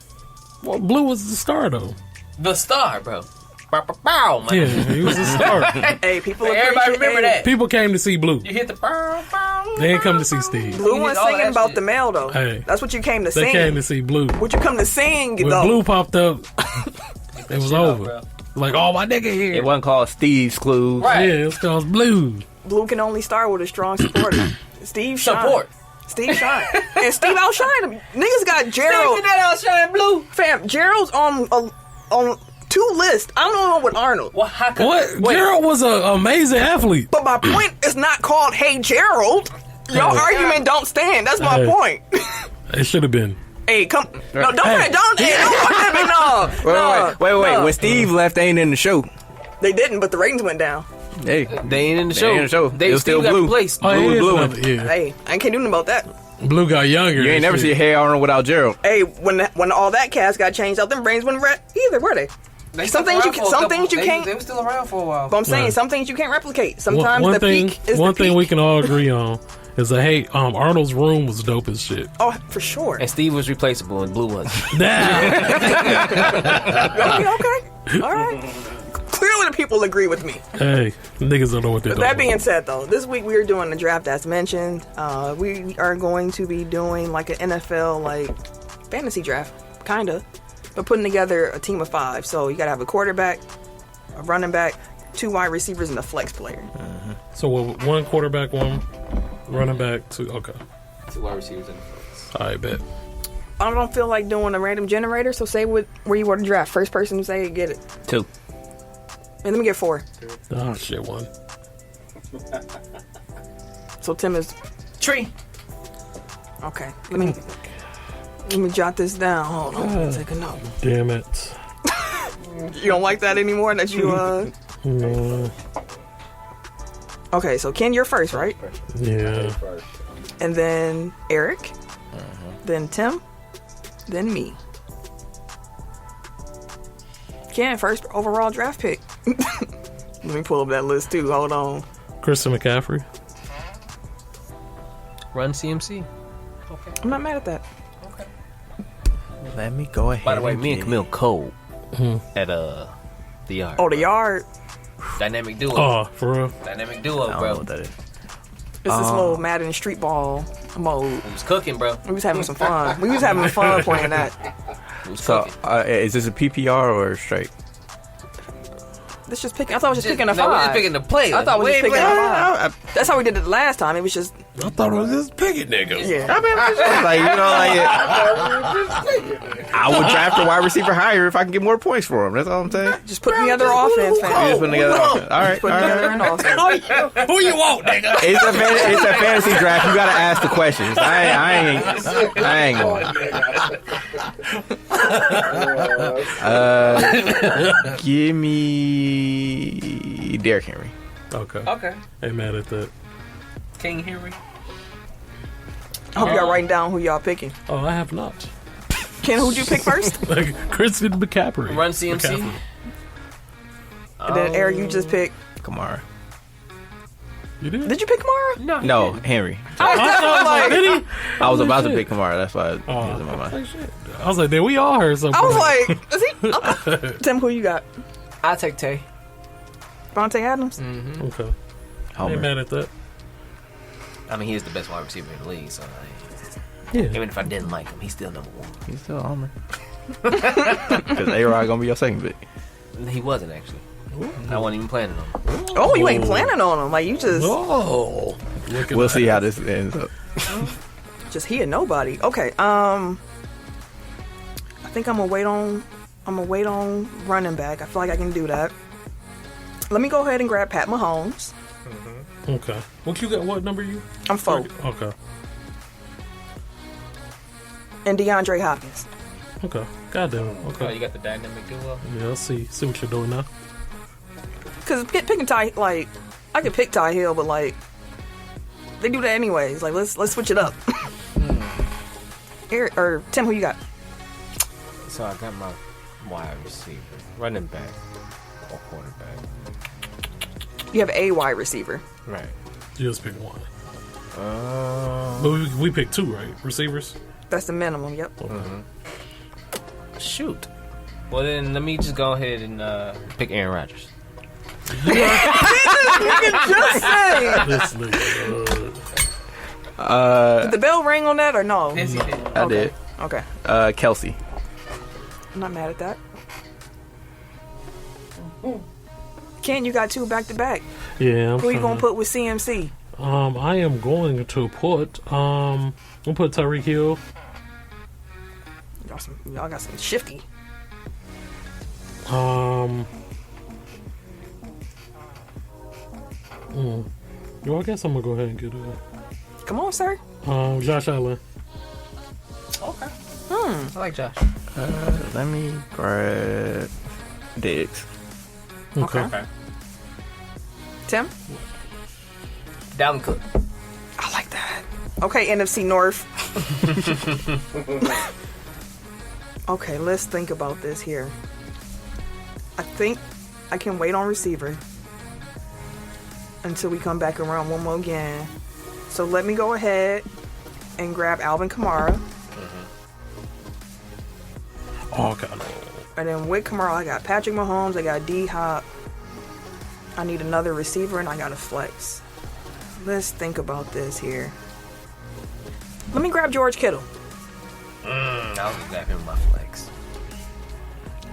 Well, Blue was the star, though. The star, bro. Bow, man. Yeah, he was the star. Hey, people Everybody remember that. People came to see Blue. You hit the bow. They didn't come to see Steve. Blue You was did all singing that about shit. the mail though. Hey. That's what you came to They sing. came to see Blue. What you come to sing When though? Blue popped up, it was over. bro. Like, oh, my nigga here. It wasn't called Steve's Clues. Right. Yeah, it's called Blue. Blue can only start with a strong supporter. Steve shine. Support. Steve shine. And Steve outshined him. Niggas got Gerald. Take that outshine Blue. Fam, Gerald's on 2 lists. I don't know with Arnold. Well, how could What? Wait. Gerald was an amazing athlete. But my point is not called Hey Gerald. Your Hey. argument don't stand. That's my Hey. point. It should have been. Hey, come. No, don't. Hey. Don't. Hey, don't put that in. No. Wait. no. When Steve left, they ain't in the show. They didn't, but the ratings went down. Hey, They ain't in the They show. ain't in the show. They It was still got Blue. replaced. Oh, Blue he was is blue. another- yeah. Hey, I can't do nothing about that. Blue got younger. you ain't and never see shit. Hey Arnold without Gerald. Hey, when all that cast got changed out, them brains wouldn't either, were they? Some things you can't. They were still around for a while. But I'm saying Right. some things you can't replicate. Sometimes One the thing, peak is one the thing peak. we can all agree on is that Arnold's room was dope as shit. Oh, for sure. And Steve was replaceable and Blue was. Nah. Okay. All right. Clearly, the people agree with me. Hey, niggas don't know what they're doing. That being said, though, this week we are doing the draft as mentioned. We are going to be doing like an NFL fantasy draft, kinda, but putting together a team of 5. So you gotta have a quarterback, a running back, 2 wide receivers, and a flex player. So one quarterback, one running back, 2. Okay, 2 wide receivers in the flex. I bet. I don't feel like doing a random generator. So say where you want to draft. First person to say it, get it. 2. And let me get 4. Oh shit, 1. So Tim is Tree. okay. Let me jot this down. Hold on. Take a note. Damn it. You don't like that anymore? That you No. Okay, so Ken, you're first, right? Yeah. and then Eric, then Tim, then me. Ken, first overall draft pick. Let me pull up that list too. Hold on. Christian McCaffrey. Run CMC. I'm not mad at that. Let me go ahead. By the way, me and get Camille Cole at the yard. Oh, the yard. Dynamic duo. Oh, for real? Dynamic it. duo, I don't know bro. what that is. It's this little Madden street ball mode. It was cooking, bro. We was having some fun. We was having fun playing that. It was So, cooking. is this a PPR or straight? Let's just pick. I thought I was just picking a No, we five. just picking the play. I thought we was just picking a five. I That's how we did it the last time. It was just I thought it was just picking niggas. yeah. mean, like, you know, like, I would draft a wide receiver higher if I can get more points for him. That's all I'm saying. Just put together offense, We just fam. put together. All right, Put all together right. an offense. Who you want, nigga? It's a fantasy draft. You gotta ask the questions. I ain't going. Give me Derrick Henry. Okay. Okay. Ain't mad at that. King Henry. I hope y'all writing down who y'all picking. Oh, I have not. Ken, who'd you pick first? Like Christian McCaffrey. Run CMC. McCaffrey. And then Eric, you just picked. Kamara. You did? Did you pick Kamara? No, Henry. Did he? I was about to shit. pick Kamara. That's why it Oh, was in my mind. like shit. I was like, then we all heard something. I was like, is he? Okay. Tim, who you got? I'll take Tay. Vontae Adams? Okay. Ain't Homer. mad at that. I mean, he is the best wide receiver in the league, so Yeah. even if I didn't like him, he's still number one. He's still Homer. Because A-Rod gonna be your second pick. He wasn't actually. I wasn't even planning on him. Oh, you ain't planning on him. Like, you just Oh. We'll see how this ends up. he a nobody. Okay, I think I'm gonna wait on running back. I feel like I can do that. Let me go ahead and grab Pat Mahomes. Okay. What you got? What number you? I'm 4. Okay. And DeAndre Hopkins. Okay. Goddamn. Oh, Okay. you got the dynamic duo. Yeah, let's see. See what you're doing now. Because picking Ty, like, I could pick Ty Hill, but like, they do that anyways. Like, let's switch it up. Eric, or Tim, who you got? So I got my wide receiver, running back, or quarterback. You have a wide receiver. Right. You just pick one. But we picked 2, right? Receivers? That's the minimum. Yep. Shoot. Well, then let me just go ahead and pick Aaron Rodgers. Just say. This nigga. Did the bell ring on that or no? Yes, he did. I did. Okay. Kelsey. I'm not mad at that. Ken, you got 2 back to back. Yeah. I'm Who you trying gonna put with CMC? I am going to put we'll put Tyreek Hill. Y'all got some shifty. Well, I guess I'm gonna go ahead and get Come on, sir. Josh Allen. Okay. I like Josh. Let me grab Diggs. Okay. Tim? Dalvin Cook. I like that. Okay, NFC North. Okay, let's think about this here. I think I can wait on receiver until we come back around one more again. So let me go ahead and grab Alvin Kamara. Oh god. And then with Kamara, I got Patrick Mahomes, I got D-Hop. I need another receiver, and I got a flex. Let's think about this here. Let me grab George Kittle. I was grab him my flex.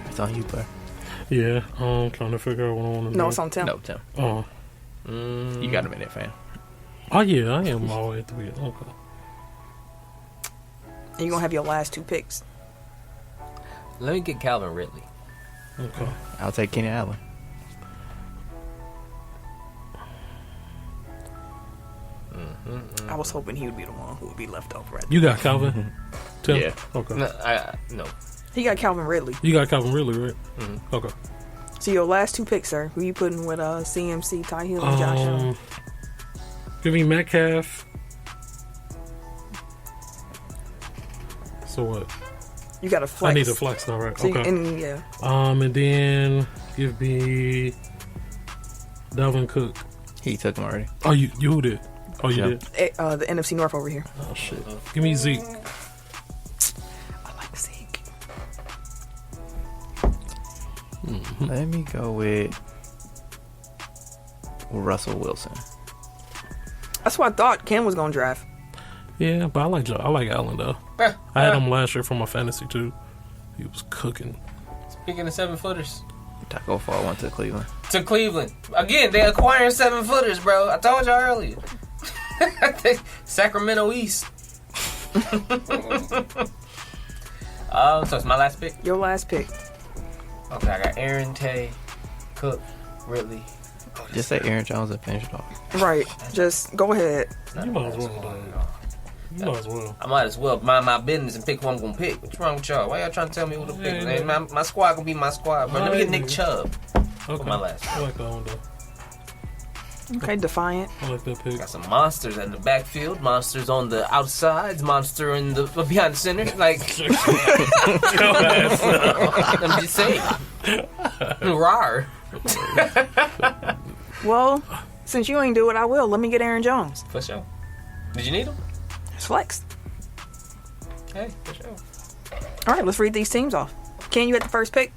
It's on you, bro. Yeah, I'm trying to figure out what I want to do. No, it's on Tim. No, Tim. Oh. You got a minute, fam. Oh yeah, I am all the way at the beginning. Okay. And you're going to have your last 2 picks. Let me get Calvin Ridley. Okay. I'll take Kenny Allen. I was hoping he would be the one who would be left over. You got Calvin? Tim? Yeah. Okay. No. He got Calvin Ridley. You got Calvin Ridley, right? Okay. So your last 2 picks, sir. Who you putting with CMC, Ty Hill, and Josh Allen? Give me Metcalf So what? You got to flex. I need to flex now, right? So Okay. yeah. And then give me Dalvin Cook. He took him already. Oh, you who did? Oh, you Yeah. did? The NFC North over here. Oh, shit. Give me Zeke. I like Zeke. Let me go with Russell Wilson. That's what I thought Ken was going to draft. Yeah, but I like Allen, though. I had him last year for my fantasy, too. He was cooking. Speaking of 7-footers. Taco Fall went to Cleveland. To Cleveland. Again, they acquiring 7-footers, bro. I told y'all earlier. Sacramento East. So it's my last pick? Your last pick. Okay, I got Aaron, Tay, Cook, Ridley. Just say Aaron Jones and finish it off. Right. Just go ahead. You might as well, dog. You might as well. I might as well mind my business and pick who I'm going to pick. What's wrong with y'all? Why y'all trying to tell me who to pick? Yeah. My squad going to be my squad, bro. Let me get Nick Chubb Okay. for my last I like that one, though. Okay, Defiant. I like that pick. Got some monsters in the backfield, monsters on the outsides, monster in the behind the center. Like, I'm just saying. Rawr. Well, since you ain't do it, I will. Let me get Aaron Jones. For sure. Did you need him? It's flex. Hey, for sure. All right, let's read these teams off. Ken, you had the first pick?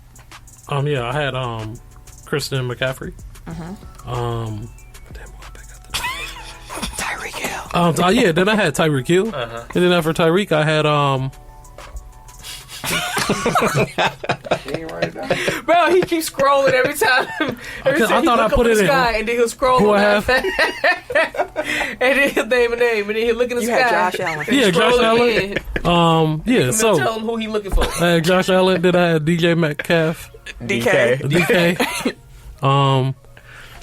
Yeah, I had Christian McCaffrey. Damn, what pick I got? Tyreek Hill. Yeah, then I had Tyreek Hill. And then after Tyreek, I had He ain't write it down. Bro, he keeps scrolling every time. Every I time he thought I look put up it the in. sky, and then he'll scroll. Who on I that have? and then he'll name a name, and then he'll look in the You sky. had Josh Allen. Yeah, Josh Scroll Allen. again, Yeah, and so tell him who he looking for. I had Josh Allen. Then I had DJ Metcalf, DK. DK, And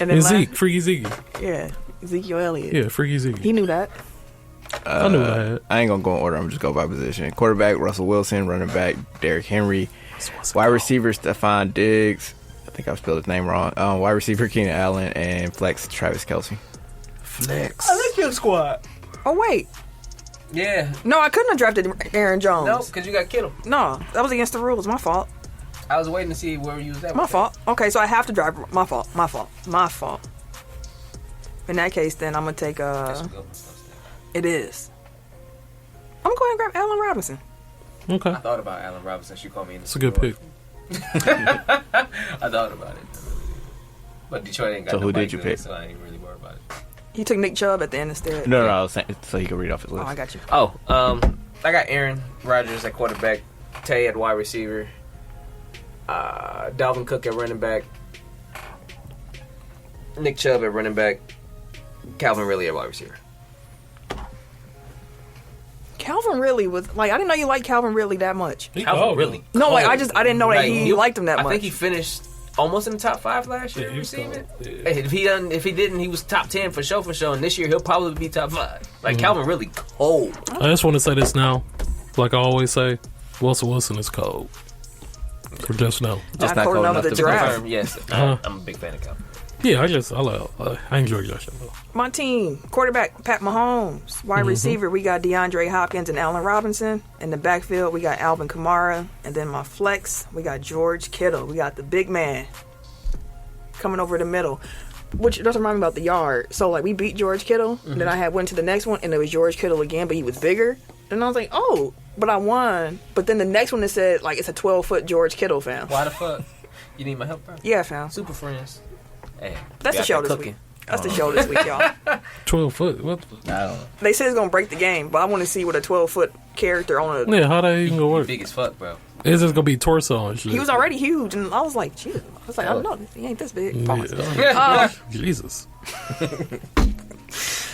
and then Zeke, Freaky Zeke. Yeah, Ezekiel Elliott. Yeah, Freaky Zeke. He knew that. I knew what I had. I ain't gonna go in order. I'm just go by position. Quarterback Russell Wilson, running back Derrick Henry, wide receiver Stephon Diggs. I think I spelled his name wrong. Wide receiver Keenan Allen and flex Travis Kelce. Flex. I like your squad. Oh, wait. Yeah. No, I couldn't have drafted Aaron Jones. No, because you got Kittle. No, that was against the rules. My fault. I was waiting to see where you was at. My fault. Okay, so I have to drive. My fault. In that case, then I'm going to take It is. I'm going to grab Allen Robinson. Okay. I thought about Allen Robinson. She called me in the It's a good pick. I thought about it. But Detroit ain't got So who nobody did you good, pick? So I ain't really worried about it. He took Nick Chubb at the end instead. No, I was saying so he could read off his Oh, list. I got you. Oh, I got Aaron Rodgers at quarterback, Tay at wide receiver, Dalvin Cook at running back, Nick Chubb at running back, Calvin Ridley at wide receiver. Calvin Ridley was like, I didn't know you liked Calvin Ridley that much. Calvin Ridley. No, like cold. I didn't know that he liked him that much. I think he finished almost in the top 5 last year. Yeah, he was receiving. cold. Yeah. Hey, if he didn't, he was top 10 for sure. And this year he'll probably be top 5. Like Calvin Ridley cold. I just want to say this now. Like I always say, Wilson is cold. For just now. Just not cold enough to To draft. confirm, yes, Uh-huh. I'm a big fan of Calvin. Yeah, I enjoy Josh Allen. My team, quarterback, Pat Mahomes. Wide receiver, we got DeAndre Hopkins and Allen Robinson. In the backfield, we got Alvin Kamara. And then my flex, we got George Kittle. We got the big man coming over the middle. Which doesn't remind me about the yard. So, like, we beat George Kittle. And then I went to the next one, and it was George Kittle again, but he was bigger. And I was like, oh, but I won. But then the next one, it said, like, it's a 12-foot George Kittle, fam. Why the fuck? You need my help, bro? Yeah, fam. Super friends. Hey, That's the got show that this cooking. week. That's the show this week, y'all. 12 foot. What? I don't know. They said it's going to break the game, but I want to see what a 12-foot character on a... Yeah, how that even gonna work? Big as fuck, bro. It's just gonna be torso and shit. He was already huge, and I was like, Jesus. I was like, I don't know. He ain't this big. Pause. Yeah. Jesus.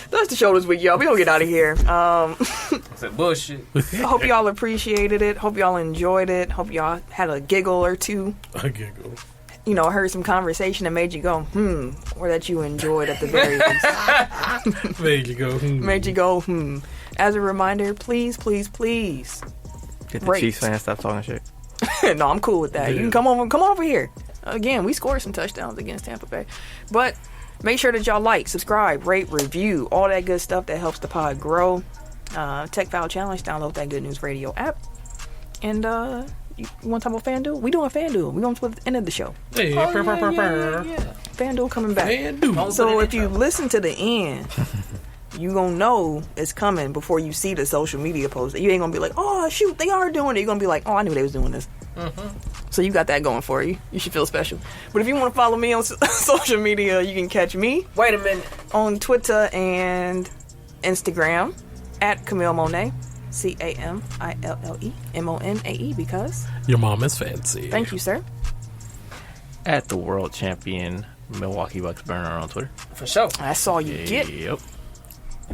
That's the show this week, y'all. We gonna get out of here. It's bullshit. I hope y'all appreciated it. Hope y'all enjoyed it. Hope y'all had a giggle or two. I giggle. You know, heard some conversation that made you go, or that you enjoyed at the very least. Made you go. Made you go, As a reminder, please, please, please. Did the Great. Chiefs fans stop talking shit? No, I'm cool with that. You can come on over here. Again, we scored some touchdowns against Tampa Bay. But make sure that y'all like, subscribe, rate, review, all that good stuff that helps the pod grow. Tech File Challenge, download that Good News Radio app. And you want to talk about FanDuel? We doing FanDuel. We going to the end of the show. Hey, FanDuel coming back. FanDuel. So if you listen to the end, you gonna know it's coming before you see the social media post. You ain't gonna be like, oh shoot, they are doing it. You're gonna be like, oh, I knew they was doing this. So you got that going for you. You should feel special. But if you want to follow me on social media, you can catch me. Wait a minute. On Twitter and Instagram at Camille Monet. CamilleMonae, because your mom is fancy. Thank you, sir. At the world champion Milwaukee Bucks burner on Twitter. For sure. I saw you get. Yep.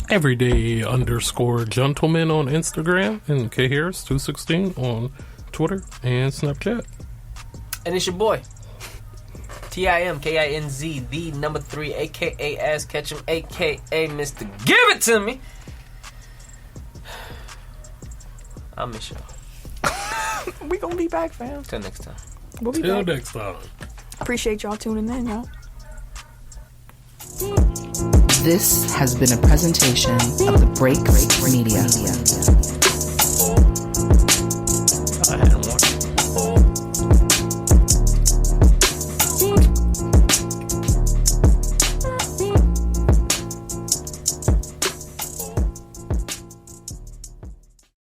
Everyday_gentleman on Instagram and K Harris 216 on Twitter and Snapchat. And it's your boy TIMKINZ, the number 3, aka Ass Ketchum, aka Mr. Give It To Me. I miss y'all. We gonna be back, fam. Till next time. We'll be Till back. next time. Appreciate y'all tuning in, y'all. This has been a presentation of the Break Media.